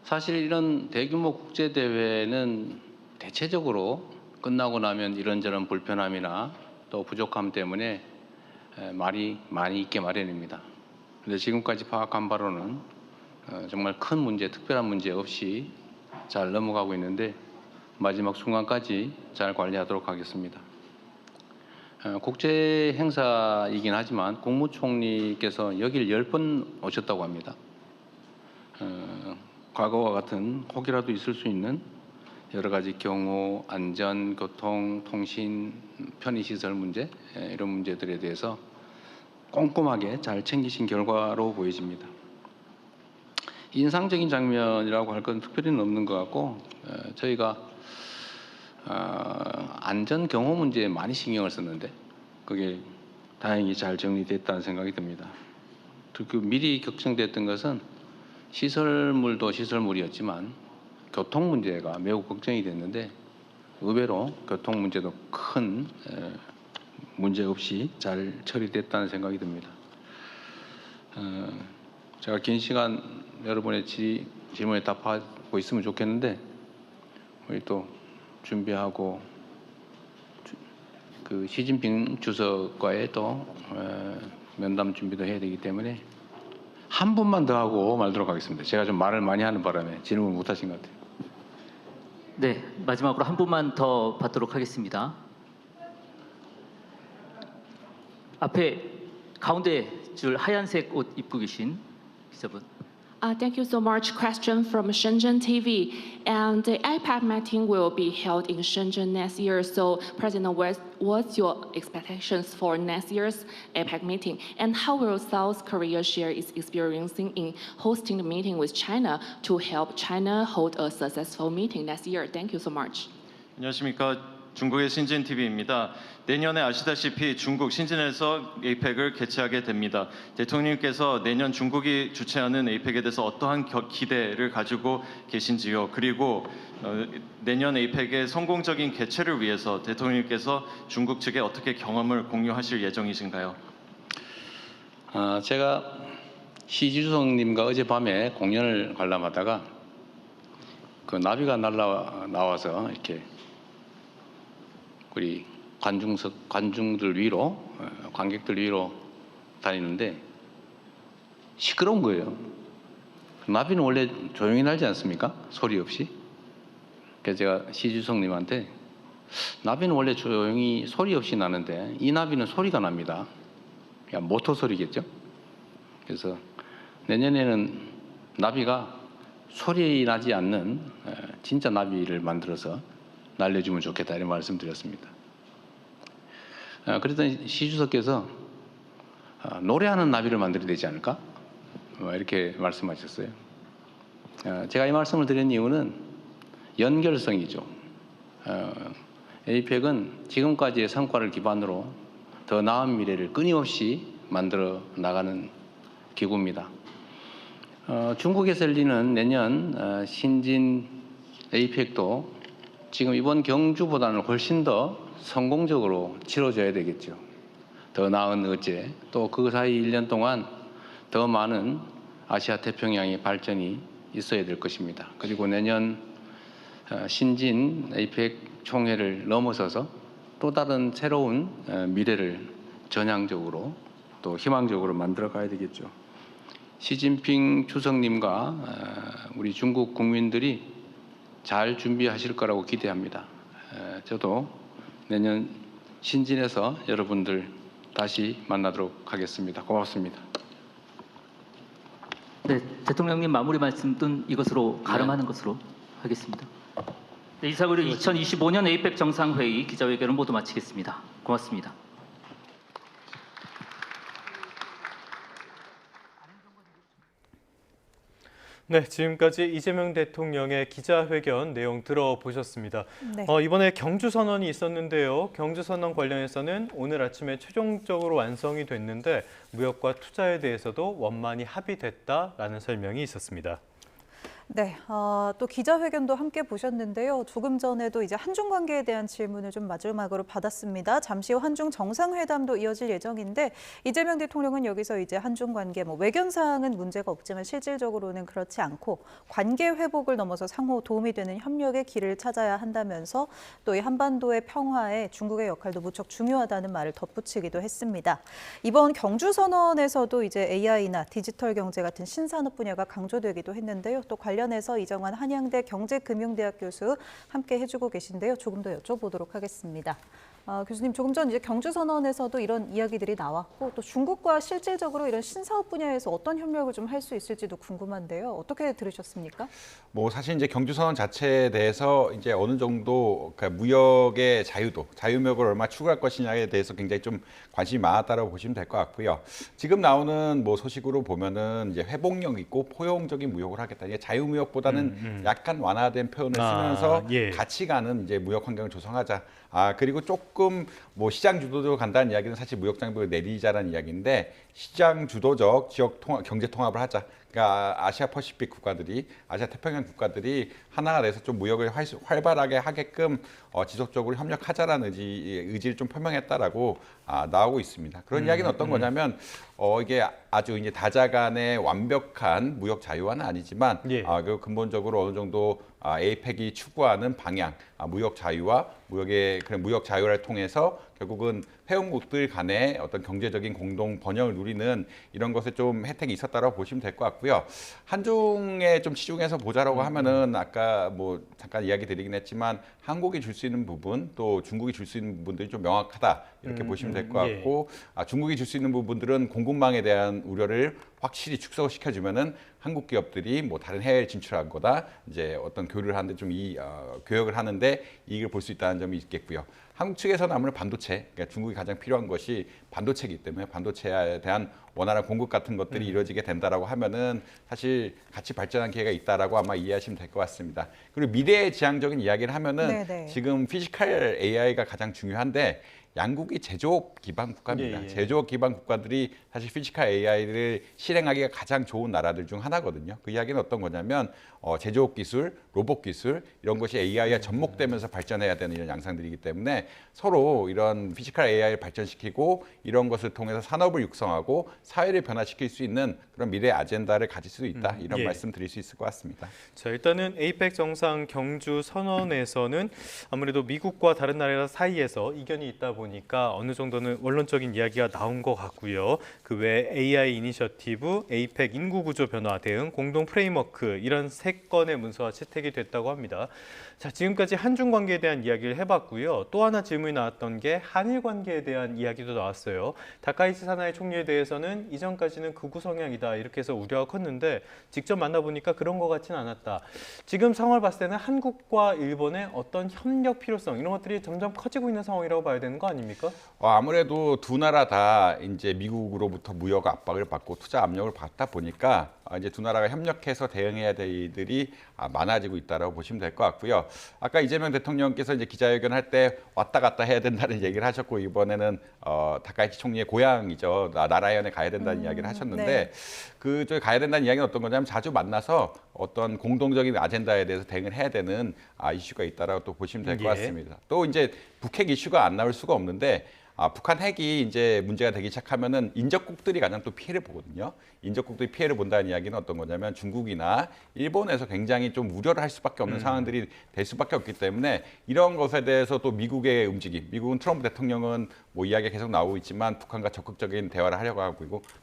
[SPEAKER 12] 사실 이런 대규모 국제 대회는 대체적으로 끝나고 나면 이런저런 불편함이나 또 부족함 때문에 말이 많이 있게 마련입니다. 그런데 지금까지 파악한 바로는 정말 큰 문제, 특별한 문제 없이 잘 넘어가고 있는데 마지막 순간까지 잘 관리하도록 하겠습니다. 국제 행사이긴 하지만 국무총리께서 여길 10번 오셨다고 합니다. 과거와 같은 혹이라도 있을 수 있는 여러 가지 경호, 안전, 교통, 통신, 편의시설 문제 이런 문제들에 대해서 꼼꼼하게 잘 챙기신 결과로 보여집니다. 인상적인 장면이라고 할 건 특별히는 없는 것 같고 저희가 안전 경호 문제에 많이 신경을 썼는데 그게 다행히 잘 정리됐다는 생각이 듭니다. 그 미리 걱정됐던 것은 시설물도 시설물이었지만 교통 문제가 매우 걱정이 됐는데 의외로 교통 문제도 큰 문제 없이 잘 처리됐다는 생각이 듭니다. 제가 긴 시간 여러분의 질문에 답하고 있으면 좋겠는데 우리 또 준비하고 그 시진핑 주석과의 또 면담 준비도 해야 되기 때문에 한 분만 더 하고 말도록 하겠습니다. 제가 좀 말을 많이 하는 바람에 질문을 못 하신 것 같아요.
[SPEAKER 8] 네, 마지막으로 한 분만 더 받도록 하겠습니다. 앞에 가운데 줄 하얀색 옷 입고 계신 기자분.
[SPEAKER 19] Thank you so much. Question from Shenzhen TV. And the APEC meeting will be held in Shenzhen next year. So, President, what's your expectations for next year's APEC meeting? And how will South Korea share its experiencing in hosting the meeting with China to help China hold a successful meeting next year? Thank you so much.
[SPEAKER 15] 안녕하십니까. 중국의 신진 TV입니다. 내년에 아시다시피 중국 신진에서 에이펙을 개최하게 됩니다. 대통령님께서 내년 중국이 주최하는 에이펙에 대해서 어떠한 기대를 가지고 계신지요? 그리고 내년 에이펙의 성공적인 개최를 위해서 대통령님께서 중국 측에 어떻게 경험을 공유하실 예정이신가요?
[SPEAKER 12] 제가 시주석님과 어젯밤에 공연을 관람하다가 그 나비가 나와서 이렇게 우리 관중들 위로, 관객들 위로 다니는데 시끄러운 거예요. 나비는 원래 조용히 날지 않습니까? 소리 없이. 그래서 제가 시주석님한테 나비는 원래 조용히 소리 없이 나는데 이 나비는 소리가 납니다. 그러니까 모터 소리겠죠. 그래서 내년에는 나비가 소리 나지 않는 진짜 나비를 만들어서 날려주면 좋겠다 이런 말씀드렸습니다. 그랬더니 시주석께서 노래하는 나비를 만들어야 되지 않을까? 이렇게 말씀하셨어요. 제가 이 말씀을 드린 이유는 연결성이죠. 에이펙은 지금까지의 성과를 기반으로 더 나은 미래를 끊임없이 만들어 나가는 기구입니다. 중국에서 열리는 내년 신진 에이펙도 지금 이번 경주보다는 훨씬 더 성공적으로 치러져야 되겠죠. 더 나은 의제, 또 그 사이 1년 동안 더 많은 아시아 태평양의 발전이 있어야 될 것입니다. 그리고 내년 신진 에이펙 총회를 넘어서서 또 다른 새로운 미래를 전향적으로 또 희망적으로 만들어 가야 되겠죠. 시진핑 주석님과 우리 중국 국민들이 잘 준비하실 거라고 기대합니다. 저도 내년 신진에서 여러분들 다시 만나도록 하겠습니다. 고맙습니다.
[SPEAKER 8] 네, 대통령님 마무리 말씀은 이것으로 가름하는 것으로 하겠습니다. 네, 이상으로 2025년 에이펙 정상회의 기자회견을 모두 마치겠습니다. 고맙습니다.
[SPEAKER 1] 네, 지금까지 이재명 대통령의 기자회견 내용 들어보셨습니다.
[SPEAKER 2] 네.
[SPEAKER 1] 이번에 경주선언이 있었는데요. 경주선언 관련해서는 오늘 아침에 최종적으로 완성이 됐는데 무역과 투자에 대해서도 원만히 합의됐다라는 설명이 있었습니다.
[SPEAKER 2] 네, 또 기자회견도 함께 보셨는데요. 조금 전에도 이제 한중 관계에 대한 질문을 좀 마지막으로 받았습니다. 잠시 후 한중 정상회담도 이어질 예정인데 이재명 대통령은 여기서 이제 한중 관계 외견사항은 문제가 없지만 실질적으로는 그렇지 않고 관계 회복을 넘어서 상호 도움이 되는 협력의 길을 찾아야 한다면서 또 이 한반도의 평화에 중국의 역할도 무척 중요하다는 말을 덧붙이기도 했습니다. 이번 경주선언에서도 이제 AI나 디지털 경제 같은 신산업 분야가 강조되기도 했는데요. 또 관련해서 이정환 한양대 경제금융대학 교수 함께 해주고 계신데요. 조금 더 여쭤보도록 하겠습니다. 교수님, 조금 전 이제 경주선언에서도 이런 이야기들이 나왔고 또 중국과 실질적으로 이런 신사업 분야에서 어떤 협력을 좀 할 수 있을지도 궁금한데요. 어떻게 들으셨습니까?
[SPEAKER 3] 뭐 사실 이제 경주선언 자체에 대해서 이제 어느 정도 그러니까 무역의 자유도, 자유무역을 얼마나 추구할 것이냐에 대해서 굉장히 좀 관심이 많았다라고 보시면 될 것 같고요. 지금 나오는 뭐 소식으로 보면은 이제 회복력 있고 포용적인 무역을 하겠다. 이게 자유무역보다는 약간 완화된 표현을 쓰면서
[SPEAKER 1] 예.
[SPEAKER 3] 같이 가는 이제 무역 환경을 조성하자. 그리고 조금 뭐 시장 주도적으로 간다는 이야기는 사실 무역 장벽을 내리자라는 이야기인데 시장 주도적 지역 경제 통합을 하자. 그러니까 아시아 퍼시픽 국가들이 아시아 태평양 국가들이 하나가 돼서 좀 무역을 활발하게 하게끔 지속적으로 협력하자라는 의지를 좀 표명했다라고 나오고 있습니다. 그런 이야기는 어떤 거냐면 이게 아주 이제 다자간의 완벽한 무역 자유화는 아니지만 그 근본적으로 어느 정도 에이펙이 추구하는 방향, 무역 자유화, 무역의 그런 무역 자유화를 통해서 결국은 회원국들 간의 어떤 경제적인 공동 번영을 누리는 이런 것에 좀 혜택이 있었다라고 보시면 될 것 같고요. 한중에 좀 치중해서 보자라고 하면은 아까 뭐 잠깐 이야기 드리긴 했지만 한국이 줄 수 있는 부분 또 중국이 줄 수 있는 부분들이 좀 명확하다 이렇게 보시면 될 것 같고 중국이 줄 수 있는 부분들은 공급망에 대한 우려를 확실히 축소시켜주면은 한국 기업들이 뭐 다른 해외에 진출한 거다 이제 어떤 교류를 하는데 좀 교역을 하는데 이익을 볼 수 있다는 점이 있겠고요. 한국 측에서는 아무래도 반도체, 그러니까 중국이 가장 필요한 것이 반도체이기 때문에 반도체에 대한 원활한 공급 같은 것들이 이루어지게 된다라고 하면은 사실 같이 발전한 기회가 있다라고 아마 이해하시면 될 것 같습니다. 그리고 미래의 지향적인 이야기를 하면은 지금 피지컬 AI가 가장 중요한데 양국이 제조업 기반 국가입니다. 제조업 기반 국가들이 사실 피지컬 AI를 실행하기가 가장 좋은 나라들 중 하나거든요. 그 이야기는 어떤 거냐면 제조업 기술, 로봇 기술 이런 것이 AI와 접목되면서 발전해야 되는 이런 양상들이기 때문에 서로 이런 피지컬 AI를 발전시키고 이런 것을 통해서 산업을 육성하고 사회를 변화시킬 수 있는 그런 미래 아젠다를 가질 수 있다. 이런 말씀 드릴 수 있을 것 같습니다.
[SPEAKER 1] 자, 일단은 에이펙 정상 경주 선언에서는 아무래도 미국과 다른 나라 사이에서 이견이 있다 보니까 어느 정도는 원론적인 이야기가 나온 것 같고요. 그 외에 AI 이니셔티브, 에이펙 인구구조 변화 대응, 공동 프레임워크 이런 3건의 문서가 채택이 됐다고 합니다. 자, 지금까지 한중 관계에 대한 이야기를 해봤고요. 또 하나 질문이 나왔던 게 한일 관계에 대한 이야기도 나왔어요. 다카이치 사나이 총리에 대해서는 이전까지는 극우 성향이다 이렇게 해서 우려가 컸는데 직접 만나보니까 그런 것 같지는 않았다. 지금 상황을 봤을 때는 한국과 일본의 어떤 협력 필요성 이런 것들이 점점 커지고 있는 상황이라고 봐야 되는 거 아닙니까?
[SPEAKER 3] 아무래도 두 나라 다 이제 미국으로부터 무역 압박을 받고 투자 압력을 받다 보니까 이제 두 나라가 협력해서 대응해야 될 일들이 많아지고 있다라고 보시면 될 것 같고요. 아까 이재명 대통령께서 이제 기자회견할 때 왔다 갔다 해야 된다는 얘기를 하셨고 이번에는 다카이치 총리의 고향이죠. 나라현에 가야 된다는 이야기를 하셨는데
[SPEAKER 2] 네.
[SPEAKER 3] 그쪽에 가야 된다는 이야기는 어떤 거냐면 자주 만나서 어떤 공동적인 아젠다에 대해서 대응을 해야 되는 이슈가 있다라고 또 보시면 될 것
[SPEAKER 1] 예.
[SPEAKER 3] 같습니다. 또 이제 북핵 이슈가 안 나올 수가 없는데 북한 핵이 이제 문제가 되기 시작하면은 인접국들이 가장 또 피해를 보거든요. 인접국들이 피해를 본다는 이야기는 어떤 거냐면 중국이나 일본에서 굉장히 좀 우려를 할 수밖에 없는 상황들이 될 수밖에 없기 때문에 이런 것에 대해서 또 미국의 움직임, 미국은 트럼프 대통령은 뭐 이야기가 계속 나오고 있지만 북한과 적극적인 대화를 하려고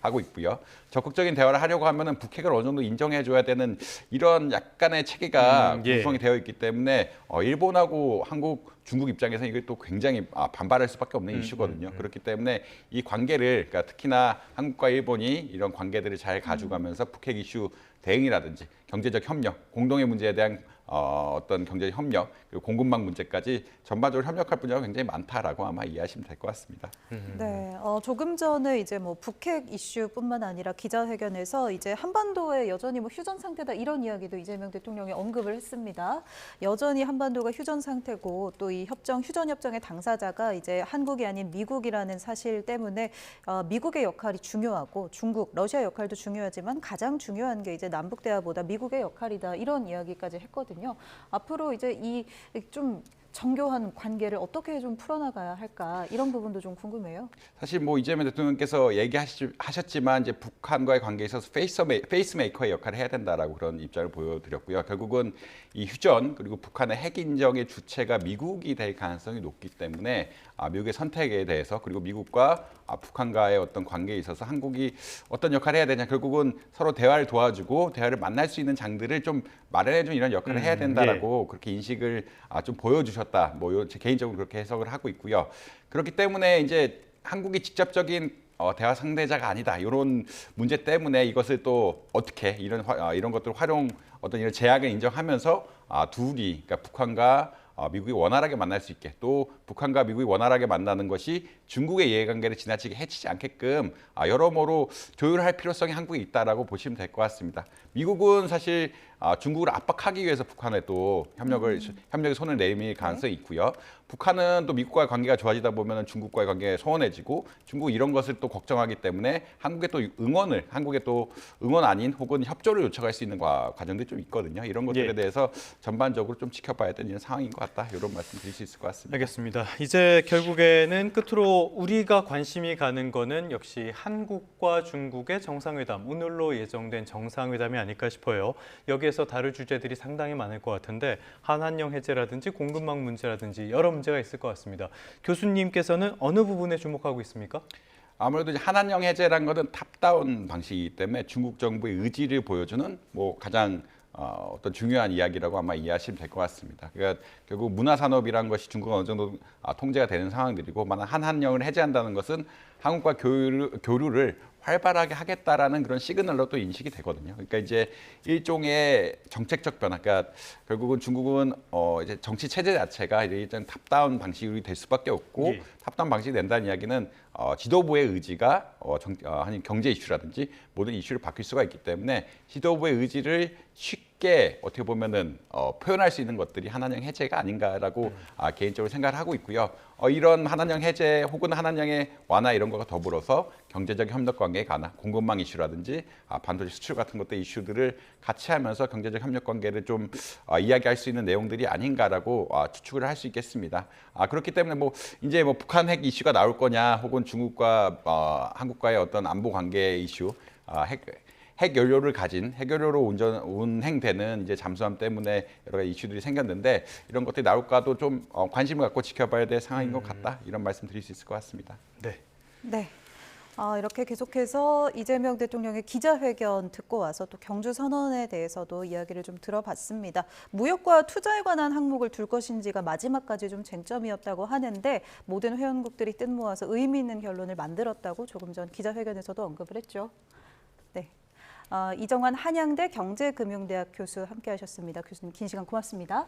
[SPEAKER 3] 하고 있고요. 적극적인 대화를 하려고 하면은 북핵을 어느 정도 인정해줘야 되는 이런 약간의 체계가
[SPEAKER 1] 예.
[SPEAKER 3] 구성이 되어 있기 때문에 일본하고 한국 중국 입장에서 이게 또 굉장히 반발할 수밖에 없는 이슈거든요. 그렇기 때문에 이 관계를 그러니까 특히나 한국과 일본이 이런 관계들을 잘 가져가면서 북핵 이슈 대응이라든지 경제적 협력, 공동의 문제에 대한 어떤 경제적 협력, 그리고 공급망 문제까지 전반적으로 협력할 분야가 굉장히 많다라고 아마 이해하시면 될 것 같습니다.
[SPEAKER 2] 네, 조금 전에 이제 뭐 북핵 이슈뿐만 아니라 기자회견에서 이제 한반도에 여전히 뭐 휴전 상태다 이런 이야기도 이재명 대통령이 언급을 했습니다. 여전히 한반도가 휴전 상태고 또 이 휴전 협정의 당사자가 이제 한국이 아닌 미국이라는 사실 때문에 미국의 역할이 중요하고 중국, 러시아 역할도 중요하지만 가장 중요한 게 이제 남북 대화보다 미국의 역할이다 이런 이야기까지 했거든요. 앞으로 이제 이 좀 정교한 관계를 어떻게 좀 풀어나가야 할까 이런 부분도 좀 궁금해요.
[SPEAKER 3] 사실 뭐 이재명 대통령께서 얘기하셨지만 이제 북한과의 관계에 있어서 페이스메이커의 역할을 해야 된다라고 그런 입장을 보여드렸고요. 결국은 이 휴전 그리고 북한의 핵 인정의 주체가 미국이 될 가능성이 높기 때문에 미국의 선택에 대해서 그리고 미국과 북한과의 어떤 관계에 있어서 한국이 어떤 역할을 해야 되냐 결국은 서로 대화를 도와주고 대화를 만날 수 있는 장들을 좀 마련해주는 이런 역할을 해야 된다라고 그렇게 인식을 좀 보여주셨다. 뭐 제 개인적으로 그렇게 해석을 하고 있고요. 그렇기 때문에 이제 한국이 직접적인 대화 상대자가 아니다. 이런 문제 때문에 이것을 또 어떻게 이런 것들을 어떤 이런 제약을 인정하면서 둘이 그러니까 북한과 미국이 원활하게 만날 수 있게 또 북한과 미국이 원활하게 만나는 것이 중국의 이해관계를 지나치게 해치지 않게끔 여러모로 조율할 필요성이 한국에 있다라고 보시면 될 것 같습니다. 미국은 사실 중국을 압박하기 위해서 북한에 또 협력의 손을 내밀 가능성이 있고요. 북한은 또 미국과의 관계가 좋아지다 보면 중국과의 관계가 소원해지고 중국은 이런 것을 또 걱정하기 때문에 한국의 또 응원 아닌 혹은 협조를 요청할 수 있는 과정들이 좀 있거든요. 이런 것들에 대해서 전반적으로 좀 지켜봐야 되는 상황인 것 같다. 이런 말씀 드릴 수 있을 것 같습니다.
[SPEAKER 1] 알겠습니다. 이제 결국에는 끝으로 우리가 관심이 가는 거는 역시 한국과 중국의 정상회담, 오늘로 예정된 정상회담이 아닐까 싶어요. 여기에서 다룰 주제들이 상당히 많을 것 같은데 한한령 해제라든지 공급망 문제라든지 여러 문제가 있을 것 같습니다. 교수님께서는 어느 부분에 주목하고 있습니까?
[SPEAKER 3] 아무래도 이제 한한령 해제라는 것은 탑다운 방식이기 때문에 중국 정부의 의지를 보여주는 뭐 가장 어떤 중요한 이야기라고 아마 이해하시면 될 것 같습니다. 그러니까 결국 문화산업이라는 것이 중국은 어느 정도 통제가 되는 상황들이고 만약 한한령을 해제한다는 것은 한국과 교류를 활발하게 하겠다라는 그런 시그널로 또 인식이 되거든요. 그러니까 이제 일종의 정책적 변화, 그러니까 결국은 중국은 이제 정치 체제 자체가 이제 일단 탑다운 방식이 될 수밖에 없고 탑다운 방식이 된다는 이야기는 지도부의 의지가 경제 이슈라든지 모든 이슈를 바뀔 수가 있기 때문에 지도부의 의지를 쉽게 어떻게 보면은 표현할 수 있는 것들이 한한령 해제가 아닌가라고 개인적으로 생각을 하고 있고요. 이런 한한령 해제 혹은 한한령의 완화 이런 것과 더불어서 경제적 협력 관계에 관한 공급망 이슈라든지 반도체 수출 같은 것들 이슈들을 같이 하면서 경제적 협력 관계를 좀 이야기할 수 있는 내용들이 아닌가라고 추측을 할 수 있겠습니다. 그렇기 때문에 뭐 이제 뭐 북한 핵 이슈가 나올 거냐 혹은 중국과 한국과의 어떤 안보 관계 이슈, 핵 연료를 가진 핵 연료로 운행되는 이제 잠수함 때문에 여러 가지 이슈들이 생겼는데 이런 것들이 나올까도 좀 관심을 갖고 지켜봐야 될 상황인 것 같다. 이런 말씀 드릴 수 있을 것 같습니다.
[SPEAKER 2] 네. 이렇게 계속해서 이재명 대통령의 기자회견 듣고 와서 또 경주 선언에 대해서도 이야기를 좀 들어봤습니다. 무역과 투자에 관한 항목을 둘 것인지가 마지막까지 좀 쟁점이었다고 하는데 모든 회원국들이 뜻 모아서 의미 있는 결론을 만들었다고 조금 전 기자회견에서도 언급을 했죠. 네. 이정환 한양대 경제금융대학 교수 함께하셨습니다. 교수님 긴 시간 고맙습니다.